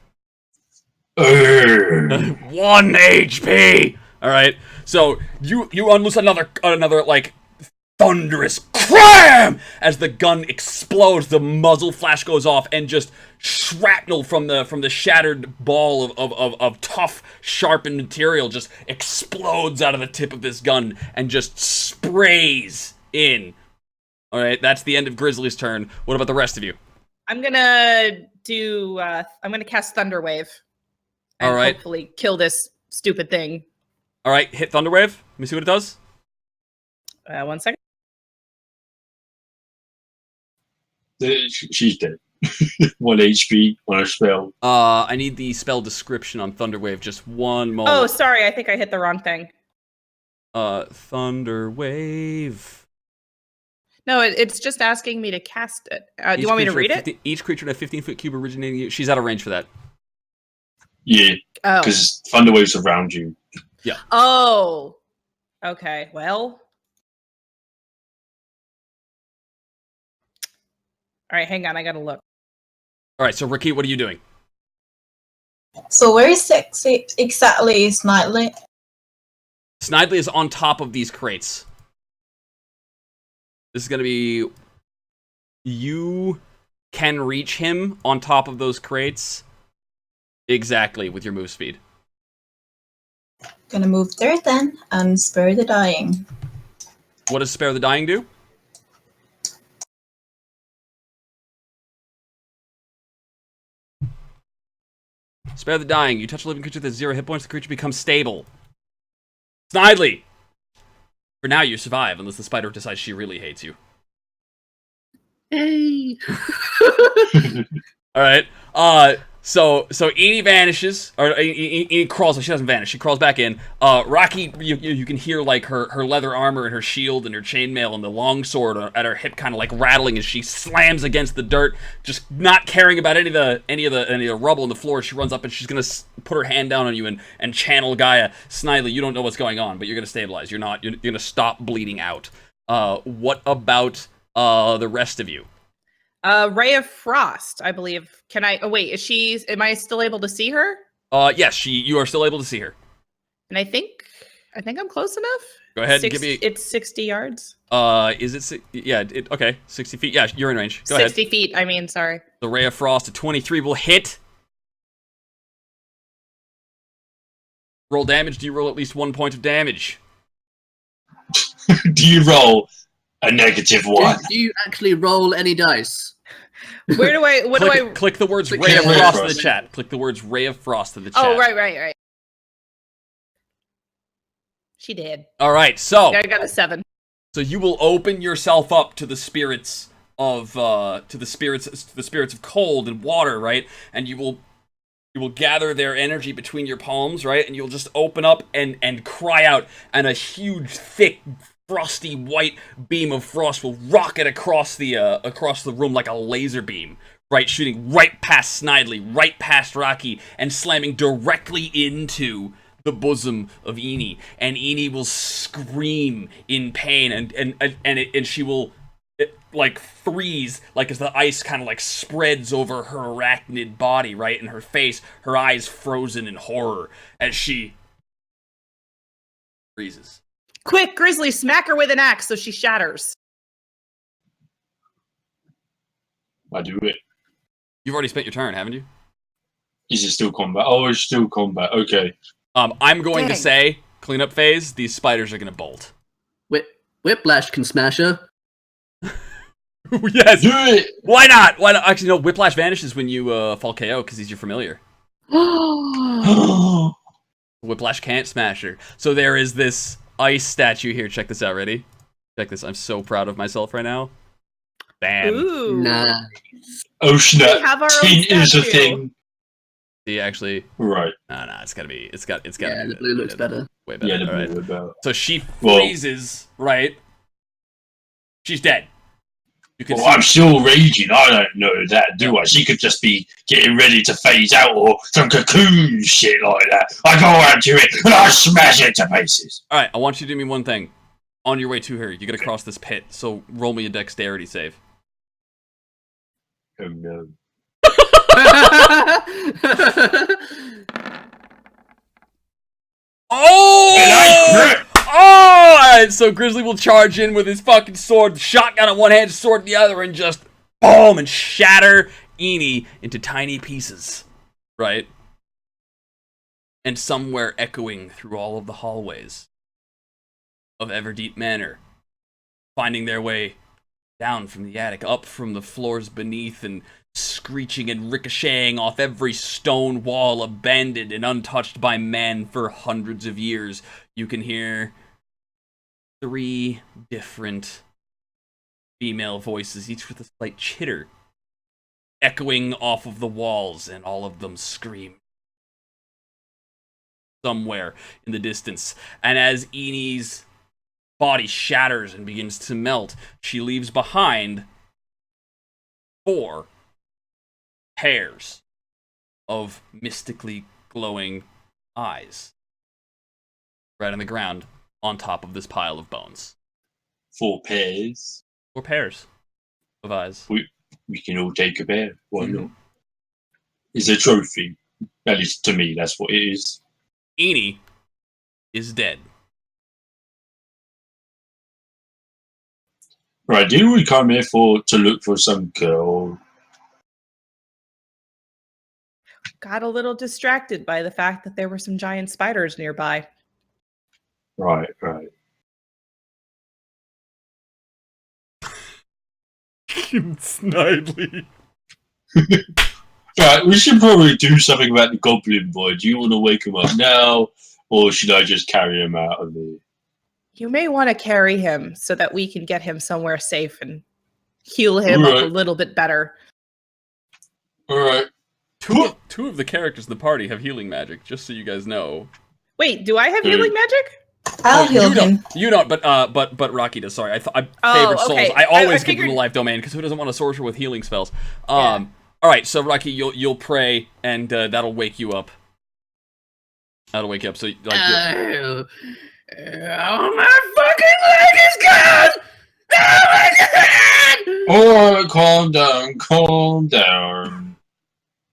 Urgh. 1 HP. All right. So you unloose another like thunderous cram as the gun explodes. The muzzle flash goes off, and just shrapnel from the shattered ball of tough, sharpened material just explodes out of the tip of this gun and just sprays in. All right. That's the end of Grizzly's turn. What about the rest of you? I'm gonna do. I'm gonna cast Thunder Wave. And All right. hopefully kill this stupid thing. All right. Hit Thunderwave. Let me see what it does. 1 second. She's dead. 1 HP on a spell. I need the spell description on Thunderwave. Just one moment. Oh, sorry. I think I hit the wrong thing. Thunderwave. No, it's just asking me to cast it. Do you want me to read it? Each creature in a 15-foot cube originating you. She's out of range for that. Yeah, Oh. because thunder waves around you. Oh. Okay. Well. All right. Hang on. I gotta look. All right. So, Ricky, what are you doing? So where is exactly is Nightly? Snidely is on top of these crates. This is gonna be. You can reach him on top of those crates. Exactly, with your move speed. Gonna move there then and spare the dying. What does Spare the Dying do? Spare the Dying. You touch a living creature with 0 hit points, the creature becomes stable. Snidely! For now, you survive, unless the spider decides she really hates you. Hey. Alright. So Edie vanishes, or Edie crawls. She doesn't vanish. She crawls back in. Rocky, you can hear like her leather armor and her shield and her chainmail and the longsword at her hip, kind of like rattling as she slams against the dirt, just not caring about any of the rubble on the floor. She runs up and she's gonna put her hand down on you and channel Gaia. Snidely, you don't know what's going on, but you're gonna stabilize. You're gonna stop bleeding out. What about the rest of you? Ray of Frost, I believe. Can I? Oh wait, am I still able to see her? Yes, you are still able to see her. And I think I'm close enough. Go ahead and give me. It's 60 yards. Is it? Yeah. Okay. 60 feet. Yeah, you're in range. Go 60 ahead. feet. I mean, sorry. The ray of frost at 23 will hit. Roll damage. Do you roll at least 1 point of damage? Do you roll a -1? Do you actually roll any dice? Where do I? What do I? Click the words Click ray of Ray of frost in Frost. the chat. Click the words ray of frost in the chat. Oh, right. She did. All right. So. I got a 7. So you will open yourself up to the spirits of of cold and water, right? And you will gather their energy between your palms, right? And you'll just open up and cry out, and a huge, thick, frosty white beam of frost will rocket across the room like a laser beam, right? Shooting right past Snidely, right past Rocky, and slamming directly into the bosom of Eni, and Eni will scream in pain, and she will like freeze, like as the ice kind of like spreads over her arachnid body, right, and her face, her eyes frozen in horror as she freezes. Quick, Grizzly, smack her with an axe so she shatters. I do it. You've already spent your turn, haven't you? Is it still combat? Oh, it's still combat. Okay. I'm going to Dang. say, cleanup phase, these spiders are going to bolt. Whiplash can smash her. Yes! Do it! Why not? Why not? Actually, no, Whiplash vanishes when you fall KO because he's your familiar. Whiplash can't smash her. So there is this ice statue here. Check this out, ready? Check this. I'm so proud of myself right now. Bam. Ooh. Nah. Oh, snap. We have our own Tint is a statue. thing. See, actually, Right. no, it's gotta be. It's gotta Yeah, be the blue looks better. Way better. Yeah, the all right. blue about. So she Well- freezes, right? She's dead. You can Well, see. I'm still raging. I don't know that, do I? She could just be getting ready to phase out or some cocoon shit like that. I go out to it and I smash it to pieces. All right, I want you to do me one thing. On your way to her, you gotta cross this pit. So roll me a dexterity save. Oh no. Oh! And I crit. Oh! Alright, so Grizzly will charge in with his fucking sword, shotgun in one hand, sword in the other, and just boom and shatter Eni into tiny pieces. Right? And somewhere echoing through all of the hallways of Everdeep Manor, finding their way down from the attic, up from the floors beneath, and screeching and ricocheting off every stone wall abandoned and untouched by man for hundreds of years. You can hear 3 different female voices, each with a slight chitter, echoing off of the walls, and all of them scream somewhere in the distance. And as Eni's body shatters and begins to melt, she leaves behind 4 pairs of mystically glowing eyes right on the ground on top of this pile of bones. 4 pairs. 4 pairs of eyes. We can all take a pair. Why Mhm. not? It's a trophy. At least to me, that's what it is. Eni is dead. Right, didn't we come here to look for some girl? Got a little distracted by the fact that there were some giant spiders nearby. Right. Snidely. Right, we should probably do something about the goblin boy. Do you want to wake him up now, or should I just carry him out of here? You may want to carry him so that we can get him somewhere safe and heal him up a Right. little bit better. Alright. Two of the characters in the party have healing magic, just so you guys know. Wait, do I have healing magic? I'll heal you him. Don't, you don't, but Rocky does. Sorry, I Oh, favorite souls. okay. I always I give them the figured- life domain because who doesn't want a sorcerer with healing spells? Yeah. All right, so Rocky, you'll pray and that'll wake you up. That'll wake you up. So like, Oh, my fucking leg is gone! Oh my god! Alright, calm down.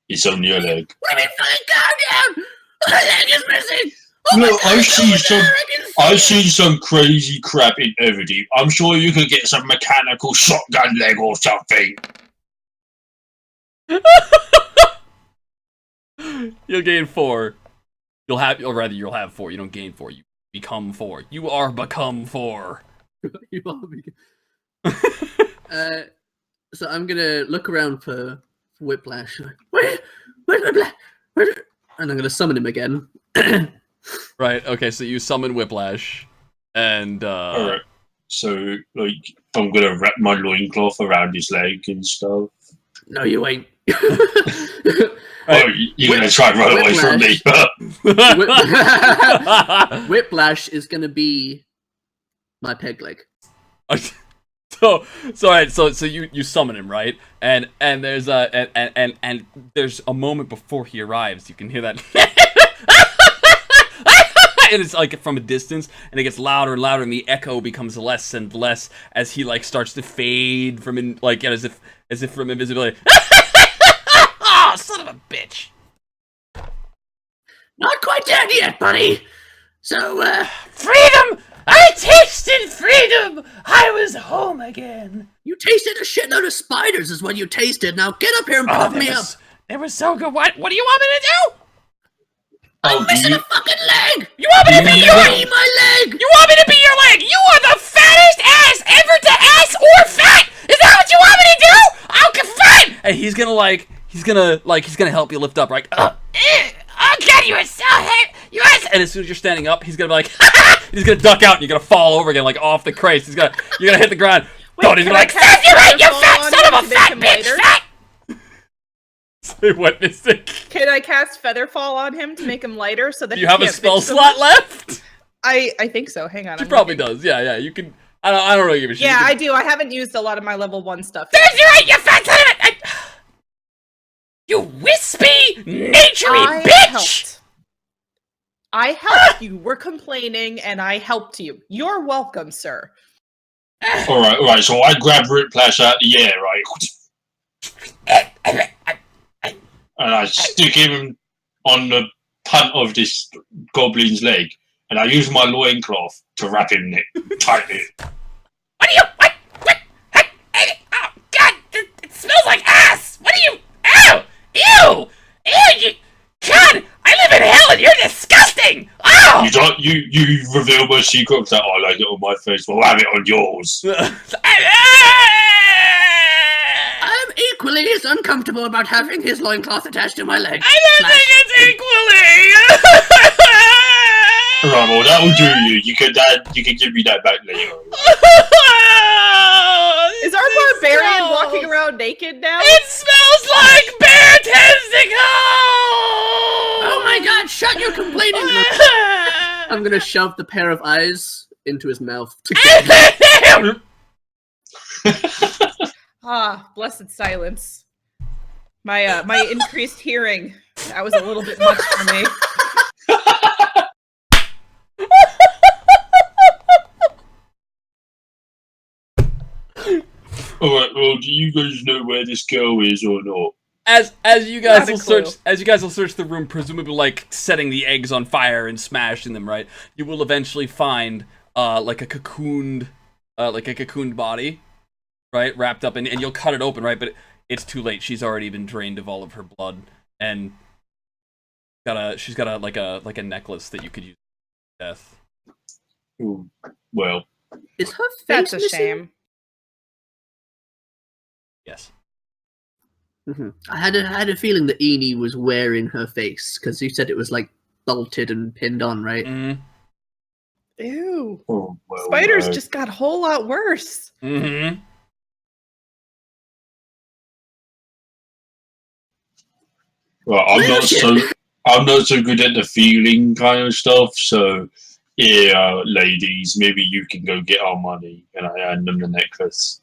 It's on your leg. Let me fucking calm down! My leg is missing! Look, I've seen some crazy crap in Everdeep. I'm sure you could get some mechanical shotgun leg or something. You'll gain 4. You'll have 4. You don't gain 4. You become 4. You are become 4. You are so I'm gonna look around for Whiplash. Where's Whiplash? And I'm gonna summon him again. Right. Okay. So you summon Whiplash, and Alright. So, like, I'm gonna wrap my loincloth around his leg and stuff. No, you ain't. Oh, you're gonna try and run away from me. Whiplash is gonna be my peg leg. So you summon him, right? And there's and there's a moment before he arrives. You can hear that. And it's like from a distance, and it gets louder and louder, and the echo becomes less and less as he like starts to fade from as if from invisibility. Oh, son of a bitch! Not quite dead yet, buddy. So, Freedom! I tasted freedom! I was home again. you tasted a shitload of spiders, is what you tasted. Now get up here and pop me up. It was so good. What do you want me to do? I'm missing a fucking leg. You want me to be your Eat my leg. You want me to be your leg? You are the fattest ass ever to ass or fat! Is that what you want me to do? Okay, fine! And he's gonna help you lift up, right? Oh god, you are so hit! You are so... And as soon as you're standing up, he's gonna be like, he's gonna duck out, and you're gonna fall over again, like off the crate. You're gonna hit the ground. Wait, He's can gonna I like, cast You're right, you Featherfall fat on son him of a to make fat him bitch! lighter? Fat! say what, Mystic? Can I cast Featherfall on him to make him lighter so that Do you he have a can't spell bitch so slot much? left? I think so. Hang on. She I'm probably looking. does. Yeah, you can. I don't really give a shit. Yeah, You I can- do. I haven't used a lot of my level 1 stuff. There's your right, you fat son of a... You wispy, naturey bitch! I helped you. We're complaining, and I helped you. You're welcome, sir. Alright, so I grab Whiplash out the air, right? And I stick him on the punt of this goblin's leg, and I use my loincloth to wrap him tightly. What do you... What? Oh, God! It smells like ass! What do you... Ow! Ew! Ew! God! I live in hell and you're disgusting! Oh! You reveal my secret that I like it on my face, well, have it on yours. I'm equally as uncomfortable about having his loincloth attached to my leg. I don't think it's equally! Right, well, that'll do you. You can give me that back later. Is our barbarian walking around naked now? It smells like bear testicles! Oh my god, shut your complaining mouth. I'm gonna shove the pair of eyes into his mouth. Ah, blessed silence. My increased hearing. That was a little bit much for me. Alright, well, do you guys know where this girl is or not? As you guys Not a will clue. search the room, presumably like setting the eggs on fire and smashing them, right? You will eventually find like a cocooned body, right, wrapped up, and you'll cut it open, right? But it's too late. She's already been drained of all of her blood, and she's got a necklace that you could use for death. Ooh, well, Is her face That's a missing? shame. Yes. Mhm. I had a feeling that Eni was wearing her face because you said it was like bolted and pinned on, right? Mm-hmm. Ew. oh, well Spiders just got a whole lot worse. Mm-hmm. well, I'm not so good at the feeling kind of stuff, so yeah, ladies, maybe you can go get our money, and I hand them the necklace.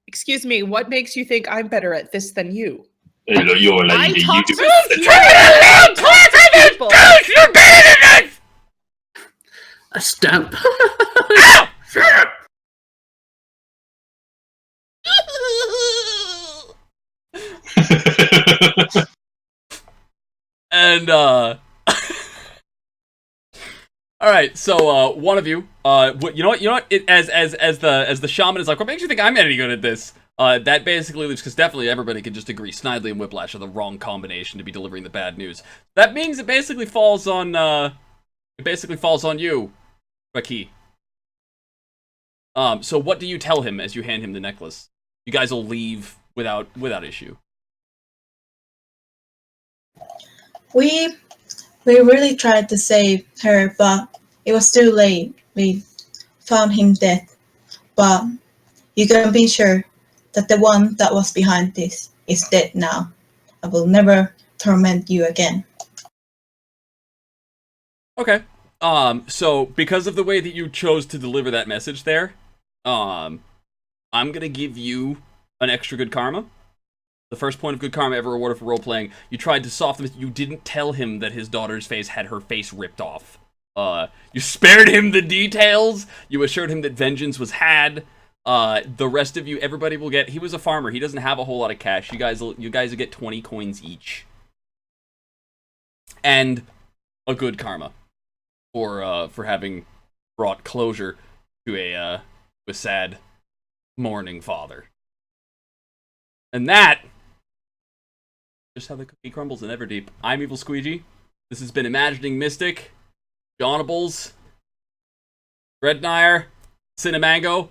Excuse me, what makes you think I'm better at this than you? Hey, look, you're a I lady, you talk do to it. people. You're better than us! A stamp. And all right, so one of you, you know what? As the shaman is like, what makes you think I'm any good at this? That basically leaves, because definitely everybody can just agree Snidely and Whiplash are the wrong combination to be delivering the bad news. That means it basically falls on you, Raki. So what do you tell him as you hand him the necklace? You guys will leave without issue. We really tried to save her, but it was too late. We found him dead. But you can be sure that the one that was behind this is dead now. I will never torment you again. Okay. So because of the way that you chose to deliver that message there, I'm gonna give you an extra good karma. The first point of good karma ever awarded for role-playing. You tried to soften it. You didn't tell him that his daughter's face had her face ripped off. You spared him the details. You assured him that vengeance was had. The rest of you, everybody will get... He was a farmer. He doesn't have a whole lot of cash. You guys will get 20 coins each. And a good karma for having brought closure to a sad, mourning father. And that... just how the cookie crumbles in Everdeep. I'm EvilSqueegee. This has been Imagining Mystic, Jonables, Rednire, Cinemango.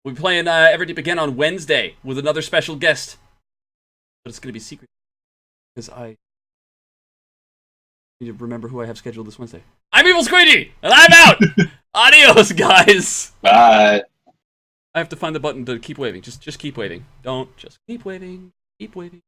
We'll be playing Everdeep again on Wednesday with another special guest. But it's going to be secret. Because I need to remember who I have scheduled this Wednesday. I'm EvilSqueegee, and I'm out! Adios, guys! Bye. I have to find the button to keep waving. Just keep waving. Don't. Just keep waving. Keep waving.